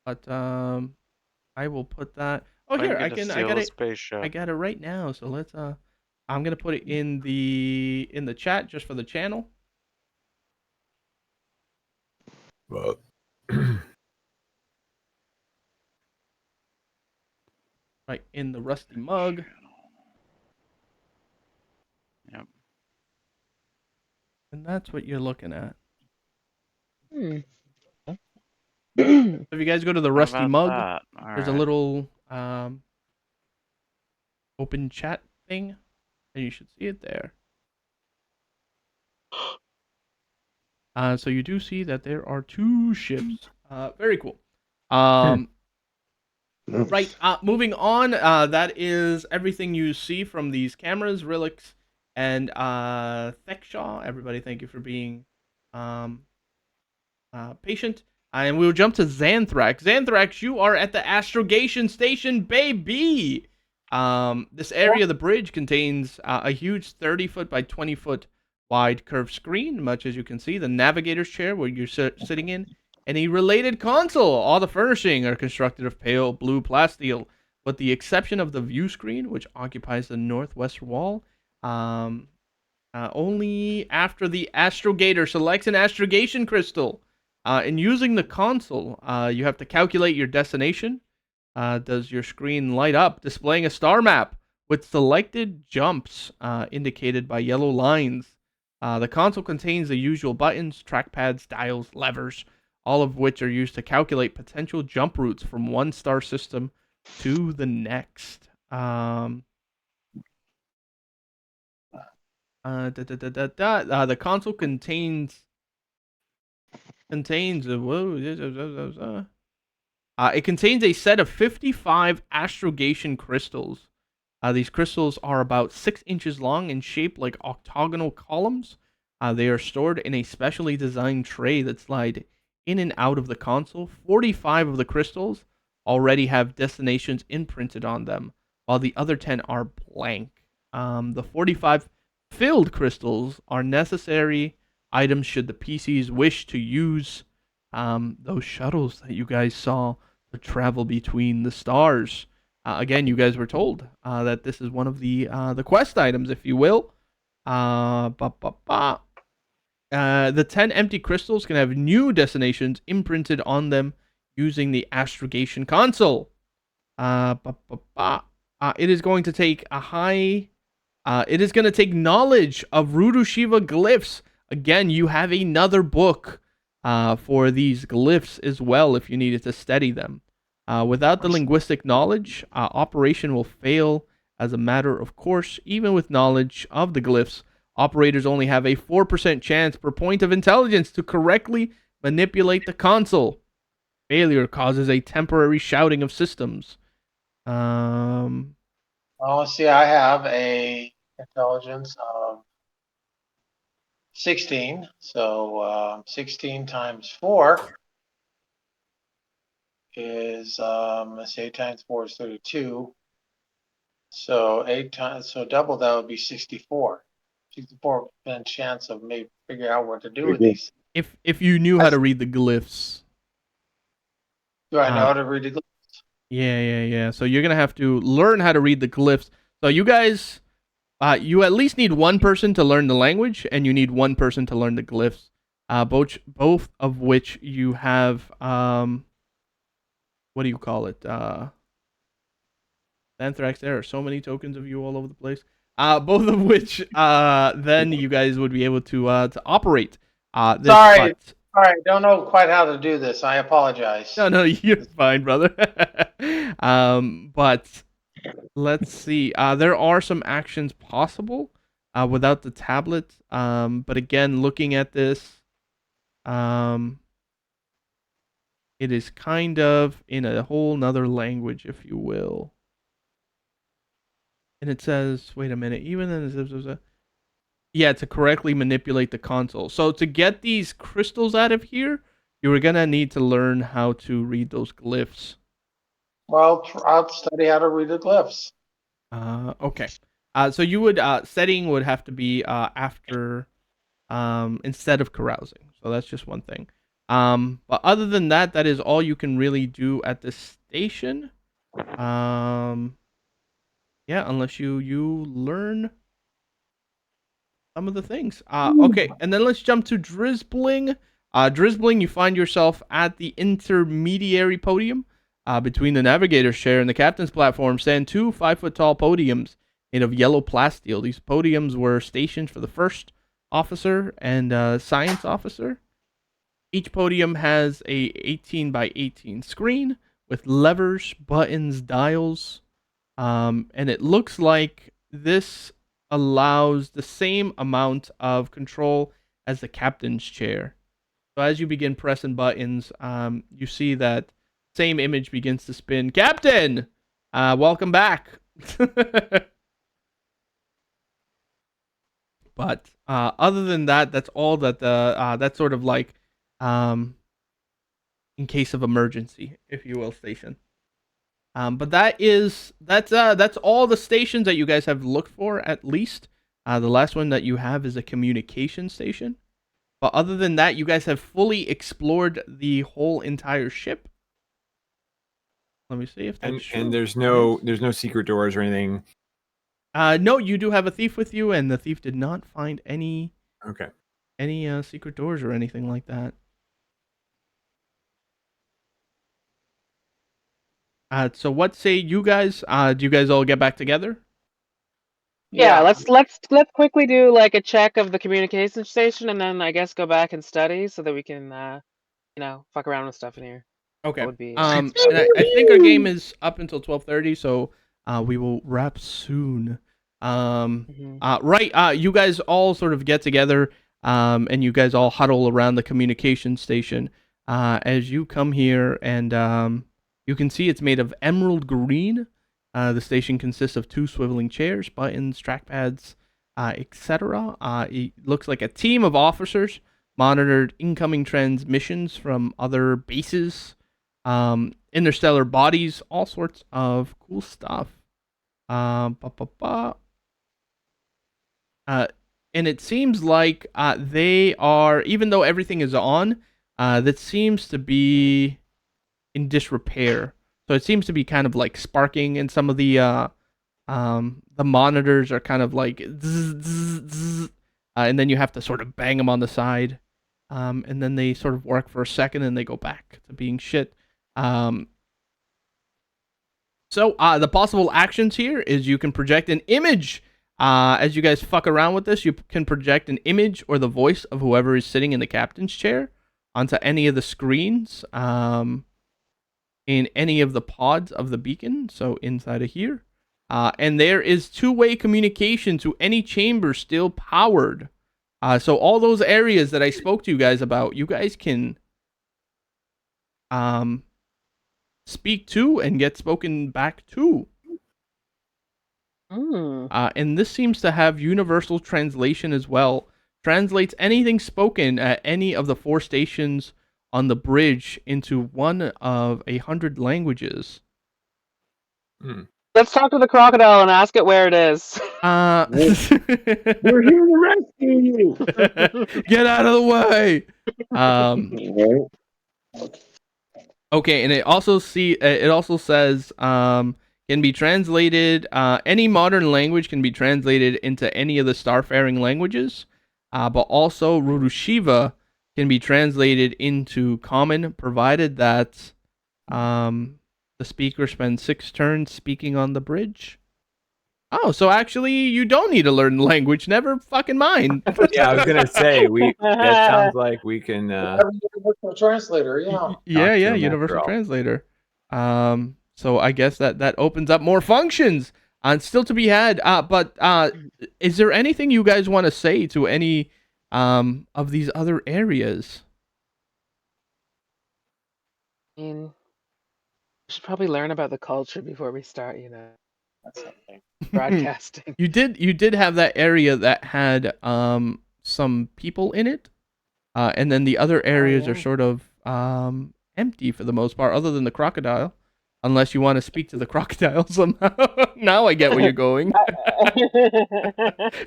But I will put that. Oh, here I got it. I got it right now. So let's I'm gonna put it in the chat just for the channel. Well. Right in the rusty mug. Yep. And that's what you're looking at. Hmm. So if you guys go to the rusty mug, there's a little open chat thing, and you should see it there. So you do see that there are 2 ships. Very cool. Right. Moving on. That is everything you see from these cameras, Relix, and Thexshaw. Everybody, thank you for being patient. And we'll jump to Xanthrax. Xanthrax, you are at the astrogation station, baby. This area of the bridge contains a huge 30-foot by 20-foot wide curved screen, much as you can see, the navigator's chair where you're sitting in, and a related console. All the furnishing are constructed of pale blue plasteel, with the exception of the view screen, which occupies the northwest wall. Only after the astrogator selects an astrogation crystal. In using the console, you have to calculate your destination. Does your screen light up, displaying a star map with selected jumps indicated by yellow lines? The console contains the usual buttons, trackpads, dials, levers, all of which are used to calculate potential jump routes from one star system to the next. The console contains it contains a set of 55 astrogation crystals. These crystals are about 6 inches long and shaped like octagonal columns. They are stored in a specially designed tray that slide in and out of the console. 45 of the crystals already have destinations imprinted on them, while the other 10 are blank. The 45 filled crystals are necessary items should the PCs wish to use those shuttles that you guys saw to travel between the stars. Again, you guys were told that this is one of the quest items, if you will. The 10 empty crystals can have new destinations imprinted on them using the astrogation console. It is going to take it is going to take knowledge of Rudushiva glyphs. Again, you have another book for these glyphs as well if you needed to study them. Without the linguistic knowledge, operation will fail as a matter of course. Even with knowledge of the glyphs, operators only have a 4% chance per point of intelligence to correctly manipulate the console. Failure causes a temporary shouting of systems. Oh, see, I have a intelligence of 16. So 16 times 4 is let's say 8 times 4 is 32. So 8 times, so double that would be 64. 64% chance of me figuring out what to do with these. If you knew how to read the glyphs. Do I know how to read the glyphs? Yeah. So you're gonna have to learn how to read the glyphs. So you guys, you at least need one person to learn the language, and you need one person to learn the glyphs. Both of which you have. What do you call it? Anthrax. There are so many tokens of you all over the place. Both of which, then you guys would be able to operate. Sorry, don't know quite how to do this. I apologize. No, you're fine, brother. But let's see. There are some actions possible without the tablet. But again, looking at this, it is kind of in a whole nother language, if you will. And it says, wait a minute, even then, yeah, to correctly manipulate the console. So to get these crystals out of here, you were gonna need to learn how to read those glyphs. Well, I'll study how to read the glyphs. Okay. So you would setting would have to be after instead of carousing. So that's just one thing. But other than that, that is all you can really do at this station. Yeah, unless you learn some of the things. Okay, and then let's jump to Drizzbling. Drizzbling, you find yourself at the intermediary podium. Between the navigator's chair and the captain's platform stand 2 5-foot-tall podiums made of yellow plasteel. These podiums were stationed for the first officer and science officer. Each podium has a 18 by 18 screen with levers, buttons, dials, and it looks like this allows the same amount of control as the captain's chair. So as you begin pressing buttons, you see that same image begins to spin. Captain, welcome back. But other than that, that's all that that's sort of like in case of emergency, if you will, station. But that's all the stations that you guys have looked for at least. The last one that you have is a communication station. But other than that, you guys have fully explored the whole entire ship. Let me see if that's true. And there's no secret doors or anything. No, you do have a thief with you, and the thief did not find any secret doors or anything like that. So what say you guys? Do you guys all get back together? Yeah, let's quickly do like a check of the communication station, and then I guess go back and study so that we can, fuck around with stuff in here. Okay. That would be. And I think our game is up until 12:30, so we will wrap soon. Right. You guys all sort of get together, and you guys all huddle around the communication station. As you come here, and you can see it's made of emerald green. The station consists of 2 swiveling chairs, buttons, trackpads, etc. It looks like a team of officers monitored incoming transmissions from other bases, interstellar bodies, all sorts of cool stuff. And it seems like they are, even though everything is on, that seems to be in disrepair. So it seems to be kind of like sparking, and some of the monitors are kind of like zzz, zzz, zzz, and then you have to sort of bang them on the side, and then they sort of work for a second and they go back to being shit. So the possible actions here is you can project an image. As you guys fuck around with this, you can project an image or the voice of whoever is sitting in the captain's chair onto any of the screens. In any of the pods of the beacon, so inside of here. And there is 2-way communication to any chamber still powered. So all those areas that I spoke to you guys about, you guys can speak to and get spoken back to. And this seems to have universal translation as well. Translates anything spoken at any of the 4 stations on the bridge into one of 100 languages. Let's talk to the crocodile and ask it where it is. We're here to rescue you. Get out of the way. Okay, and it also says can be translated. Any modern language can be translated into any of the starfaring languages, but also Rudushiva can be translated into common, provided that the speaker spends 6 turns speaking on the bridge. Oh, so actually you don't need to learn language. Never fucking mind. Yeah, I was gonna say that sounds like we can. Universal translator, yeah. Yeah, universal translator. So I guess that opens up more functions and still to be had. But is there anything you guys want to say to any of these other areas? I mean, we should probably learn about the culture before we start, broadcasting. You did have that area that had some people in it, and then the other areas are sort of empty for the most part, other than the crocodile. Unless you want to speak to the crocodile somehow. Now I get where you're going.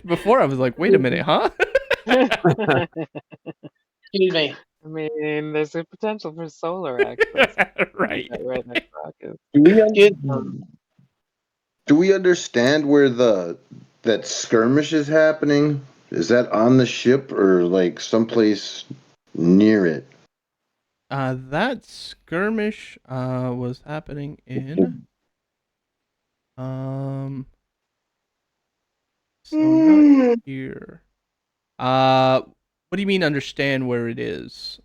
Before I was like, wait a minute, huh? Excuse me. I mean, there's a potential for solar access. Right. Right next to rockets. Do we understand where that skirmish is happening? Is that on the ship or like someplace near it? That skirmish was happening in so not here. What do you mean understand where it is?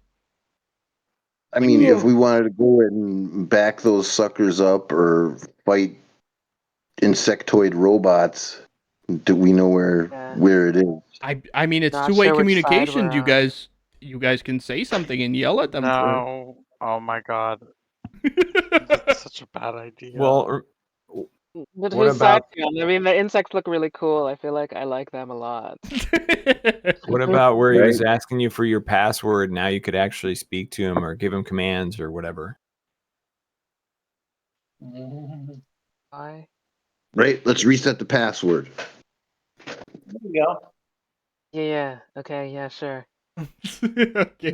I mean, if we wanted to go and back those suckers up or fight insectoid robots, do we know where it is? I mean, it's Not 2-way sure which side communication. we're You guys can say something and yell at them. No. Oh my god. That's such a bad idea. Well, But what whose side about- are you on? I mean, the insects look really cool. I feel like I like them a lot. what about where he was asking you for your password? Now you could actually speak to him or give him commands or whatever. Hi. Right? Let's reset the password. There you go. Yeah. Okay. Yeah. Sure. Okay, we'll do.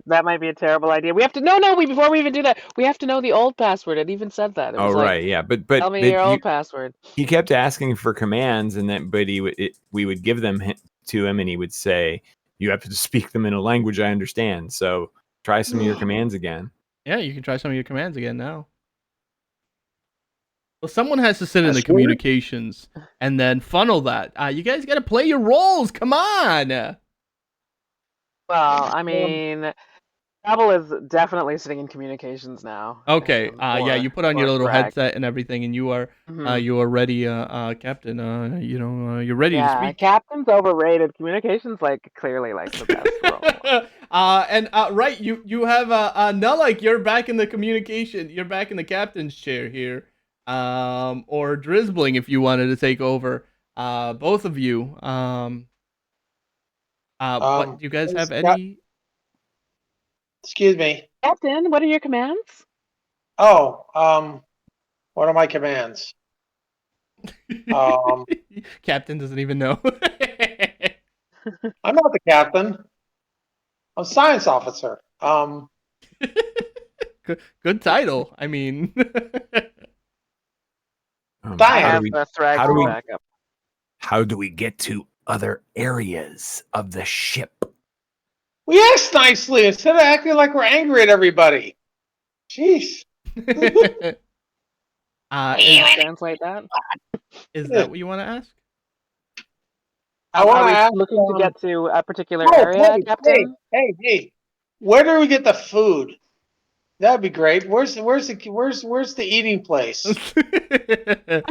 That might be a terrible idea. We have to before we even do that, we have to know the old password. It even said that. It Oh was like, right, yeah, but tell me your old password. he kept asking for commands, and then we would give them to him, and he would say, "You have to speak them in a language I understand." So try some of your commands again. Yeah, you can try some of your commands again now. Well, someone has to sit in the Password? communications and then funnel that. You guys got to play your roles. Come on. Well, I mean, Dabble is definitely sitting in communications now. Okay. Yeah, you put on your or little Greg. headset and everything, and you are Mhm. ready, Captain. You're ready to Yeah, speak. Captain's overrated. Communications like clearly like the best role. Right, you have Nulik, you're back in the communication. You're back in the captain's chair here. Or Drizzbling if you wanted to take over. Both of you. What do you guys have any? Excuse me. Captain, what are your commands? Oh, what are my commands? Captain doesn't even know. I'm not the captain. I'm science officer. Good title. I mean, I How have the Thrag how do we- back up. How do we get to other areas of the ship? we asked nicely instead of acting like we're angry at everybody. Jeez. is Can you translate that? that what you want to ask? I Are want we to ask. looking to get to a particular Oh, area, Captain? hey! Where do we get the food? That'd be great. Where's the eating place? I'm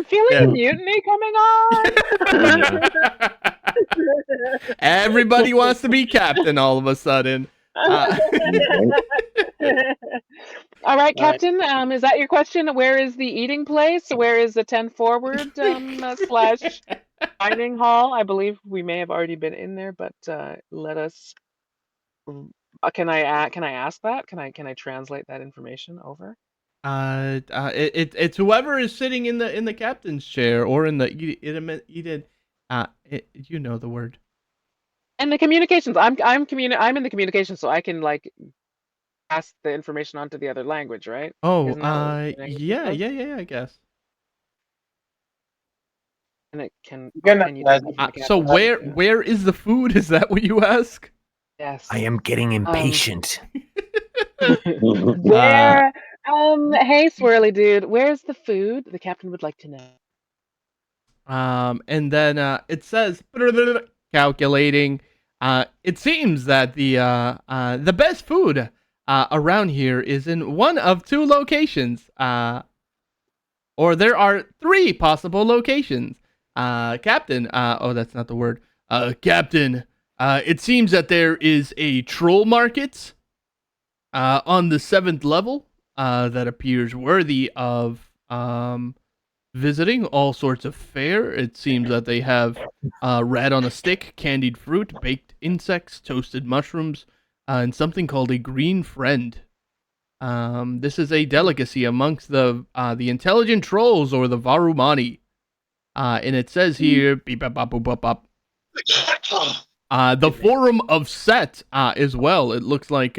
feeling Yeah. a mutiny coming on. Everybody wants to be captain all of a sudden. All right, Captain. Is that your question? Where is the eating place? Where is the 10 forward slash dining hall? I believe we may have already been in there, but let us. Can I ask that? Can I translate that information over? It's whoever is sitting in the captain's chair or in the you know the word. And the communications. I'm in the communications, so I can like pass the information onto the other language, right? Oh, Isn't that what communications yeah, does? I guess. And it can. You're Can you not- tell me from the So captain's chair? where is the food? Is that what you ask? Yes. I am getting impatient. Where? Hey, swirly dude. Where's the food? The captain would like to know. And then it says calculating. It seems that the best food around here is in one of two locations. Or there are three possible locations. Captain. Oh, that's not the word. Captain. It seems that there is a troll market on the 7th level that appears worthy of visiting. All sorts of fare. It seems that they have rat on a stick, candied fruit, baked insects, toasted mushrooms, and something called a green friend. This is a delicacy amongst the intelligent trolls or the Varumani. And it says here, beep, bop, bop, boop, bop, bop. The Forum of Set as well. It looks like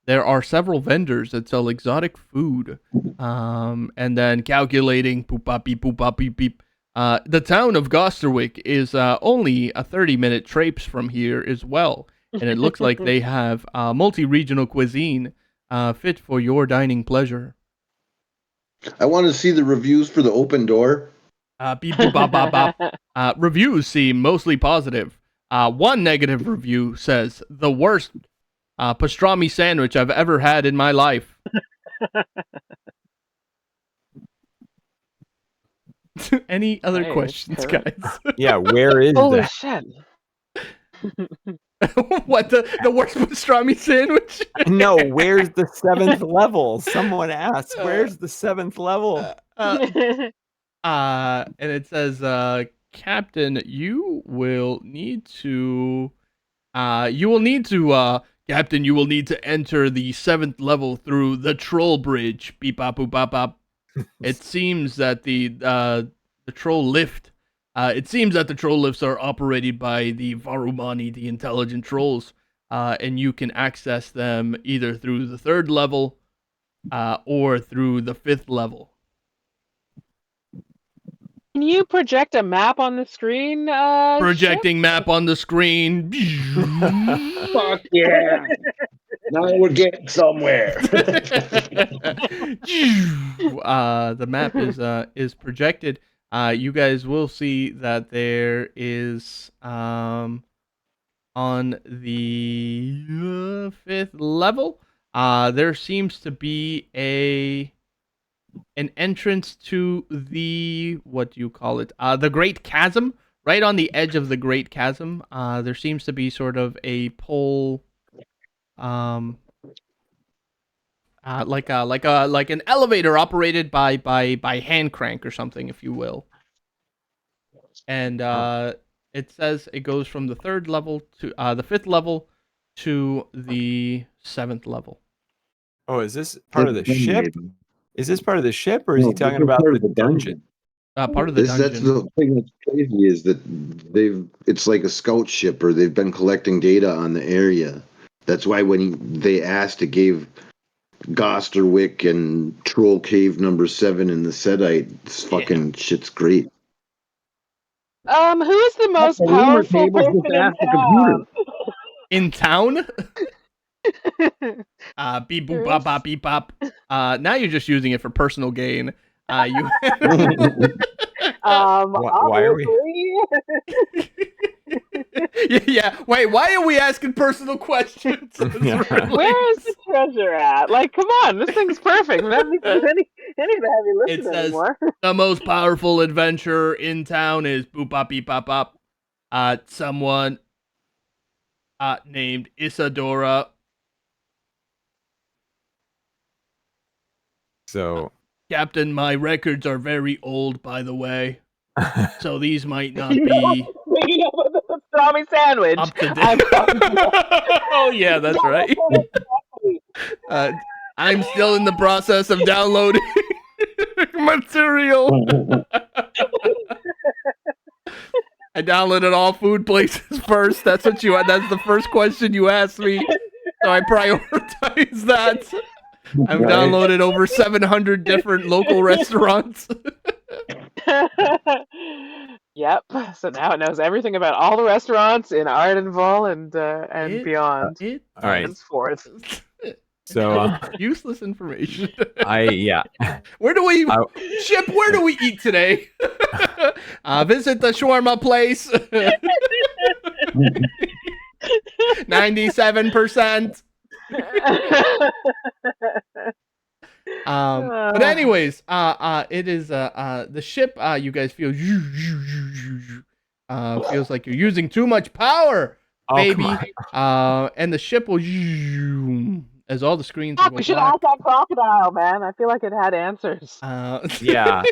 there are several vendors that sell exotic food. And then calculating, poop, bop, beep, boop, bop, beep, beep. The town of Gosterwick is only a 30-minute traipse from here as well. And it looks like they have multi-regional cuisine fit for your dining pleasure. I want to see the reviews for the open door. Beep, boop, bop, bop, bop. Reviews seem mostly positive. One negative review says, the worst pastrami sandwich I've ever had in my life. Any other questions, guys? Yeah, where is Holy that? shit. What, the worst pastrami sandwich? No, where's the 7th level? Someone asked, where's the 7th level? And it says, Captain, you will need to Captain, you will need to enter the 7th level through the troll bridge. Beep bop boop bop bop. it seems that the troll lift. It seems that the troll lifts are operated by the Varumani, the intelligent trolls, and you can access them either through the 3rd level or through the 5th level. Can you project a map on the screen? Projecting map on the screen. Fuck yeah! Now we're getting somewhere. The map is projected. You guys will see that there is on the 5th level. There seems to be an entrance to the, what do you call it? The Great Chasm. Right on the edge of the Great Chasm, there seems to be sort of a pole, like an elevator operated by hand crank or something, if you will. And it says it goes from the 3rd level to the 5th level to the 7th level. Oh, is this part of the ship? Is this part of the ship, or is he No, talking this is about part the of the dungeon? Part of the That's dungeon. the thing that's crazy is that it's like a scout ship, or they've been collecting data on the area. That's why when they asked, it gave Gosterwick and Troll Cave number 7 in the Sedite. This fucking shit's great. Who is the most The rumor powerful tables person just in ask the computer. In town? Beep boop bop bop beep bop. Now you're just using it for personal gain. You. Why are we? Yeah. Wait. Why are we asking personal questions? Yeah. Where is the treasure at? Like, come on, this thing's perfect. We don't need any of the heavy It lifting says anymore. the most powerful adventurer in town is boop bop beep bop bop. Someone named Isadora. So, Captain, my records are very old, by the way. So these might not be Making up with the pastrami sandwich. up to date. Oh yeah, that's right. I'm still in the process of downloading material. I downloaded all food places first. That's the first question you asked me. So I prioritize that. I've downloaded over 700 different local restaurants. Yep. So now it knows everything about all the restaurants in Ardenville and beyond. all right. Henceforth. So useless information. Where do we eat today? Visit the shawarma place. 97%. But anyways, it is the ship. You guys feel feels like you're using too much power, baby. And the ship will as all the screens. Fuck, we should ask that crocodile, man. I feel like it had answers. Yeah.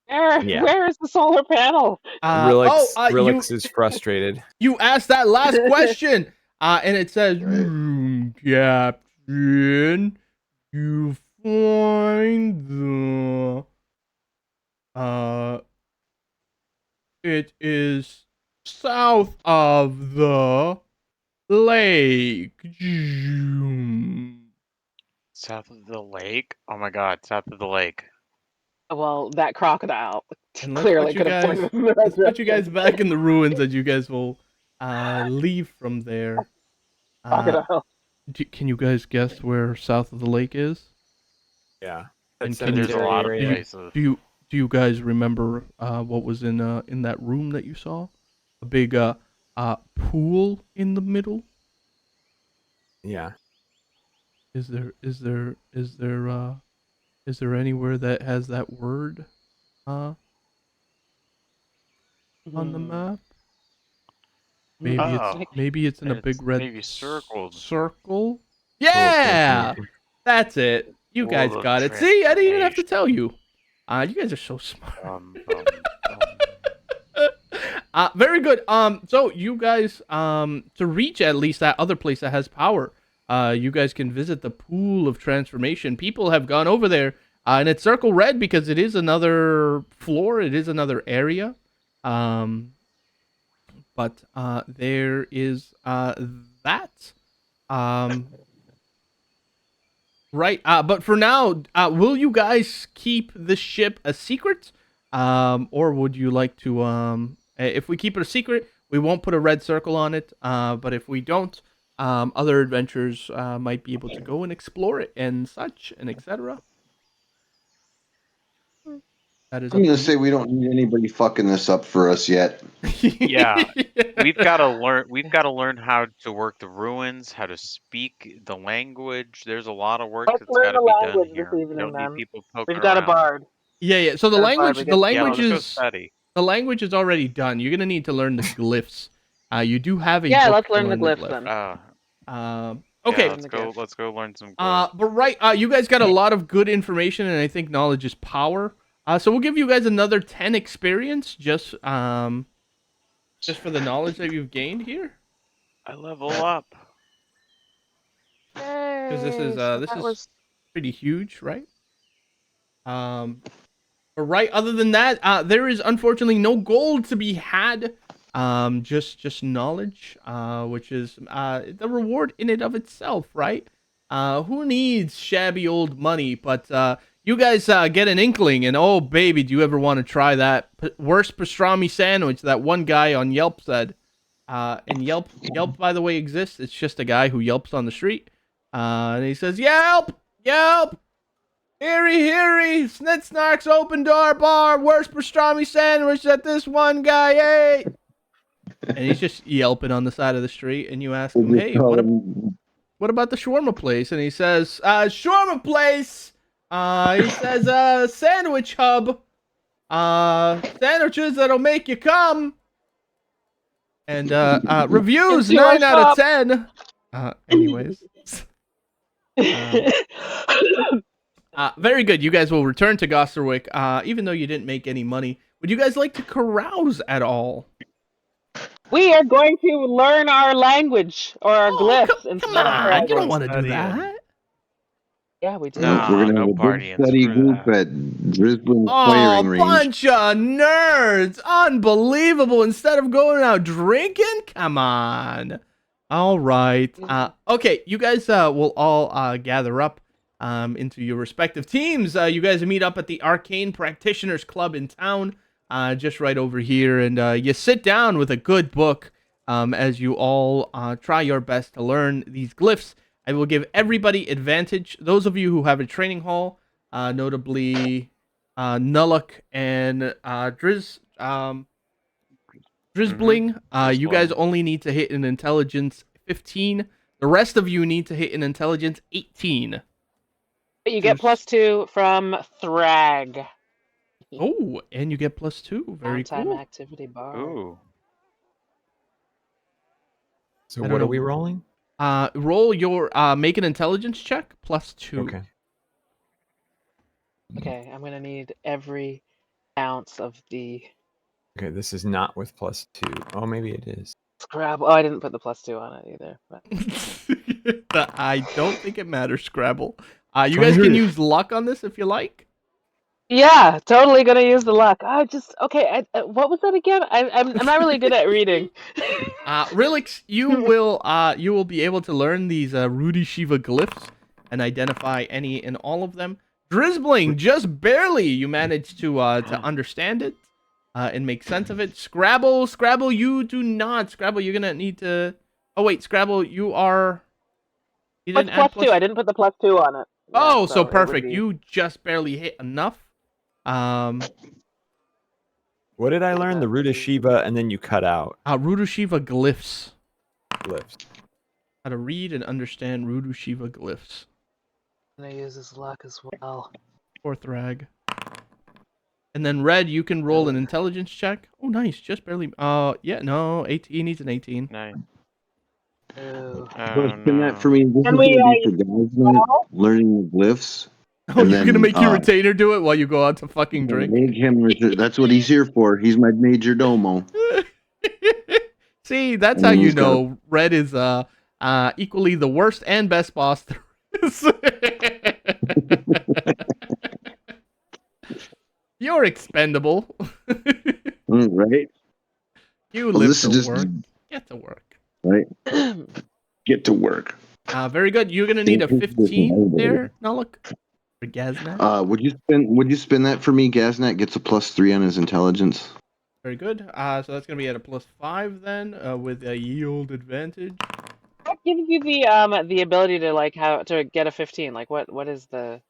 Where is the solar panel? Relix is frustrated. You asked that last question, and it says, Captain, you find it is south of the lake. South of the lake? Oh my god, south of the lake. Well, that crocodile And clearly could have pointed in the right let's put you direction. guys back in the ruins, and you guys will leave from there. Crocodile. Can you guys guess where south of the lake is? Yeah. And There's a lot of places. Do you guys remember what was in that room that you saw? A big pool in the middle? Yeah. Is there anywhere that has that word on the map? Maybe it's in a big red circle. Yeah, that's it. You guys got it. See, I didn't even have to tell you. You guys are so smart. Very good. So you guys, to reach at least that other place that has power, you guys can visit the Pool of Transformation. People have gone over there And it's circle red because it is another floor. It is another area. But there is that. Right. But for now, will you guys keep this ship a secret? Or would you like to? If we keep it a secret, we won't put a red circle on it. But if we don't, other adventurers might be able to go and explore it and such and etc. That is. I'm gonna say we don't need anybody fucking this up for us yet. Yeah, we've got to learn. We've got to learn how to work the ruins, how to speak the language. There's a lot of work Let's that's learn got to the be done language this here. We evening, don't need then. people poking We've got a around. bard. Yeah. So the Got a bard, language, we the get- Yeah, language let's go is study. the language is already done. You're gonna need to learn the glyphs. You do have a Yeah, book let's to learn the glyph. glyphs then. Okay. Yeah, let's go. Let's go learn some. But right, you guys got a lot of good information, and I think knowledge is power. So we'll give you guys another 10 experience just for the knowledge that you've gained here. I level up. Because this is pretty huge, right? But right, other than that, there is unfortunately no gold to be had. Just knowledge, which is the reward in and of itself, right? Who needs shabby old money? But you guys get an inkling, and oh baby, do you ever want to try that worst pastrami sandwich that one guy on Yelp said? And Yelp, by the way, exists. It's just a guy who yelps on the street, and he says, "Yelp, Yelp, heary, Snitsnark's open door bar, worst pastrami sandwich that this one guy ate." And he's just yelping on the side of the street, and you ask him, "Hey, what about the shawarma place?" And he says, "Shawarma place." He says, "Sandwich hub. Sandwiches that'll make you come." And reviews 9 out of 10. Anyways. Very good. You guys will return to Gosterwick, even though you didn't make any money. Would you guys like to carouse at all? We are going to learn our language or our glyphs instead Come of on, carousing. you don't want to do that. Yeah, we do. No, We're gonna no have a partying, big study screw group that. at Drizzling Oh, firing range. bunch of nerds! Unbelievable! Instead of going out drinking, come on. All right. Okay, you guys will all gather up into your respective teams. You guys meet up at the Arcane Practitioners Club in town, just right over here, and you sit down with a good book as you all try your best to learn these glyphs. I will give everybody advantage. Those of you who have a training hall, notably Nulluk and Drizzbling, you guys only need to hit an intelligence 15. The rest of you need to hit an intelligence 18. You get +2 from Thrag. Oh, and you get +2. Very Downtime cool. activity bar. Ooh. So I what don't are know. we rolling? Roll your make an intelligence check +2. Okay. Okay, I'm gonna need every ounce of the Okay, this is not with +2. Oh, maybe it is. Scrabble. Oh, I didn't put the +2 on it either. But... I don't think it matters, Scrabble. You guys can use luck on this if you like. Yeah, totally gonna use the luck. What was that again? I'm not really good at reading. Relix, you will be able to learn these Rudy Shiva glyphs and identify any and all of them. Drizzbling, just barely you managed to understand it and make sense of it. Scrabble, you do not. Scrabble, you're gonna need to. Oh wait, Scrabble, you are. You What's +2? I didn't put the +2 on it. Oh, Yeah, so it would perfect. be- You just barely hit enough. What did I learn? The root of Shiva, and then you cut out Rudu Shiva glyphs. glyphs. How to read and understand Rudu Shiva glyphs. I'm gonna use his luck as well. Fourth rag. And then Red, you can roll an intelligence check. Oh, nice. Just barely. Yeah, no. 18. He needs an 18. Nice. Ooh. Can that for me? This Can is we, gonna be for guys not learning the glyphs. Oh, And you're then, gonna make your retainer do it while you go out to fucking drink? Make him. That's what he's here for. He's my major domo. See, that's And how you he's got know Red is equally the worst and best boss there is. You're expendable. Right? You Well, live this to is just work. Get to work. right. Get to work. Very good. You're gonna need a 15 there, Nuluk, for Gaznat. Would you spin that for me? Gaznat gets a +3 on his intelligence. Very good. So that's gonna be at a +5 then, with a yield advantage. What gives you the ability to like how to get a 15? Like what is the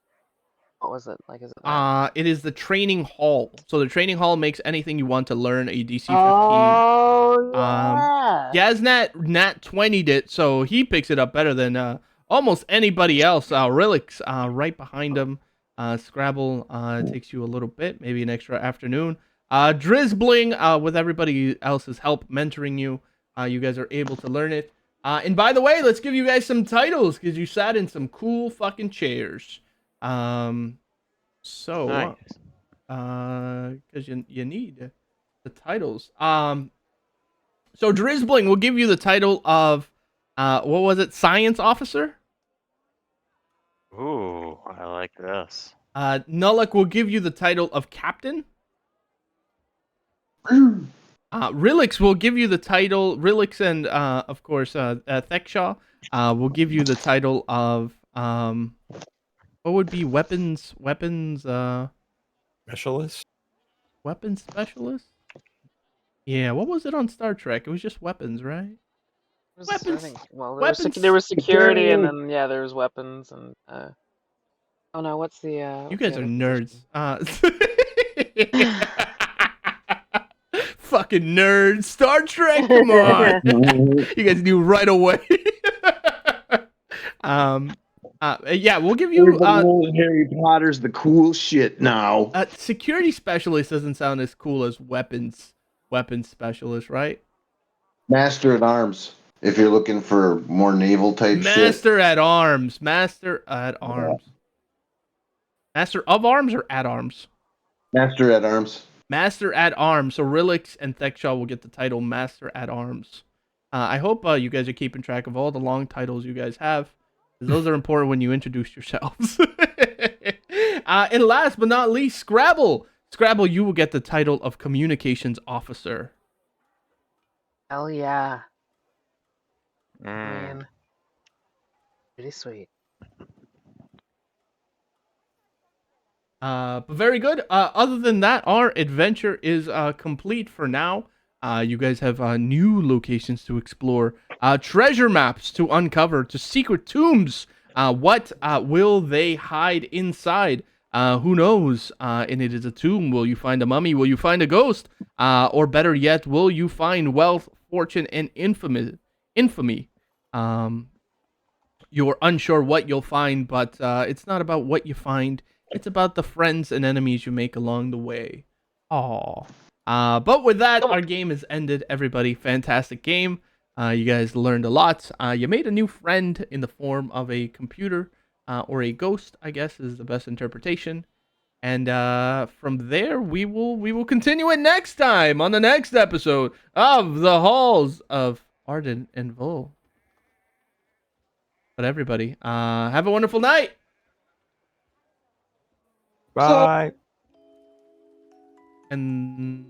what was it? Like is it that? It is the training hall. So the training hall makes anything you want to learn a DC 15. Oh yeah. Gaznat nat 20'd it, so he picks it up better than almost anybody else. Relic's right behind him. Scrabble takes you a little bit, maybe an extra afternoon. Drizzbling, with everybody else's help mentoring you, you guys are able to learn it. And by the way, let's give you guys some titles because you sat in some cool fucking chairs. So, because you need the titles. So Drizzbling will give you the title of, what was it? Science officer. Ooh, I like this. Nuluk will give you the title of captain. Rilix will give you the title. Rilix and of course Thekshaw will give you the title of what would be weapons Specialist. weapons specialist. Yeah, what was it on Star Trek? It was just weapons, right? Weapons. I think, well, Weapons. there was security, and then yeah, there was weapons, and oh no, what's the You what's the guys are other nerds. position? Fucking nerds. Star Trek, come on. You guys knew right away. Yeah, we'll give you Harry Potter's the cool shit now. security specialist doesn't sound as cool as weapons specialist, right? Master at Arms. If you're looking for more naval type shit. Master at arms. Master at arms. Master of arms or at arms? Master at Arms. Master at arms. So Rilix and Thekshaw will get the title Master at Arms. I hope you guys are keeping track of all the long titles you guys have. Those are important when you introduce yourselves. And last but not least, Scrabble. Scrabble, you will get the title of Communications Officer. Hell yeah. Mm. Man. Pretty sweet. But very good. Other than that, our adventure is complete for now. You guys have new locations to explore, treasure maps to uncover, to secret tombs. What will they hide inside? Who knows? And it is a tomb. Will you find a mummy? Will you find a ghost? Or better yet, will you find wealth, fortune, and infamy? You're unsure what you'll find, but it's not about what you find. It's about the friends and enemies you make along the way. Aww. But with that, our game is ended, everybody. Fantastic game. You guys learned a lot. You made a new friend in the form of a computer, or a ghost, I guess is the best interpretation. And from there, we will continue it next time on the next episode of the Halls of Arden and Vol. But everybody, have a wonderful night. Bye. And